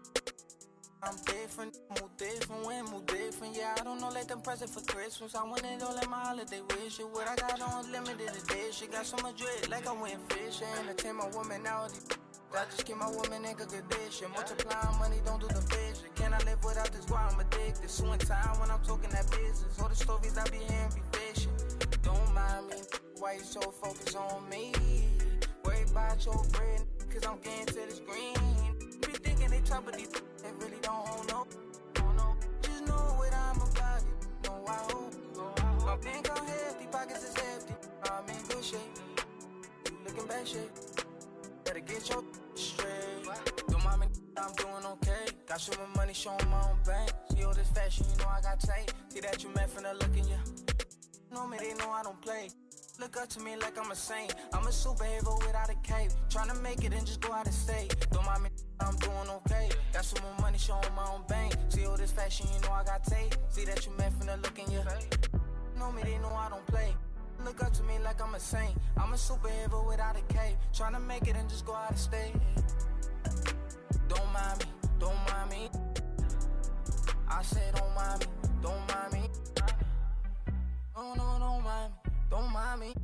I'm different, move different, when move different. Yeah, I don't know, let them present for Christmas. I want it all at my holiday wish. What I got on limited edition. Got so much dread, like I went fishing. Entertain my woman out. I just keep my woman in good condition. Multiplying money, don't do the vision. Can I live without this? Why I'm addicted. Suing time when I'm talking that business. All the stories I be hearing be fishing. Don't mind me, why you so focused on me? Worry about your bread, cause I'm getting to this green. Be thinking they top of these, they really don't know. Just know what I'm about, it. Know I hope. My bank on hefty, pockets is hefty. I'm in good shape, you looking bad shape. Better get your straight. Don't mind me, I'm doing okay. Got some more money, showing my own bank. See all this fashion, you know I got tape. See that you met from the look in ya. Know me, they know I don't play. Look up to me like I'm a saint. I'm a superhero without a cape. Tryna make it and just go out of state. Don't mind me, I'm doing okay. Got some more money, showing my own bank. See all this fashion, you know I got tape. See that you met from the look in ya. Know me, they know I don't play. Look up to me like I'm a saint. I'm a superhero without a cape. Tryna make it and just go out of state. Don't mind me, don't mind me. I said don't mind me, don't mind me. No, no, don't mind me, don't mind me.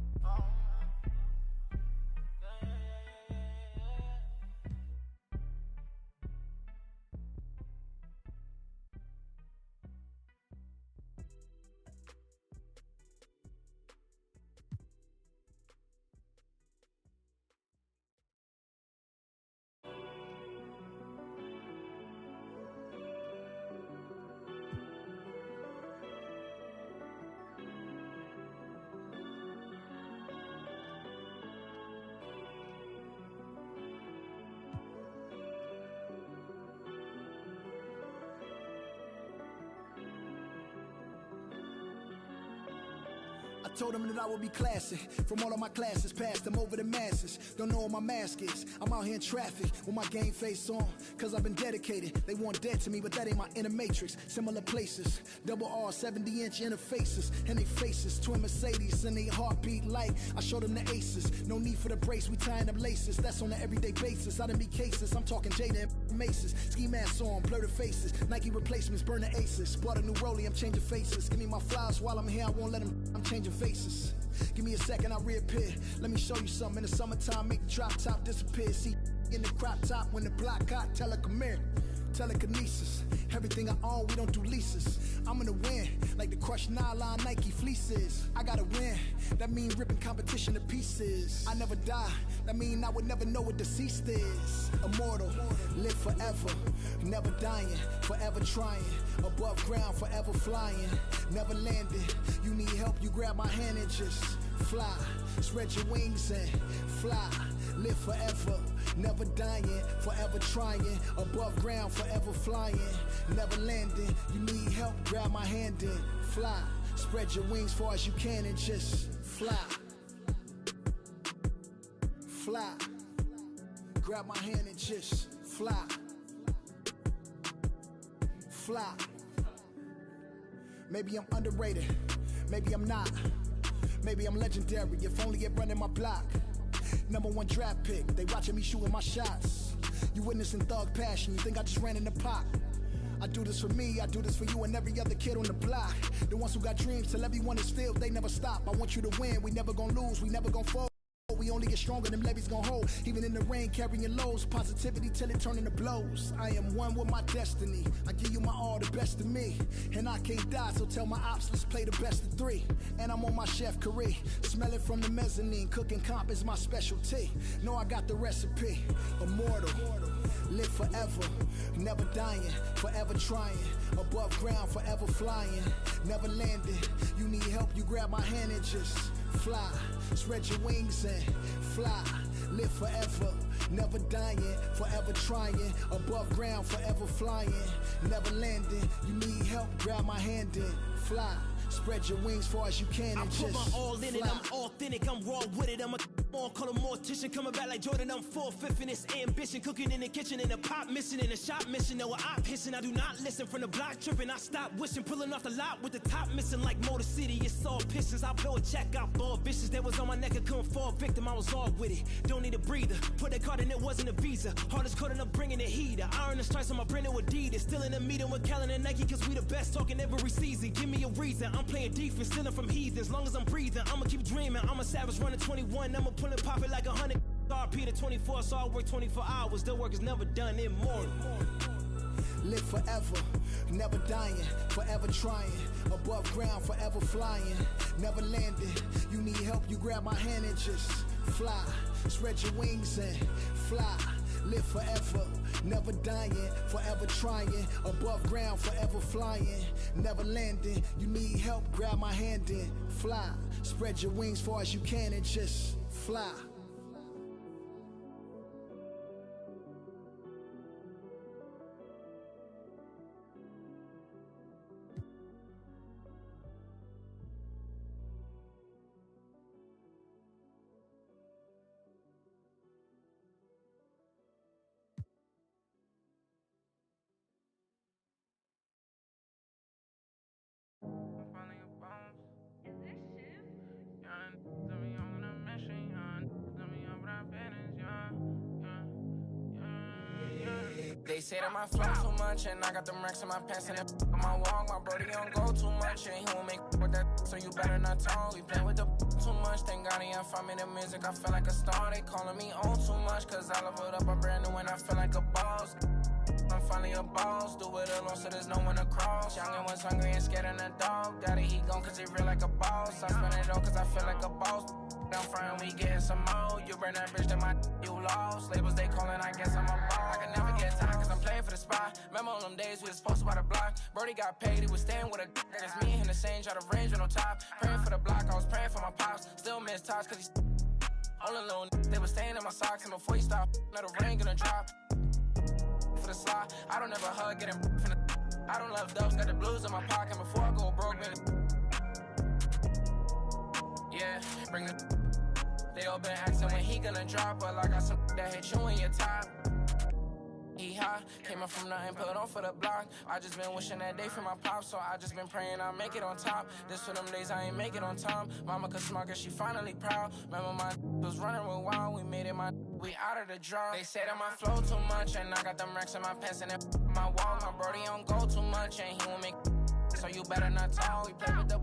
told them that I would be classy. From all of my classes, passed them over the masses. Don't know what my mask is. I'm out here in traffic with my game face on. Cause I've been dedicated. They want dead to me, but that ain't my inner matrix. Similar places. Double R, 70-inch interfaces. And they faces. Twin Mercedes and they heartbeat like I showed them the aces. No need for the brace, we tying up laces. That's on an everyday basis. I done be cases. I'm talking Jada and Maces. Ski masks on, blur the faces. Nike replacements, burn the aces. Bought a new rollie, I'm changing faces. Give me my flowers while I'm here, I won't let them. I'm changing faces. Give me a second, I'll reappear. Let me show you something. In the summertime, make the drop top disappear. See in the crop top when the block hot, tell her come here. Telekinesis, everything I own, we don't do leases. I'm gonna win, like the crushed nylon Nike fleeces. I gotta win, that mean ripping competition to pieces. I never die, that mean I would never know what deceased is. Immortal, live forever, never dying, forever trying. Above ground, forever flying, never landing. You need help, you grab my hand and just fly. Spread your wings and fly. Live forever, never dying, forever trying. Above ground, forever flying, never landing. You need help, grab my hand and fly. Spread your wings far as you can and just fly. Fly. Grab my hand and just fly. Fly. Maybe I'm underrated, maybe I'm not. Maybe I'm legendary, if only it running my block. #1 draft pick, they watching me shooting my shots. You witnessing thug passion, you think I just ran in the pot. I do this for me, I do this for you and every other kid on the block. The ones who got dreams, till everyone is filled, they never stop. I want you to win, we never gonna lose, we never gonna fold. We only get stronger, them levees gon' hold. Even in the rain, carrying lows. Positivity till it turn into blows. I am one with my destiny. I give you my all, the best of me. And I can't die, so tell my ops, let's play the best of 3. And I'm on my chef career. Smell it from the mezzanine. Cooking comp is my specialty. Know I got the recipe. Immortal. Live forever. Never dying. Forever trying. Above ground, forever flying. Never landing. You need help, you grab my hand and just fly. Spread your wings and fly. Live forever, never dying, forever trying. Above ground, forever flying, never landing. You need help, grab my hand and fly. Spread your wings far as you can and just I put my all in it, fly. I'm authentic, I'm raw with it. I'm a on, call a mortician, coming back like Jordan, I'm 4/5 in this ambition. Cooking in the kitchen and a pop missing in a shop mission. No, I pissing, I do not listen from the block tripping. I stop wishing, pulling off the lot with the top missing like Motor City. It's all pistons, I blow a check out, ball vicious. That was on my neck, I couldn't fall victim, I was all with it. Don't need a breather, put that card in, it wasn't a visa. Hardest coding up, bringing the heater. Iron the stripes on my brand new Adidas. Still in a meeting with Kellen and Nike, cause we the best talking every season. Give me a reason, I'm playing defense, stealing from heathens. As long as I'm breathing, I'ma keep dreaming. I'm a savage running 21, I'ma pull and pop it like 100. RP to 24, so I work 24 hours. The work is never done, immortal. Live forever, never dying, forever trying. Above ground, forever flying, never landing. You need help, you grab my hand and just fly. Spread your wings and fly. Live forever, never dying, forever trying. Above ground, forever flying, never landing. You need help, grab my hand and fly. Spread your wings far as you can and just fly. They say that my flow too much, and I got them racks in my pants and that on my walk. My brody don't go too much, and he won't make with that, so you better not talk. We play with the too much, thank God he ain't find me the music. I feel like a star, they calling me on too much, cause I leveled up, I'm brand new and I feel like a boss. I'm finally a boss, do it alone so there's no one to cross. Youngin' was hungry and scared of the dog. Daddy, he gone cause he real like a boss. I spend it all cause I feel like a boss. I'm frying, we getting some more. You burn that bitch, then my you lost. Labels they calling, I guess I'm a boss. I can never get tired cause I'm playing for the spot. Remember on them days we was posted by the block. Brody got paid, he was staying with a d***. It's me and him the same, try to range with no top. Praying for the block, I was praying for my pops. Still miss tops cause he's only little they was staying in my socks. And before he stopped, let the rain gonna drop. For the slide, I don't ever hug, getting from the I don't love dubs, got the blues in my pocket. Before I go broke, man. Yeah, bring the. They all been asking when he gonna drop, but I got some that hit you in your top. He high, came up from nothing, put on for the block. I just been wishing that day for my pop, so I just been praying I'll make it on top. This for them days I ain't make it on time. Mama could smart, cause she finally proud. Remember my was running with wild, we made it we out of the draw. They say that my flow too much, and I got them racks in my pants and my wall. My brody don't go too much, and he won't make so you better not talk. We play with the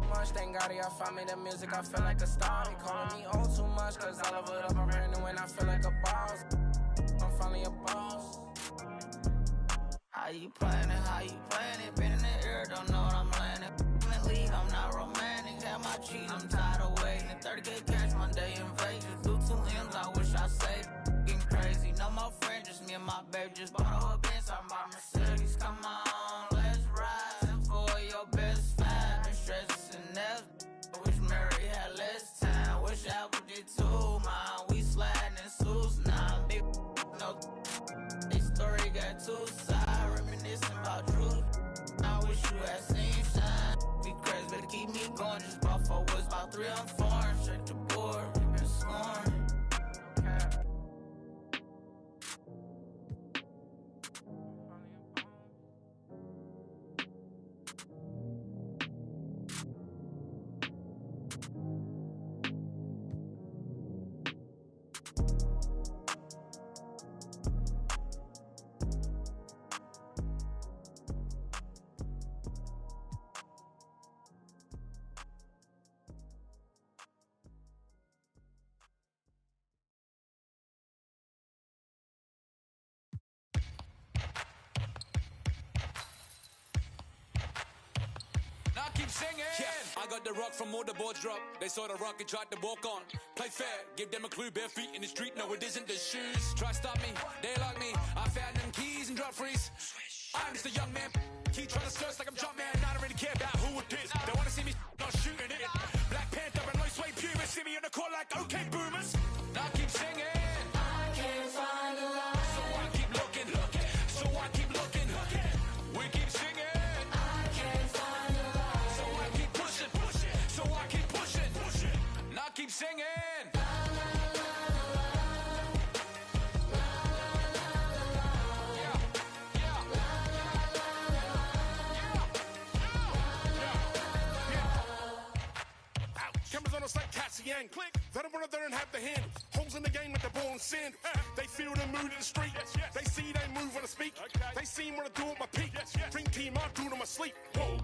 much, thank God y'all found me the music, I feel like a star. They calling me old too much, cause all of it up, I'm brand new and I feel like a boss. I'm finally a boss. How you playing it? Been in the air, don't know what I'm landing. I'm in league, I'm not romantic. Have my cheese, I'm tired of waiting. 30K cash Monday in Vegas. Do 2 M's, I wish I saved. Getting crazy, no more friends, just me and my baby. Just bought a Benz, I'm by Mercedes. Come on, let's ride. And for your best fan, been stressing that. Wish Mary had less time. Wish Apple did too, man. We sliding in suits, nah, big no. This story got 2 sides. Reminiscing about truth. I wish you had seen shine. Be crazy, better keep me going. Just bought 4 woods, about 3 on 4. Check the board, been scoring. Keep singing. Yeah, I got the rock from all the boards drop. They saw the rock and tried to walk on. Play fair, give them a clue. Bare feet in the street, no it isn't the shoes. Try stop me, they like me. I found them keys and drop freeze. I'm just a young man. Keep trying to search like I'm Jumpman. I don't really care about who it is. They wanna see me not shooting it. Black Panther and low sway purists. See me on the court like okay boomers. Now keep singing. I can't find the light. So I keep looking. So I keep looking. We keep singing. Keep singing. La, la, la, la, la, la, yeah, yeah, la, la, la, yeah. Cameras on us like Cassian. Click. They don't want to and have the handles. Holes in the game like the ball and sandals. They feel the mood in the street. They see they move when I speak. They see what I do with my peak. Dream team, I do it in my sleep. Whoa.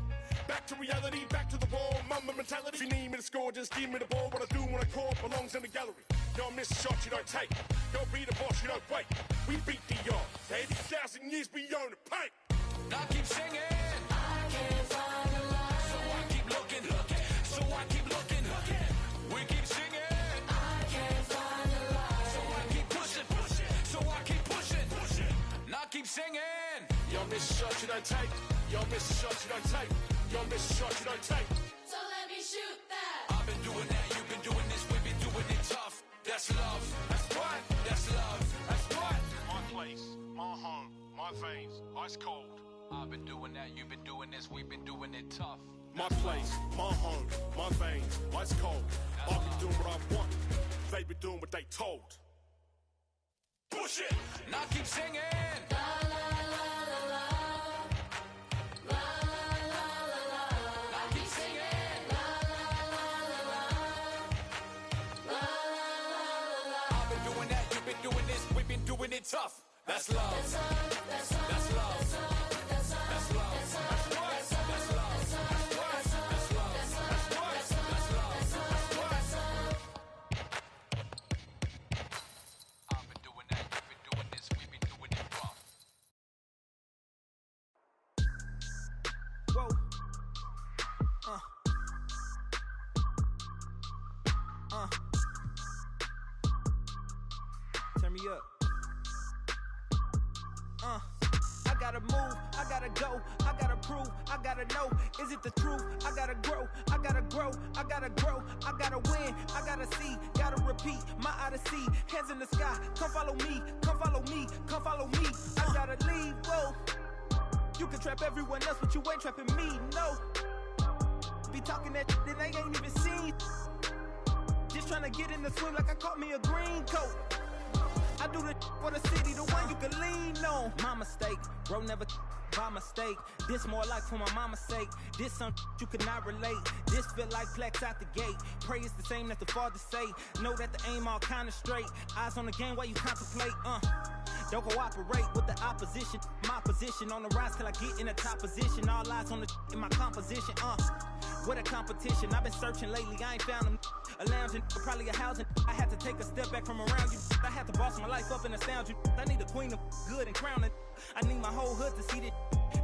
Back to reality, back to the wall, mama mentality. If you need me to score, just give me the ball. What I do when I call belongs in the gallery. Y'all miss a shot, you don't take. Y'all be the boss, you don't wait. We beat the yard. 80,000 years beyond the paint. Now keep singing. I can't find the light. So I keep looking. So I keep looking. We keep singing. I can't find the light. So I keep pushing. So I keep pushing. Now keep singing. Y'all miss a shot, you don't take. Y'all miss a shot, you don't take. Y'all miss a shot, you don't take. So let me shoot that. I've been doing that, you've been doing this, we've been doing it tough. That's love. That's what? That's love. That's what? My place, my home, my veins, ice cold. I've been doing that, you've been doing this, we've been doing it tough. My place, my home, my veins, ice cold. I've been doing what I want. They been doing what they told. Push it! Now keep singing. La la la la la. La la la la la. Now keep singing. La la la la la. La la la la. I've been doing that, you've been doing this, we've been doing it tough. That's love. That's love. That's love. That's love. That's love. That's love. That's what? That's love. That's what? That's love. That's what? That's love. That's what? I've been doing that, you've been doing this, we've been doing it rough. Whoa. Turn me up. I gotta move, I gotta go, I gotta prove, I gotta know, is it the truth? I gotta grow, I gotta grow, I gotta grow, I gotta win, I gotta see, gotta repeat, my odyssey, hands in the sky, come follow me, come follow me, come follow me, I gotta leave, whoa. You can trap everyone else, but you ain't trapping me, no. Be talking that they ain't even seen. Just trying to get in the swim like I caught me a green coat. I do the for the city, the one you can lean on. My mistake, bro, never by mistake. This more like for my mama's sake. This some you could not relate. This feel like plex out the gate. Pray it's the same that the father say. Know that the aim all kinda straight. Eyes on the game while you contemplate. Don't cooperate with the opposition. My position on the rise till I get in the top position. All eyes on the in my composition. What a competition. I've been searching lately. I ain't found them. A lounging, probably a housing. I had to take a step back from around you. I had to boss my life up and astound you. I need a queen of good and crown it. I need my whole hood to see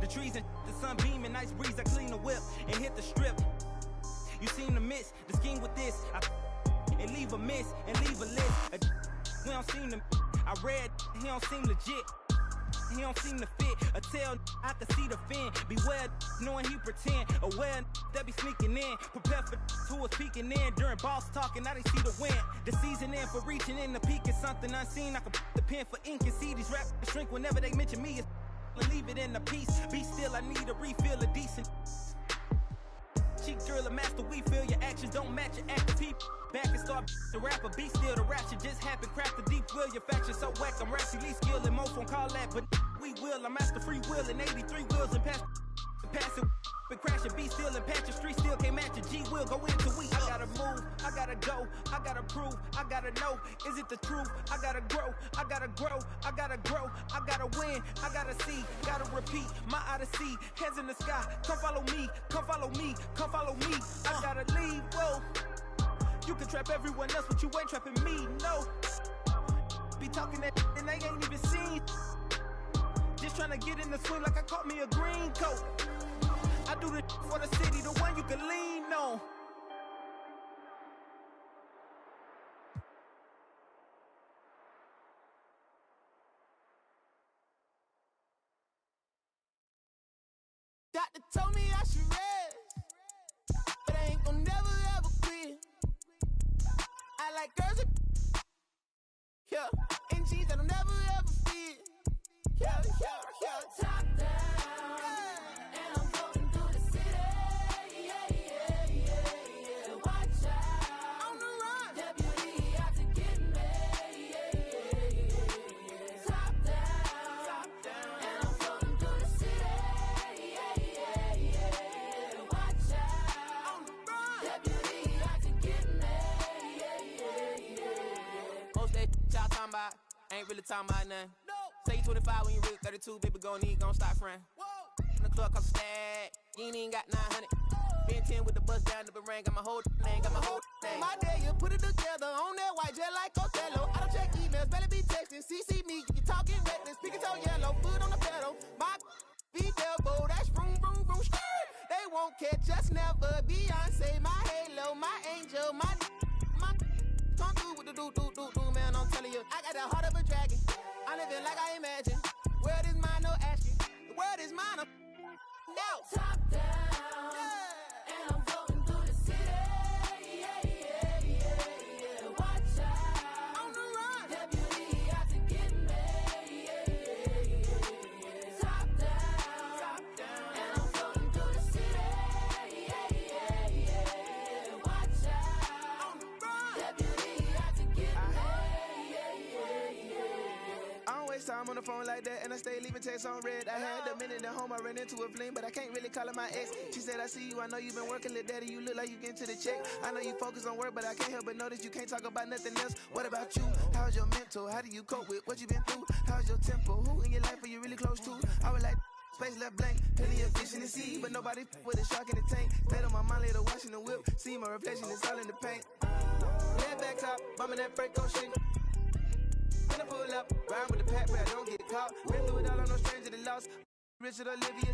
the trees and the sun beaming, nice breeze. I clean the whip and hit the strip. You seem to miss the scheme with this. And leave a miss and leave a list. We don't seem to. I read he don't seem legit. He don't seem to fit. A tell I can see the fin. Beware knowing he pretend. Aware that be sneaking in. Prepare for who was peeking in. During boss talking, now they see the win. The season in for reaching in the peak is something unseen. I can put the pen for ink and see these rap shrink whenever they mention me. Leave it in the piece. Be still, I need a refill of decent. Cheek drill a master, we feel your actions don't match your active people. Back and start the rapper, be still the rap shit just happened. Craft the deep will, your faction so whack. I'm rationally skilled and most won't call that, but we will. I'm master free will and 83 wheels and pass it. Been crashing, be still and patch your street still can't match a G will go into we. I gotta move, I gotta go, I gotta prove, I gotta know, is it the truth? I gotta grow, I gotta grow, I gotta grow, I gotta win, I gotta see, gotta repeat, my odyssey, hands in the sky, come follow me, come follow me, come follow me, I gotta leave, whoa. You can trap everyone else, but you ain't trapping me, no. Be talking that and they ain't even seen. Just trying to get in the swim like I caught me a green coat. I do the for the city, the one you can lean on. Doctor told me I should rest, but I ain't gon' never ever quit. I like girls that, yeah, in jeans that'll never ever fit. Yeah, top down, and I'm floating through the city. Yeah. Watch out, on the run. Deputy out to get me. Yeah. Top down, and I'm floating through the city. Yeah. Watch out, on the run. Deputy out to get me. Yeah. Most that y'all talking about ain't really talking about nothing. Say you 25 when you really 32, baby, gon' stop frontin'. In the club, come stack, you ain't even got 900. Been 10 with the bus down the barang, got my whole thing. My day, you put it together on that white jet like Costello. I don't check emails, better be texting. CC me, you talking reckless, pick toe yellow, foot on the pedal. My be devil, that's vroom, vroom, vroom, skirt. They won't catch us never. Beyonce, my halo, my angel, my come through with the do, man, I'm telling you. I got the heart of a dragon. I live it like I imagine. World is mine, no asking. The world is mine, now. Top down, and I'm floating through the city. Yeah. Watch out, on the run. Deputy out to get me. Yeah. Top down, and I'm floating through the city. Yeah. Watch out, on the run. Deputy out to get me. I don't waste time on the phone like that, and I stay leaving texts on red. I had a minute at home, I ran into a fling, but I can't really call her my ex. She said, I see you, I know you've been working, little daddy, you look like you getting to the check. I know you focus on work, but I can't help but notice you can't talk about nothing else. What about you? How's your mental? How do you cope with what you been through? How's your tempo? Who in your life are you really close to? I was like, space left blank, plenty of fish in the sea, but nobody with a shark in the tank. Stayed on my mind later, washing the whip, see my reflection, it's all in the paint. Head back top, bumming that Franco shit. When I pull up, ride with the pack, but I don't get caught. Been through it all, I'm no stranger to loss. Richard Olivia,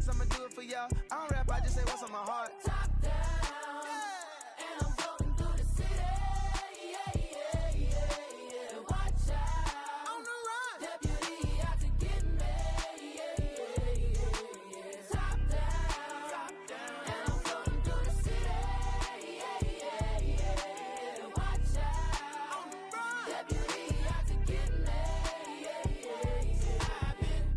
I'ma do it for y'all. I don't rap, I just say what's on my heart. Top down, and I'm floating through the city. Yeah. Watch out, on the run. Deputy out to get me. Yeah. Top down, and I'm floating through the city. Yeah. Watch out, on the run. Deputy out to get me. I've been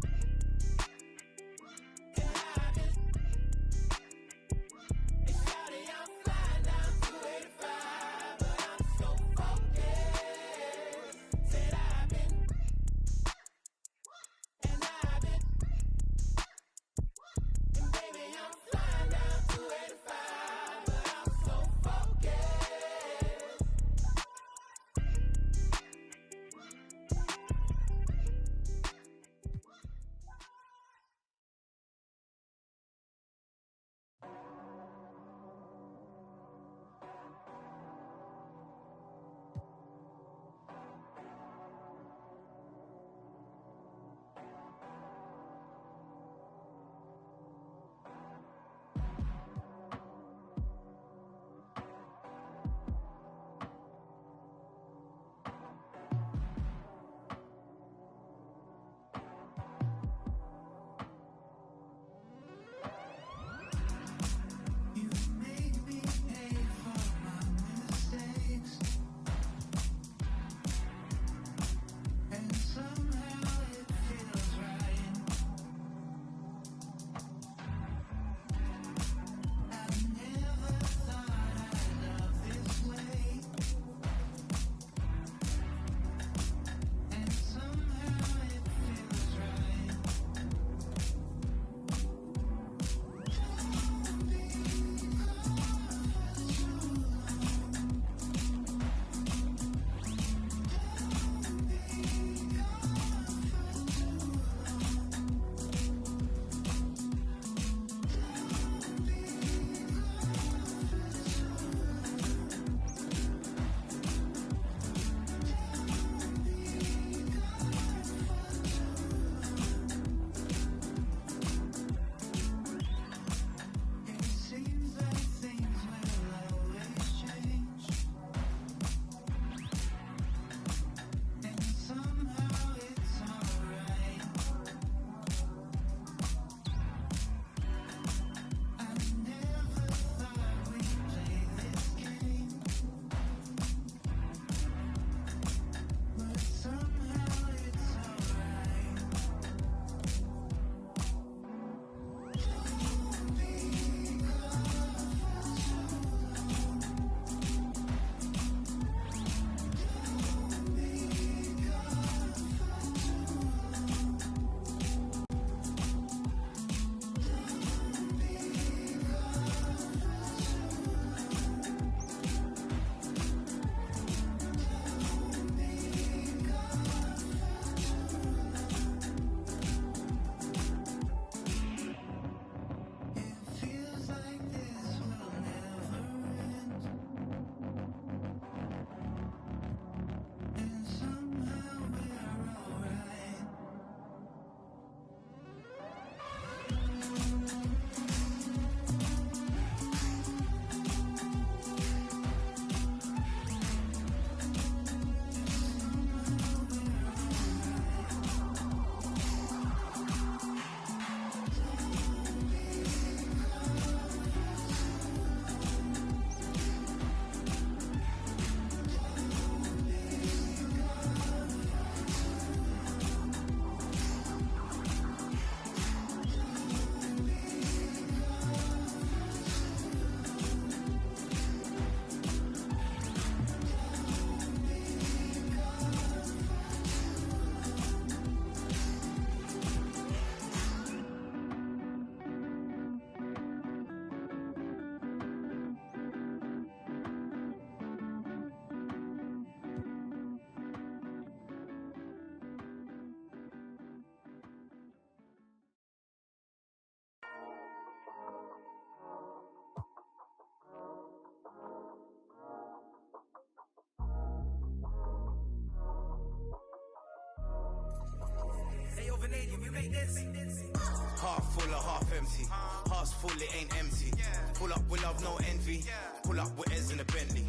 Half full or half empty. Heart's full, it ain't empty. Pull up with love, no envy. Pull up with Ez in a Bentley.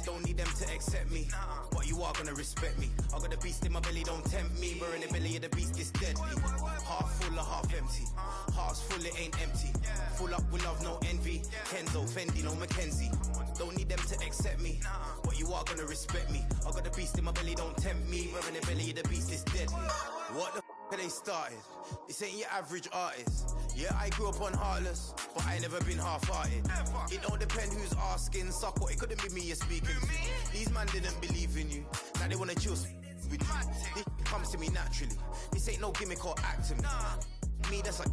Don't need them to accept me, but you are gonna respect me. I got the beast in my belly, don't tempt me. We're in the belly of the beast, it's deadly. Half full or half empty. Heart's full, it ain't empty. Full up with love, no envy. Kenzo, Fendi, no Mackenzie. Don't need them to accept me, but you are gonna respect me. I got the beast in my belly, don't tempt me. We're in the belly of the beast, it's deadly. What the f*** they started? This ain't your average artist. Yeah, I grew up on Heartless, but I ain't never been half-hearted. It don't depend who's asking, suck what, it couldn't be me you're speaking to. These man didn't believe in you, now they wanna chill with you. This comes to me naturally, this ain't no gimmick or acting. Me, that's like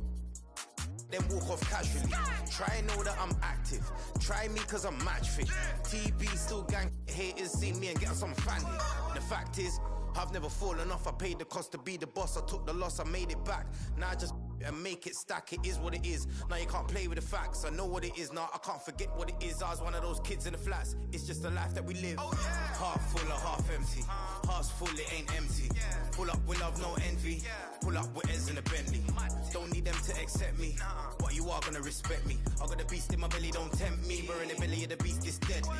then walk off casually. Try and know that I'm active. Try me cause I'm match fit. TB still gang haters see me and get some fanny. The fact is, I've never fallen off. I paid the cost to be the boss. I took the loss, I made it back. Now I just and make it stack. It is what it is. Now you can't play with the facts. I know what it is now. I can't forget what it is. I was one of those kids in the flats. It's just the life that we live. Half full or half empty. Heart's full, it ain't empty. Pull up with love, no envy. Pull up with Ez in a Bentley. Don't need them to accept me, but you are gonna respect me. I got the beast in my belly, don't tempt me. We're in the belly of the beast, it's deadly.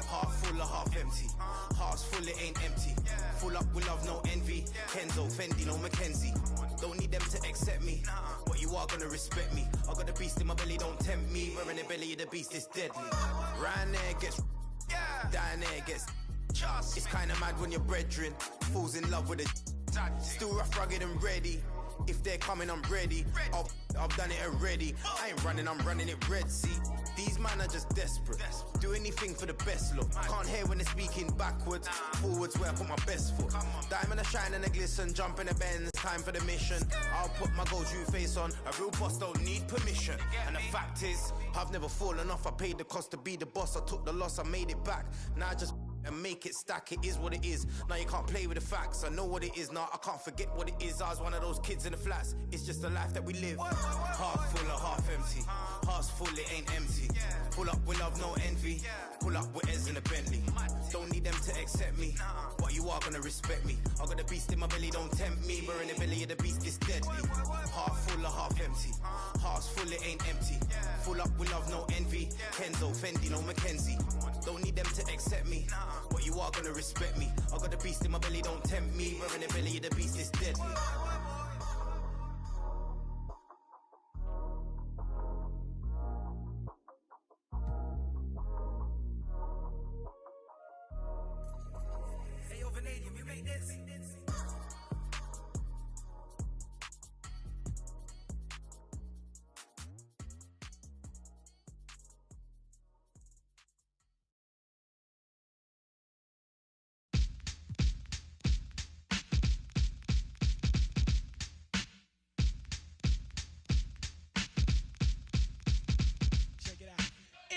Half full or half empty. Heart's full, it ain't empty. Full up with love, no envy. Kenzo, Fendi, no Mackenzie. Don't need them to accept me, but you are gonna respect me. I got the beast in my belly, don't tempt me. We're in the belly of the beast, it's deadly. Round there gets down there gets. It's kinda mad when your brethren falls in love with it. Still rough, rugged and ready. If they're coming, I'm ready. I've done it already. I ain't running, I'm running it Red Sea. These man are just desperate. Do anything for the best look. Can't hear when they're speaking backwards. Forwards where I put my best foot. Diamond a shine and a glisten. Jump in the Benz, time for the mission. I'll put my gold shoe face on. A real boss don't need permission. And the fact is, I've never fallen off. I paid the cost to be the boss. I took the loss, I made it back. Now I just and make it stack. It is what it is. Now you can't play with the facts. I know what it is now. I can't forget what it is. I was one of those kids in the flats. It's just the life that we live. Half full or half empty. Heart's full, it ain't empty. Pull up with love, no envy. Pull up with Ez in a Bentley. Don't need them to accept me, but you are gonna respect me. I got the beast in my belly, don't tempt me. We're in the belly of the beast, it's deadly. Half full or half empty. Heart's full, it ain't empty. Full up with love, no envy. Kenzo, Fendi, no Mackenzie. Don't need them to accept me, but you are gonna respect me. I got the beast in my belly, don't tempt me. We're in the belly of the beast, it's deadly. Hey, yo, Vanadium, you made this.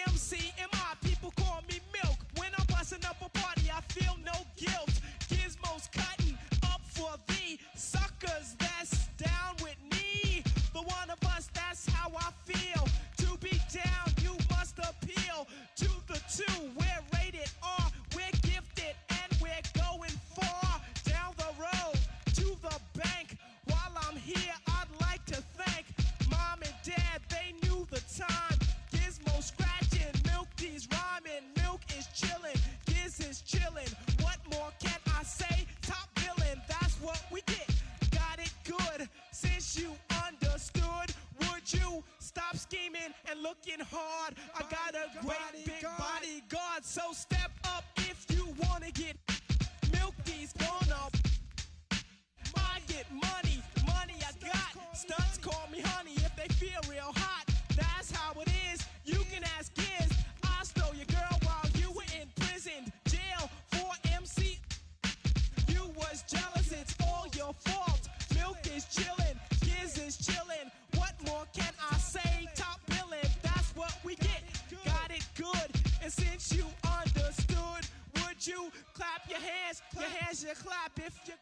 MC and my people call me Milk. When I'm busting up a party, I feel no guilt. Gizmos cutting up for the suckers that's down with me. The one of us, that's how I feel. To be down, you must appeal to the two. We're rated R, we're gifted, and we're going far down the road to the bank. While I'm here, I'd like to thank Mom and Dad, they knew the time. Gizmo scratching, Milk D's rhyming, Milk is chilling, Giz is chilling. What more can I say? Top villain, that's what we get. Got it good, since you understood. Would you stop scheming and looking hard? I got a great big bodyguard, so step up if you wanna get. Milk D's gonna. I get money, money I got. Stunts call me honey if they feel real hot. That's how it is. You can ask Giz. I stole your girl while you were in prison. Jail for MC. You was jealous, it's all your fault. Milk is chillin', Giz is chillin'. What more can I say? Top billin', that's what we get. Got it good, and since you understood, would you clap your hands? Your hands you clap if you.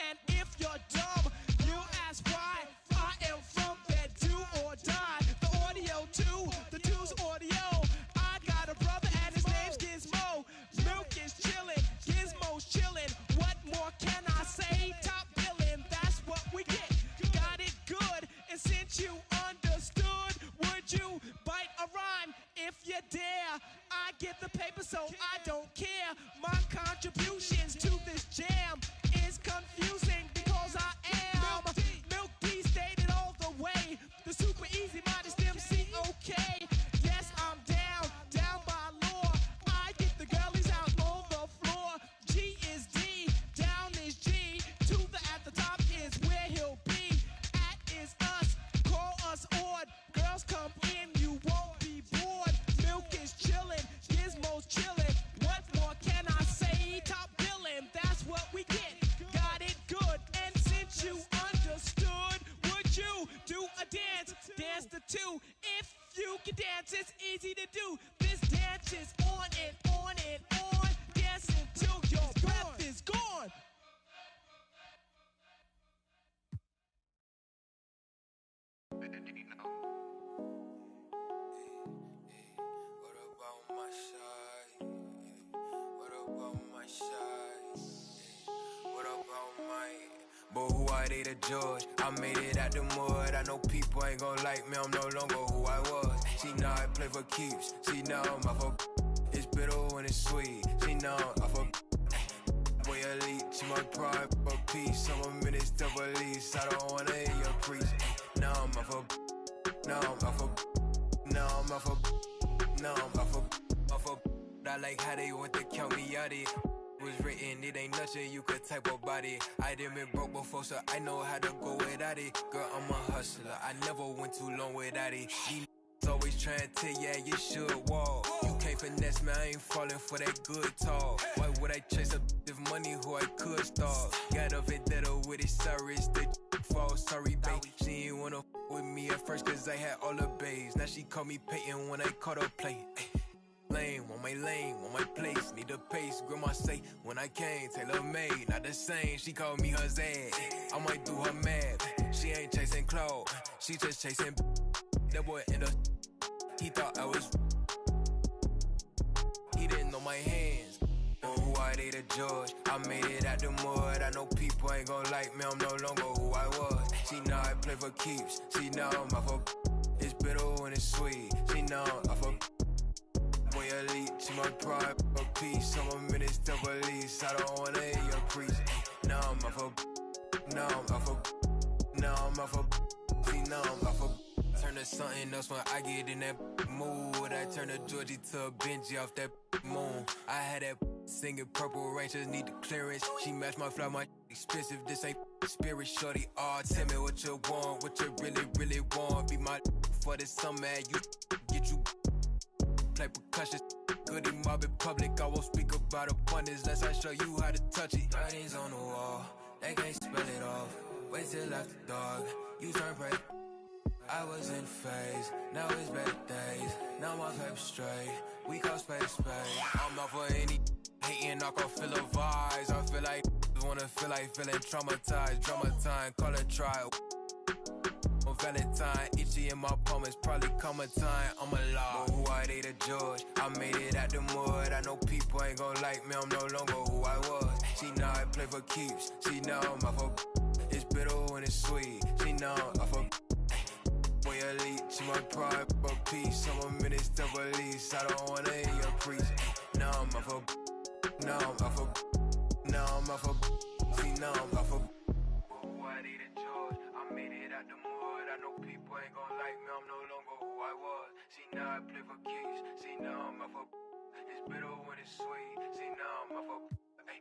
And if you're dumb, you ask why. I am from that do or die. The audio too, the two's audio. I got a brother and his name's Gizmo. Milk is chillin', Gizmo's chillin'. What more can I say? Top billin', that's so I don't care. My contributions to this jam is confusing because I am Milk D stated all the way. The super easy modest MC, okay. Yes, I'm down by law. I get the girlies out on the floor. G is D, down is G. To the at the top is where he'll be. At is us, call us odd. Girls come in, you won't be bored. Milk is chillin', Gizmo's chillin'. What more can I say? Top billin', that's what we get. Got it good, and since you understood, would you do a dance? Dance the two. If you can dance, it's easy to do. This dance is on and on and on. Dance until your breath is gone. But who are they to judge? I made it out the mud. I know people ain't gon' like me. I'm no longer who I was. She know I play for keeps. She know I'm off of. It's bitter when it's sweet. She know I'm off of. Boy elite, she my pride for peace. I'm a minister police. I don't wanna hear your preach. Now I'm off of. Now I'm off of. Now I'm off of. Now I'm off of. Off of. I like how they want to count me out it. Was written, it ain't nothing you could type about it. I done been broke before, so I know how to go without it. Girl, I'm a hustler, I never went too long without it. These always trying to tell ya you should walk. You can't finesse me, I ain't falling for that good talk. Why would I chase a if money who I could start? Got a vendetta with it, sorry, it's the fall. Sorry, babe, she ain't wanna with me at first, cause I had all the babes. Now she call me Peyton when I caught her playing. Lane, on my place, need a pace. Grandma say, when I came, tailor made, not the same. She called me her Zed, I might do her mad. She ain't chasing clothes, she just chasing. That boy in the, he thought I was. He didn't know my hands. But who are they to judge? I made it out the mud. I know people ain't gon' like me. I'm no longer who I was. She know I play for keeps. She know I'm off of. It's bitter when it's sweet. She know I'm off of. Boy elite, she my pride for peace. I'm a minister police. I don't wanna hear your preach. Now I'm off of. Now I'm off of. Now I'm off of. See, now I'm off of. Turn to something else when I get in that mood. I turn a Georgie to a Benji off that moon. I had that singing Purple Rangers need the clearance. She matched my fly, my expensive. This ain't spirit, shorty. Oh, tell me what you want, what you really, really want. Be my for this summer, you get you. Play percussion, goody mob in public. I won't speak about abundance unless I show you how to touch it. Writings on the wall, they can't spell it off. Wait till after dark, you turn bright. I was in phase, now it's bad days. Now my paper straight, we call space. I'm off for any hating, I can feel the vibes. I feel like wanna feel like feeling traumatized. Drama time, call it trial. On Valentine, itchy in my palm, it's probably coming time. I'm alive. But who are they to judge? I made it out the mud. I know people ain't gon' like me. I'm no longer who I was. She know I play for keeps. She know I'm off of. It's bitter when it's sweet. She know I'm off of. Boy elite, she my pride for peace. I'm a minister police. I don't wanna hear your preach. Now I'm off of. Now I'm off of. Now I'm off of. See, now I'm off of. Who are they to judge? I made it out the mud. I know people ain't gon' like me. I'm no longer who I was. See, now I play for keeps. See, now I'm off of. It's bitter when it's sweet. See, now I'm off of. Hey.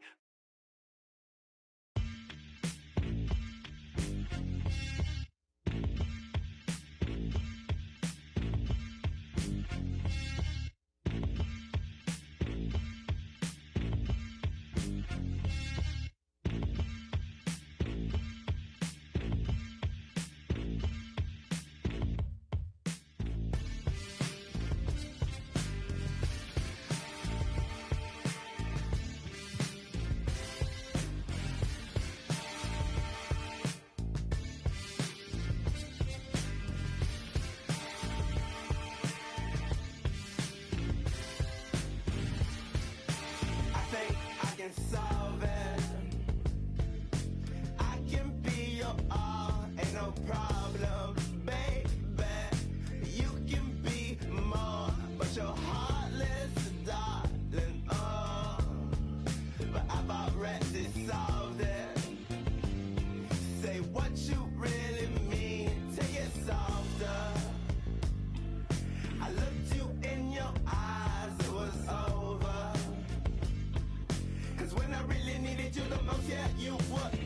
you what?